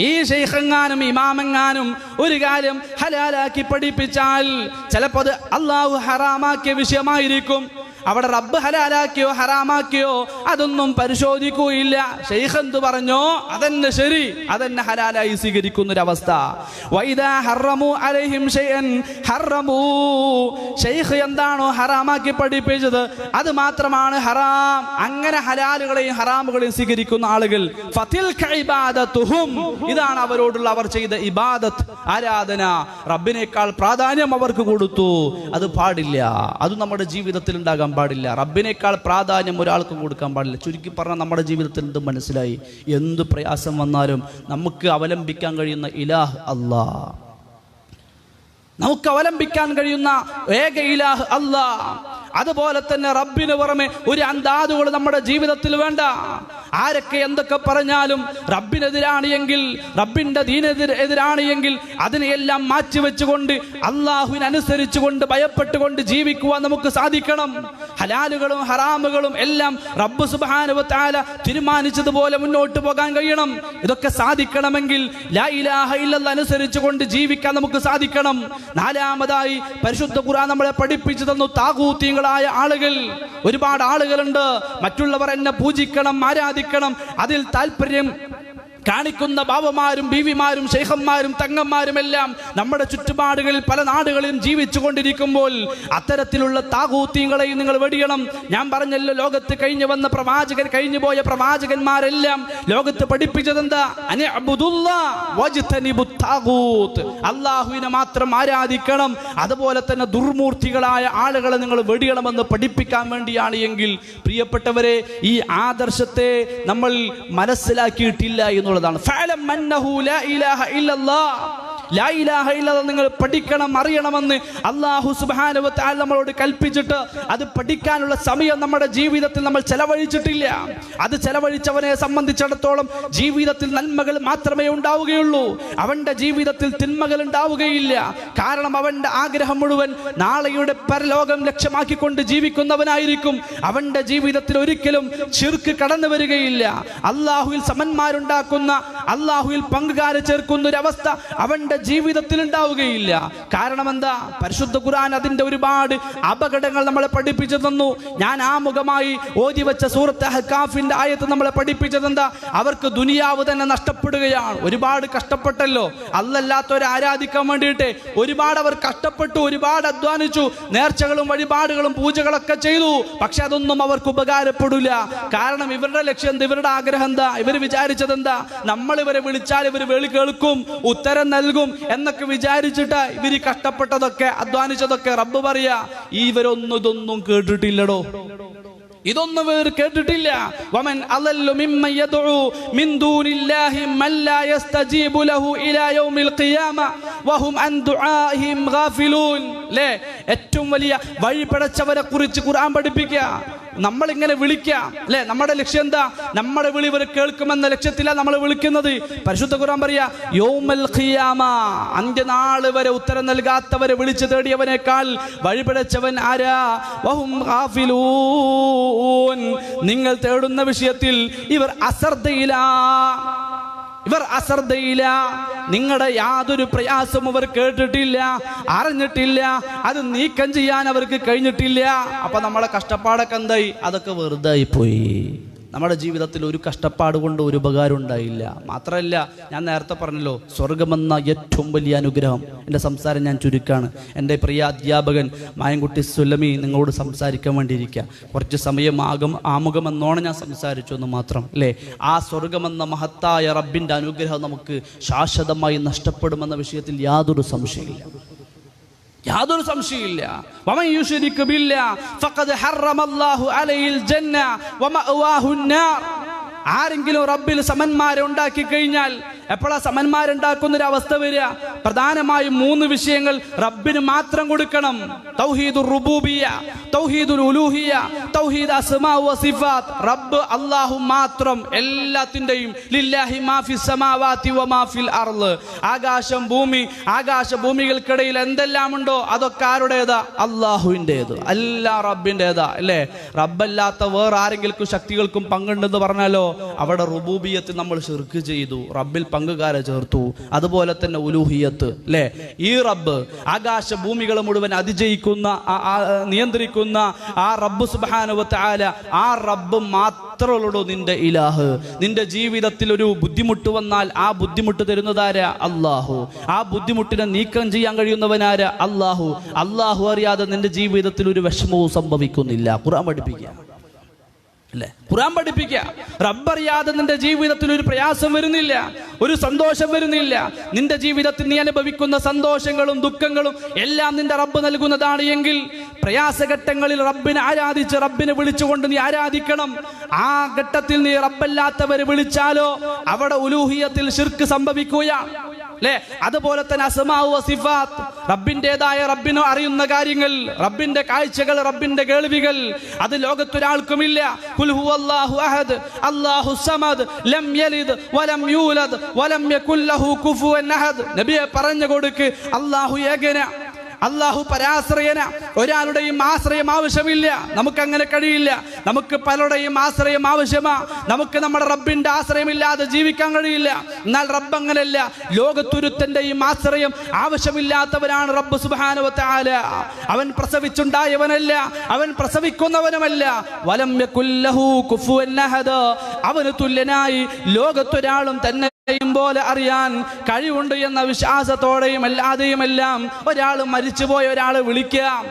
ഈ ശൈഖെങ്ങാനും ഇമാമെങ്ങാനും ഒരു കാര്യം ഹലാലാക്കി പഠിപ്പിച്ചാൽ ചിലപ്പോൾ അത് അള്ളാഹു ഹറാമാക്കിയ വിഷയമായിരിക്കും. അവിടെ റബ്ബ് ഹലാലാക്കിയോ ഹറാമാക്കിയോ അതൊന്നും പരിശോധിക്കുകയില്ല. ശൈഖ് എന്ത് പറഞ്ഞോ അതന്നെ ശരി, അതന്നെ ഹലാലായി സ്വീകരിക്കുന്നൊരവസ്ഥ. വൈദാ ഹറമു അലൈഹിം ഷൈഅൻ ഹറമു. ശൈഖ് എന്താണോ ഹറാമാക്കി പഠിപ്പിച്ചത് അത് മാത്രമാണ് ഹറാം. അങ്ങനെ ഹലാലുകളെയും ഹറാമുകളെയും സ്വീകരിക്കുന്ന ആളുകൾ ഫതിൽക ഇബാദത്തുഹും. ഇതാണ് അവരോടുള്ള അവർ ചെയ്ത ഇബാദത്ത്, ആരാധന. റബ്ബിനേക്കാൾ പ്രാധാന്യം അവർക്ക് കൊടുത്തു. അത് പാടില്ല. അത് നമ്മുടെ ജീവിതത്തിൽ ഉണ്ടാകാൻ പാടില്ല. റബ്ബിനേക്കാൾ പ്രാധാന്യം ഒരാൾക്കും കൊടുക്കാൻ പാടില്ല. ചുരുക്കി പറഞ്ഞാൽ നമ്മുടെ ജീവിതത്തിൽ എന്ത് മനസ്സിലായി? എന്ത് പ്രയാസം വന്നാലും നമുക്ക് അവലംബിക്കാൻ കഴിയുന്ന ഇലാഹ് അല്ലാഹ്. നമുക്ക് അവലംബിക്കാൻ കഴിയുന്ന ഏക ഇലാഹ് അല്ലാഹ്. അതുപോലെ തന്നെ റബ്ബിന് പുറമെ ഒരു അന്താദുകൾ നമ്മുടെ ജീവിതത്തിൽ വേണ്ട. ആരൊക്കെ എന്തൊക്കെ പറഞ്ഞാലും റബ്ബിനെതിരാണ് എങ്കിൽ, റബ്ബിന്റെ ദീനെതിരാണ് എങ്കിൽ അതിനെയെല്ലാം മാറ്റിവെച്ചുകൊണ്ട് അള്ളാഹുവിനനുസരിച്ചുകൊണ്ട് ഭയപ്പെട്ടുകൊണ്ട് ജീവിക്കുവാൻ നമുക്ക് സാധിക്കണം. ഹലാലുകളും ഹറാമുകളും എല്ലാം റബ്ബ് സുബ്ഹാനഹു വ തആല തീരുമാനിച്ചതുപോലെ മുന്നോട്ട് പോകാൻ കഴിയണം. ഇതൊക്കെ സാധിക്കണമെങ്കിൽ ലാ ഇലാഹ ഇല്ലല്ലാഹ് അനുസരിച്ചുകൊണ്ട് ജീവിക്കാൻ നമുക്ക് സാധിക്കണം. നാലാമതായി പരിശുദ്ധ ഖുർആൻ നമ്മളെ പഠിപ്പിച്ചു തന്നു താഗൂത്തികളായ ആളുകൾ. ഒരുപാട് ആളുകളുണ്ട്. മറ്റുള്ളവർ എന്നെ പൂജിക്കണം, ആരാധിക്കണം, അതിൽ താല്പര്യം കാണിക്കുന്ന ബാവമാരും ബീവിമാരും ശൈഖന്മാരും തങ്ങന്മാരും എല്ലാം നമ്മുടെ ചുറ്റുപാടുകളിൽ പല നാടുകളിലും ജീവിച്ചു കൊണ്ടിരിക്കുമ്പോൾ അത്തരത്തിലുള്ള താഗൂത്തികളെയും നിങ്ങൾ വെടിയണം. ഞാൻ പറഞ്ഞല്ലോ, ലോകത്ത് കഴിഞ്ഞു വന്ന പ്രവാചകൻ, കഴിഞ്ഞു പോയ പ്രവാചകന്മാരെല്ലാം ലോകത്ത് പഠിപ്പിച്ചതെന്താ? അല്ലാഹുവിനെ മാത്രം ആരാധിക്കണം. അതുപോലെ തന്നെ ദുർമൂർത്തികളായ ആളുകളെ നിങ്ങൾ വെടിയണമെന്ന് പഠിപ്പിക്കാൻ വേണ്ടിയാണ് എങ്കിൽ പ്രിയപ്പെട്ടവരെ, ഈ ആദർശത്തെ നമ്മൾ മനസ്സിലാക്കിയിട്ടില്ല എന്നുള്ളതാണ്. ഫഅലം അന്നഹു ലാ ഇലാഹ ഇല്ലല്ലാഹ്. ലാ ഇലാഹ ഇല്ലല്ലാഹ് നിങ്ങൾ പഠിക്കണം, അറിയണമെന്ന് അല്ലാഹു സുബ്ഹാനഹു വ തആല നമ്മളോട് കൽപ്പിച്ചിട്ട് അത് പഠിക്കാനുള്ള സമയം നമ്മുടെ ജീവിതത്തിൽ നമ്മൾ ചെലവഴിച്ചിട്ടില്ല. അത് ചെലവഴിച്ചവനെ സംബന്ധിച്ചിടത്തോളം ജീവിതത്തിൽ നന്മകൾ മാത്രമേ ഉണ്ടാവുകയുള്ളൂ. അവന്റെ ജീവിതത്തിൽ തിന്മകൾ ഉണ്ടാവുകയില്ല. കാരണം അവന്റെ ആഗ്രഹം മുഴുവൻ നാളെയുടെ പരലോകം ലക്ഷ്യമാക്കിക്കൊണ്ട് ജീവിക്കുന്നവനായിരിക്കും. അവന്റെ ജീവിതത്തിൽ ഒരിക്കലും ശിർക്ക് കടന്നു വരികയില്ല. അള്ളാഹുവിൽ സമന്മാരുണ്ടാക്കുന്ന, അള്ളാഹുവിൽ പങ്കുകാരെ ചേർക്കുന്ന ഒരു അവസ്ഥ അവന്റെ ജീവിതത്തിൽ ഉണ്ടാവുകയില്ല. കാരണം എന്താ? പരിശുദ്ധ ഖുർആൻ അതിന്റെ ഒരുപാട് അപകടങ്ങൾ നമ്മളെ പഠിപ്പിച്ചു തന്നു. ഞാൻ ആമുഖമായി ഓതി വെച്ച സൂറത്ത് അഹ്കാഫിന്റെ ആയത്ത് നമ്മളെ പഠിപ്പിച്ചത് എന്താ? അവർക്ക് ദുനിയാവ് തന്നെ നഷ്ടപ്പെടുകയാണ്. ഒരുപാട് കഷ്ടപ്പെട്ടല്ലോ അല്ലല്ലാത്തവരെ ആരാധിക്കാൻ വേണ്ടിയിട്ട്. ഒരുപാട് അവർ കഷ്ടപ്പെട്ടു, ഒരുപാട് അധ്വാനിച്ചു, നേർച്ചകളും വഴിപാടുകളും പൂജകളൊക്കെ ചെയ്തു. പക്ഷെ അതൊന്നും അവർക്ക് ഉപകാരപ്പെടില്ല. കാരണം ഇവരുടെ ലക്ഷ്യം എന്താ? ഇവരുടെ ആഗ്രഹം എന്താ? ഇവർ വിചാരിച്ചത് എന്താ? നമ്മൾ ഇവരെ വിളിച്ചാൽ ഇവർ വിളി കേൾക്കും, ഉത്തരം നൽകും എന്നൊക്കെ വിചാരിച്ചിട്ട് ഇവര് കഷ്ടപ്പെട്ടതൊക്കെ അധ്വാനിച്ചതൊക്കെ റബ്ബ് പറയാ ഇവരൊന്നും കേട്ടിട്ടില്ലടോ. ഇതൊന്നും ഇവർ കേട്ടിട്ടില്ല. വമൻ അളല്ലു മിമ്മൻ യദ്ഉ മിൻ ദൂനില്ലാഹി മൻ ലാ യസ്തജീബു ലഹു ഇലാ യൗമിൽ ഖിയാമ വഹും അൻ ദുആഇഹിം ഗാഫിലൂൻ. ല്ലേ? ഏറ്റവും വലിയ വഴിപിഴച്ചവരെ കുറിച്ച് ഖുർആൻ പഠിപ്പിക്കുക. നമ്മളിങ്ങനെ വിളിക്കാം അല്ലെ? നമ്മുടെ ലക്ഷ്യം എന്താ? നമ്മുടെ വിളി ഇവർ കേൾക്കുമെന്ന ലക്ഷ്യത്തിലാണ് നമ്മൾ വിളിക്കുന്നത്. പരിശുദ്ധ ഖുർആൻ പറയാ യൗമൽ ഖിയാമ, അന്ത്യനാൾ വരെ ഉത്തരം നൽകാത്തവരെ വിളിച്ചു തേടിയവനേക്കാൾ വഴിപിഴച്ചവൻ ആരാ? വഹും ഗാഫിലൂൻ. നിങ്ങൾ തേടുന്ന വിഷയത്തിൽ ഇവർ അശ്രദ്ധയില. നിങ്ങളുടെ യാതൊരു പ്രയാസവും അവർ കേട്ടിട്ടില്ല, അറിഞ്ഞിട്ടില്ല, അത് നീക്കം ചെയ്യാൻ അവർക്ക് കഴിഞ്ഞിട്ടില്ല. അപ്പൊ നമ്മളെ കഷ്ടപ്പാടൊക്കെ എന്തായി? അതൊക്കെ വെറുതെ ആയിപ്പോയി. നമ്മുടെ ജീവിതത്തിൽ ഒരു കഷ്ടപ്പാട് കൊണ്ട് ഒരു ഉപകാരം ഉണ്ടായില്ല. മാത്രമല്ല, ഞാൻ നേരത്തെ പറഞ്ഞല്ലോ, സ്വർഗമെന്ന ഏറ്റവും വലിയ അനുഗ്രഹം. എൻ്റെ സംസാരം ഞാൻ ചുരുക്കാണ്. എൻ്റെ പ്രിയ അധ്യാപകൻ മായൻകുട്ടി സുലമി നിങ്ങളോട് സംസാരിക്കാൻ വേണ്ടിയിരിക്കുക. കുറച്ച് സമയം ആമുഖമെന്നോണം ഞാൻ സംസാരിച്ചു എന്ന് മാത്രം അല്ലേ. ആ സ്വർഗമെന്ന മഹത്തായ റബ്ബിൻ്റെ അനുഗ്രഹം നമുക്ക് ശാശ്വതമായി നഷ്ടപ്പെടുമെന്ന വിഷയത്തിൽ യാതൊരു സംശയമില്ല. വമൻ യുശ്രിക് ബില്ലാഹ് ഫഖദ് ഹറമല്ലാഹു അലൈഹിൽ ജന്ന വമഅവാഹുൻ നാർ. ആരെങ്കിലും റബ്ബിൽ സമന്മാരെ ഉണ്ടാക്കി കഴിഞ്ഞാൽ എപ്പോഴാ സമന്മാരുണ്ടാക്കുന്നൊരു അവസ്ഥ വരിക? പ്രധാനമായും 3 വിഷയങ്ങൾ റബ്ബിന് മാത്രം കൊടുക്കണം. തൗഹീദുർ റുബൂബിയ്യ, തൗഹീദുൽ ഉലൂഹിയ്യ, തൗഹീദ് അസ്മാ വ സിഫാത്ത്. റബ്ബ് അല്ലാഹു മാത്രം എല്ലാത്തിന്റെയും. ലില്ലാഹി മാ ഫിസ് സമാവാതി വ മാ ഫിൽ അർള്. ആകാശം ഭൂമി, ആകാശഭൂമികൾക്കിടയിൽ എന്തെല്ലാം ഉണ്ടോ അതൊക്കെ ആരുടേതാ? അല്ലാഹുവിൻ്റെത്. എല്ലാം റബ്ബിൻ്റെതാ അല്ലേ. റബ്ബല്ലാത്ത വേറെ ആരെങ്കിലും ശക്തികൾക്കും പങ്കുണ്ടെന്ന് പറഞ്ഞാലോ അവിടെ റുബൂബിയത്ത് നമ്മൾ ശിർക്ക് ചെയ്തു, റബ്ബിൽ പങ്കുകാരെ ചേർത്തു. അതുപോലെ തന്നെ ഉലൂഹിയത്ത് അല്ലേ. ഈ റബ്ബ് ആകാശഭൂമികളെ മുഴുവൻ അതിജയിക്കുന്ന, നിയന്ത്രിക്കുന്ന ആ റബ്ബ് സുബ്ഹാനഹു വ തആല, ആ റബ്ബ് മാത്രമുള്ളൂ നിന്റെ ഇലാഹ്. നിന്റെ ജീവിതത്തിൽ ഒരു ബുദ്ധിമുട്ട് വന്നാൽ ആ ബുദ്ധിമുട്ട് തരുന്നതാരാ? അല്ലാഹു. ആ ബുദ്ധിമുട്ടിനെ നീക്കം ചെയ്യാൻ കഴിയുന്നവനാരാ? അല്ലാഹു. അല്ലാഹു അറിയാതെ നിന്റെ ജീവിതത്തിൽ ഒരു വിഷമവും സംഭവിക്കുന്നില്ല. ഖുർആൻ പഠിപ്പിക്കുക അല്ലേ? ഖുർആൻ പഠിപ്പിക്കുക. റബ്ബറിയാതെ നിന്റെ ജീവിതത്തിൽ ഒരു പ്രയാസം വരുന്നില്ല, ഒരു സന്തോഷം വരുന്നില്ല. നിന്റെ ജീവിതത്തിൽ നീ അനുഭവിക്കുന്ന സന്തോഷങ്ങളും ദുഃഖങ്ങളും എല്ലാം നിന്റെ റബ്ബ് നൽകുന്നതാണ് എങ്കിൽ പ്രയാസഘട്ടങ്ങളിൽ റബ്ബിനെ ആരാധിച്ച്, റബ്ബിനെ വിളിച്ചുകൊണ്ട് നീ ആരാധിക്കണം. ആ ഘട്ടത്തിൽ നീ റബ്ബല്ലാത്തവരെ വിളിച്ചാലോ അവിടെ ഉലൂഹിയത്തിൽ ശിർക്ക് സംഭവിക്കുകയാണ് അല്ലേ. അതുപോലെ തന്നെ അസ്മാ വ സിഫാത്ത്, റബ്ബിൻ്റെതായ റബ്ബിനെ അറിയുന്ന കാര്യങ്ങൾ, റബ്ബിന്റെ കാഴ്ചകൾ, റബ്ബിന്റെ കേൾവികൾ, അത് ലോകത്തൊരാൾക്കുമില്ല. ഖുൽ ഹുവല്ലാഹു അഹദ് അല്ലാഹു സമദ് ലം യലിദ് വലം യൂലദ് വലം യകുൽ ലഹു കുഫുവൻ അഹദ്. നബിയെ പറഞ്ഞു കൊടുക്ക്, അല്ലാഹു ഏകന, അല്ലാഹു പരാശ്രയന. ഒരാളുടെയും ആശ്രയം ആവശ്യമില്ല. നമുക്കങ്ങനെ കഴിയില്ല. നമുക്ക് പലരുടെയും ആശ്രയം ആവശ്യമാ. നമുക്ക് നമ്മുടെ റബ്ബിന്റെ ആശ്രയമില്ലാതെ ജീവിക്കാൻ കഴിയില്ല. എന്നാൽ റബ്ബ് അങ്ങനെയല്ല. ലോകത്തൊരുത്തന്റെയും ആശ്രയം ആവശ്യമില്ലാത്തവനാണ് റബ്ബ് സുബ്ഹാനഹു വ തആല. അവൻ പ്രസവിച്ചുണ്ടായവനല്ല, അവൻ പ്രസവിക്കുന്നവനുമല്ല. വലം യകുൽ ലഹു കുഫുവൻ അഹദ്. അവന് തുല്യനായി ലോകത്തൊരാളും തന്നെ പോലെ അറിയാൻ കഴിവുണ്ട് എന്ന വിശ്വാസത്തോടെയും അല്ലാതെയുമെല്ലാം ഒരാൾ മരിച്ചുപോയ ഒരാളെ വിളിക്കാം.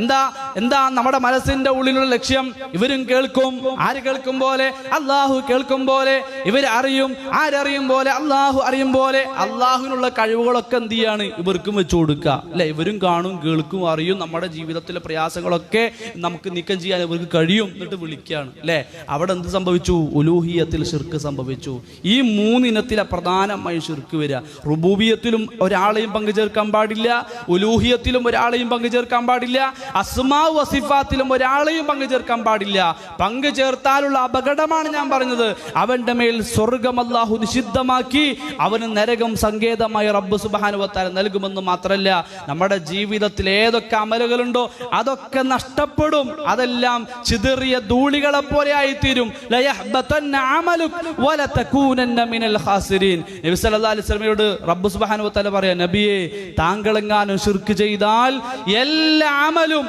എന്താ? എന്താ നമ്മുടെ മനസ്സിന്റെ ഉള്ളിലുള്ള ലക്ഷ്യം? ഇവരും കേൾക്കും. ആര് കേൾക്കും പോലെ? അള്ളാഹു കേൾക്കും പോലെ. ഇവർ അറിയും. ആരറിയും പോലെ? അള്ളാഹു അറിയും പോലെ. അള്ളാഹുവിനുള്ള കഴിവുകളൊക്കെ എന്ത് ചെയ്യാണ്? ഇവർക്കും വെച്ചു കൊടുക്കുക അല്ലെ? ഇവരും കാണും, കേൾക്കും, അറിയും. നമ്മുടെ ജീവിതത്തിലെ പ്രയാസങ്ങളൊക്കെ നമുക്ക് നീക്കം ചെയ്യാൻ ഇവർക്ക് കഴിയും. എന്നിട്ട് വിളിക്കുകയാണ് അല്ലെ? അവിടെ എന്ത് സംഭവിച്ചു? ഉലൂഹിയത്തിൽ ശിർക്ക് സംഭവിച്ചു. ഈ മൂന്നിനത്തിലെ പ്രധാനമായി ശിർക്ക് വരിക. റുബൂബിയത്തിലും ഒരാളെയും പങ്കു ചേർക്കാൻ പാടില്ല, ഉലൂഹിയത്തിലും ഒരാളെയും പങ്കു ചേർക്കാൻ പാടില്ല, അസ്മാ വസിഫാത്തിലും ഒരാളെയും പങ്കു ചേർക്കാൻ പാടില്ല. പങ്കു ചേർത്താലുള്ള അപകടമാണ് ഞാൻ പറഞ്ഞത്. അവന്റെ മേൽ സ്വർഗം അല്ലാഹു നിഷിദ്ധമാക്കി, അവന് നരകം സങ്കേതമായി റബ്ബ് സുബ്ഹാനഹു വ തആല നൽകുമെന്ന് മാത്രമല്ല, നമ്മുടെ ജീവിതത്തിൽ ഏതൊക്കെ അമലുകളുണ്ടോ അതൊക്കെ നഷ്ടപ്പെടും. അതെല്ലാം ചിതറിയ ധൂളികളെ പോലെ ആയിത്തീരും. ലയഹ്ബതന്ന അമലുക വലതകൂനന്ന മിനൽ ഖാസിരീൻ. നബി സല്ലല്ലാഹു അലൈഹി വസല്ലമയോട് റബ്ബ് സുബ്ഹാനഹു വ തആല പറയാ, നബിയേ, താങ്കളെങ്ങാനും ശിർക്ക് ചെയ്താൽ എല്ലാ അമലും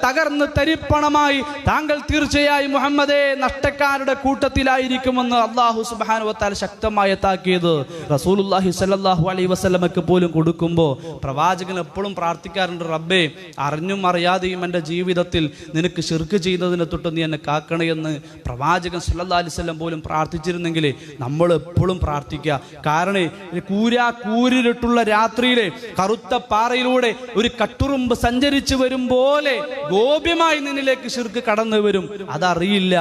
തകർന്ന് തരിപ്പണമായി താങ്കൾ തീർച്ചയായും മുഹമ്മദേ നഷ്ടക്കാരുടെ കൂട്ടത്തിലായിരിക്കുമെന്ന് അല്ലാഹു സുബ്ഹാനഹു വ തആല ശക്തമായ താക്കീത് റസൂലുള്ളാഹി സ്വല്ലല്ലാഹു അലൈഹി വസല്ലമക്ക് പോലും കൊടുക്കുമ്പോൾ പ്രവാചകൻ എപ്പോഴും പ്രാർത്ഥിക്കാറുണ്ട്, റബ്ബേ, അറിഞ്ഞും അറിയാതെയും എൻ്റെ ജീവിതത്തിൽ നിനക്ക് ശിർക്ക് ചെയ്യുന്നതിനെ തൊട്ട് നീ എന്നെ കാക്കണമെന്ന് പ്രവാചകൻ സ്വല്ലല്ലാഹു അലൈഹി വസല്ലം പോലും പ്രാർത്ഥിച്ചിരുന്നെങ്കിൽ നമ്മൾ എപ്പോഴും പ്രാർത്ഥിക്കുക. കാരണം കൂരിരുട്ടുള്ള രാത്രിയിലെ കറുത്ത പാറയിലൂടെ ഒരു കട്ടുറുമ്പ് സഞ്ചരിച്ചു വരും പോലെ ഗോപ്യമായി നിന്നിലേക്ക് ശിർക്ക് കടന്നു വരും. അതറിയില്ല.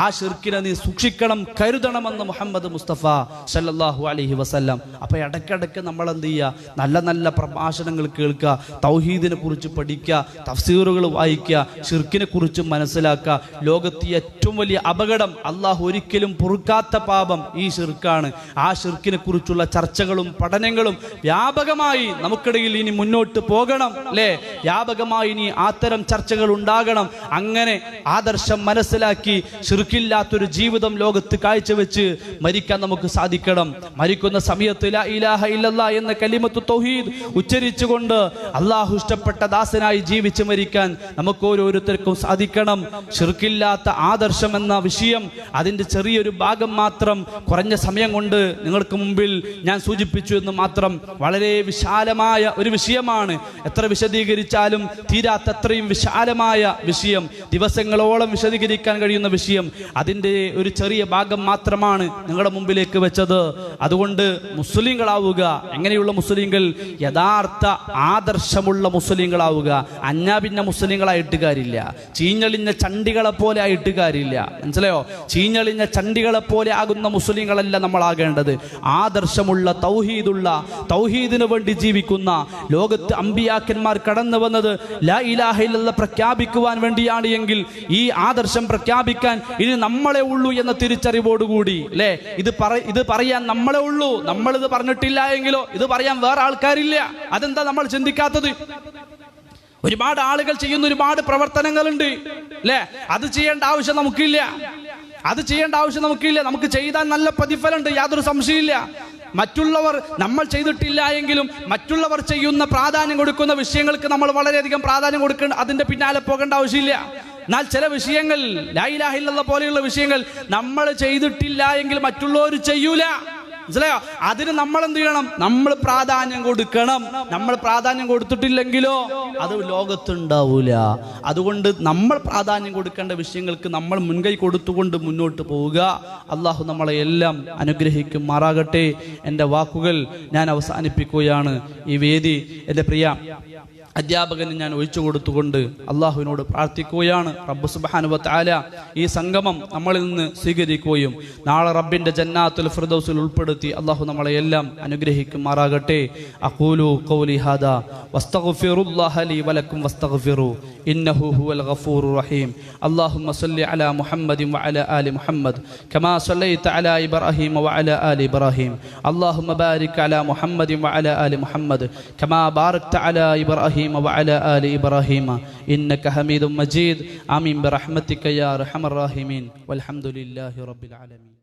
ആ ശിർക്കിനെ നീ സൂക്ഷിക്കണം, കരുതണമെന്ന് മുഹമ്മദ് മുസ്തഫ സല്ലല്ലാഹു അലൈഹി വസല്ലം. അപ്പൊ ഇടയ്ക്കിടയ്ക്ക് നമ്മൾ എന്ത് ചെയ്യുക? നല്ല നല്ല പ്രഭാഷണങ്ങൾ കേൾക്കുക, തൗഹീദിനെ കുറിച്ച് പഠിക്കുക, തഫ്സീറുകൾ വായിക്കുക, ശിർക്കിനെ കുറിച്ച് മനസ്സിലാക്കുക. ലോകത്തെ ഏറ്റവും വലിയ അപകടം, അള്ളാഹു ഒരിക്കലും പൊറുക്കാത്ത പാപം ഈ ശിർക്കാണ്. ആ ശിർക്കിനെ കുറിച്ചുള്ള ചർച്ചകളും പഠനങ്ങളും വ്യാപകമായി നമുക്കിടയിൽ ഇനി മുന്നോട്ട് പോകണം അല്ലേ? വ്യാപകമായി ഇനി അത്തരം ചർച്ചകൾ ഉണ്ടാകണം. അങ്ങനെ ആദർശം മനസ്സിലാക്കി ശിർക്കില്ലാത്തൊരു ജീവിതം ലോകത്ത് കാഴ്ചവെച്ച് മരിക്കാൻ നമുക്ക് സാധിക്കണം. മരിക്കുന്ന സമയത്ത് ലാ ഇലാഹ ഇല്ലല്ലാഹ് എന്ന കലിമത്തു തൗഹീദ് ഉച്ചരിച്ചുകൊണ്ട് അള്ളാഹു ഇഷ്ടപ്പെട്ട ദാസനായി ജീവിച്ച് മരിക്കാൻ നമുക്ക് ഓരോരുത്തർക്കും സാധിക്കണം. ശിർക്കില്ലാത്ത ആദർശം എന്ന വിഷയം, അതിൻ്റെ ചെറിയൊരു ഭാഗം മാത്രം കുറഞ്ഞ സമയം കൊണ്ട് നിങ്ങൾക്ക് മുമ്പിൽ ഞാൻ സൂചിപ്പിച്ചു എന്ന് മാത്രം. വളരെ വിശാലമായ ഒരു വിഷയമാണ്. എത്ര വിശദീകരിച്ചാലും തീരാത്തത്രയും വിശാലമായ വിഷയം, ദിവസങ്ങളോളം വിശദീകരിക്കാൻ കഴിയുന്ന വിഷയം. അതിൻ്റെ ഒരു ചെറിയ ഭാഗം മാത്രമാണ് നിങ്ങളുടെ മുമ്പിലേക്ക് വെച്ചത്. അതുകൊണ്ട് മുസ്ലിങ്ങളാവുക. എങ്ങനെയുള്ള മുസ്ലിങ്ങൾ? യഥാർത്ഥ ആദർശമുള്ള മുസ്ലിങ്ങളാവുക. അഞ്ഞാപിന്ന മുസ്ലിങ്ങളായിട്ട് കാര്യമില്ല, ചീഞ്ഞളിഞ്ഞ ചണ്ടികളെ പോലെ ആയിട്ട് കാര്യമില്ല. മനസ്സിലായോ? ചീഞ്ഞളിഞ്ഞ ചണ്ടികളെ പോലെ ആകുന്ന മുസ്ലിങ്ങളല്ല നമ്മളാകേണ്ടത്. ആദർശമുള്ള തൗഹീദുള്ള, തൗഹീദിന് വേണ്ടി ജീവിക്കുന്ന, ലോകത്ത് അമ്പിയാക്കന്മാർ കടന്നു വന്നത് ലാ ഇലാഹ ഇല്ലല്ലാഹ് പ്രഖ്യാപിക്കുവാൻ വേണ്ടിയാണ് എങ്കിൽ ഈ ആദർശം പ്രഖ്യാപിക്കാൻ ഇനി നമ്മളെ ഉള്ളൂ എന്ന തിരിച്ചറിവോടുകൂടി അല്ലേ? ഇത് പറയാൻ നമ്മളെ ഉള്ളൂ. നമ്മളിത് പറഞ്ഞിട്ടില്ല എങ്കിലോ ഇത് പറയാൻ വേറെ ആൾക്കാരില്ല. അതെന്താ നമ്മൾ ചിന്തിക്കാത്തത്? ഒരുപാട് ആളുകൾ ചെയ്യുന്ന ഒരുപാട് പ്രവർത്തനങ്ങളുണ്ട് അല്ലേ? അത് ചെയ്യേണ്ട ആവശ്യം നമുക്കില്ല. നമുക്ക് ചെയ്താൽ നല്ല പ്രതിഫലമുണ്ട്, യാതൊരു സംശയമില്ല. മറ്റുള്ളവർ, നമ്മൾ ചെയ്തിട്ടില്ല എങ്കിലും മറ്റുള്ളവർ ചെയ്യുന്ന പ്രാധാന്യം കൊടുക്കുന്ന വിഷയങ്ങൾക്ക് നമ്മൾ വളരെയധികം പ്രാധാന്യം കൊടുക്കേണ്ട, അതിന്റെ പിന്നാലെ പോകേണ്ട ആവശ്യമില്ല. എന്നാൽ ചില വിഷയങ്ങൾ, ലാ ഇലാഹ ഇല്ലല്ലാഹ് പോലെയുള്ള വിഷയങ്ങൾ നമ്മൾ ചെയ്തിട്ടില്ല എങ്കിൽ മറ്റുള്ളവർ ചെയ്യൂല. മനസ്സിലായോ? അതിന് നമ്മൾ എന്ത് ചെയ്യണം? നമ്മൾ പ്രാധാന്യം കൊടുക്കണം. നമ്മൾ പ്രാധാന്യം കൊടുത്തിട്ടില്ലെങ്കിലോ അത് ലോകത്തുണ്ടാവൂല. അതുകൊണ്ട് നമ്മൾ പ്രാധാന്യം കൊടുക്കേണ്ട വിഷയങ്ങൾക്ക് നമ്മൾ മുൻകൈ കൊടുത്തുകൊണ്ട് മുന്നോട്ട് പോവുക. അള്ളാഹു നമ്മളെ എല്ലാം അനുഗ്രഹിക്കുമാറാകട്ടെ. എൻ്റെ വാക്കുകൾ ഞാൻ അവസാനിപ്പിക്കുകയാണ്. ഈ വേദി എൻ്റെ പ്രിയ അധ്യാപകന് ഞാൻ ഒഴിച്ചു കൊടുത്തുകൊണ്ട് അള്ളാഹുവിനോട് പ്രാർത്ഥിക്കുകയാണ്. റബ്ബ് സുബ്ഹാനഹു വ തആല ഈ സംഗമം നമ്മളിൽ നിന്ന് സ്വീകരിക്കുകയും നാളെ റബ്ബിൻ്റെ ജന്നാത്തുൽ ഫിർദൗസിൽ ഉൾപ്പെടുത്തി അള്ളാഹു നമ്മളെ എല്ലാം അനുഗ്രഹിക്കുമാറാകട്ടെ. അഖൂലു ഖൗലി ഹാദാ വസ്തഗ്ഫിറുല്ലാഹ ലി വലക്കും വസ്തഗ്ഫിറു ഇന്നഹു ഹുവൽ ഗഫൂറുർ റഹീം. അല്ലാഹുമ്മ സ്വല്ലി അലാ മുഹമ്മദിൻ വഅലാ ആലി മുഹമ്മദ് കമാ സ്വല്ലൈത അലാ ഇബ്രാഹീം വഅലാ ആലി ഇബ്രാഹീം. അല്ലാഹുമ്മ ബാരിക് അലാ മുഹമ്മദിൻ വഅലാ ആലി മുഹമ്മദ് കമാ ബാരക്ത അലാ ഇബ്രാഹീം وعلى آل إبراهيم إنك حميد مجيد. آمين برحمتك يا أرحم الراحمين والحمد لله رب العالمين.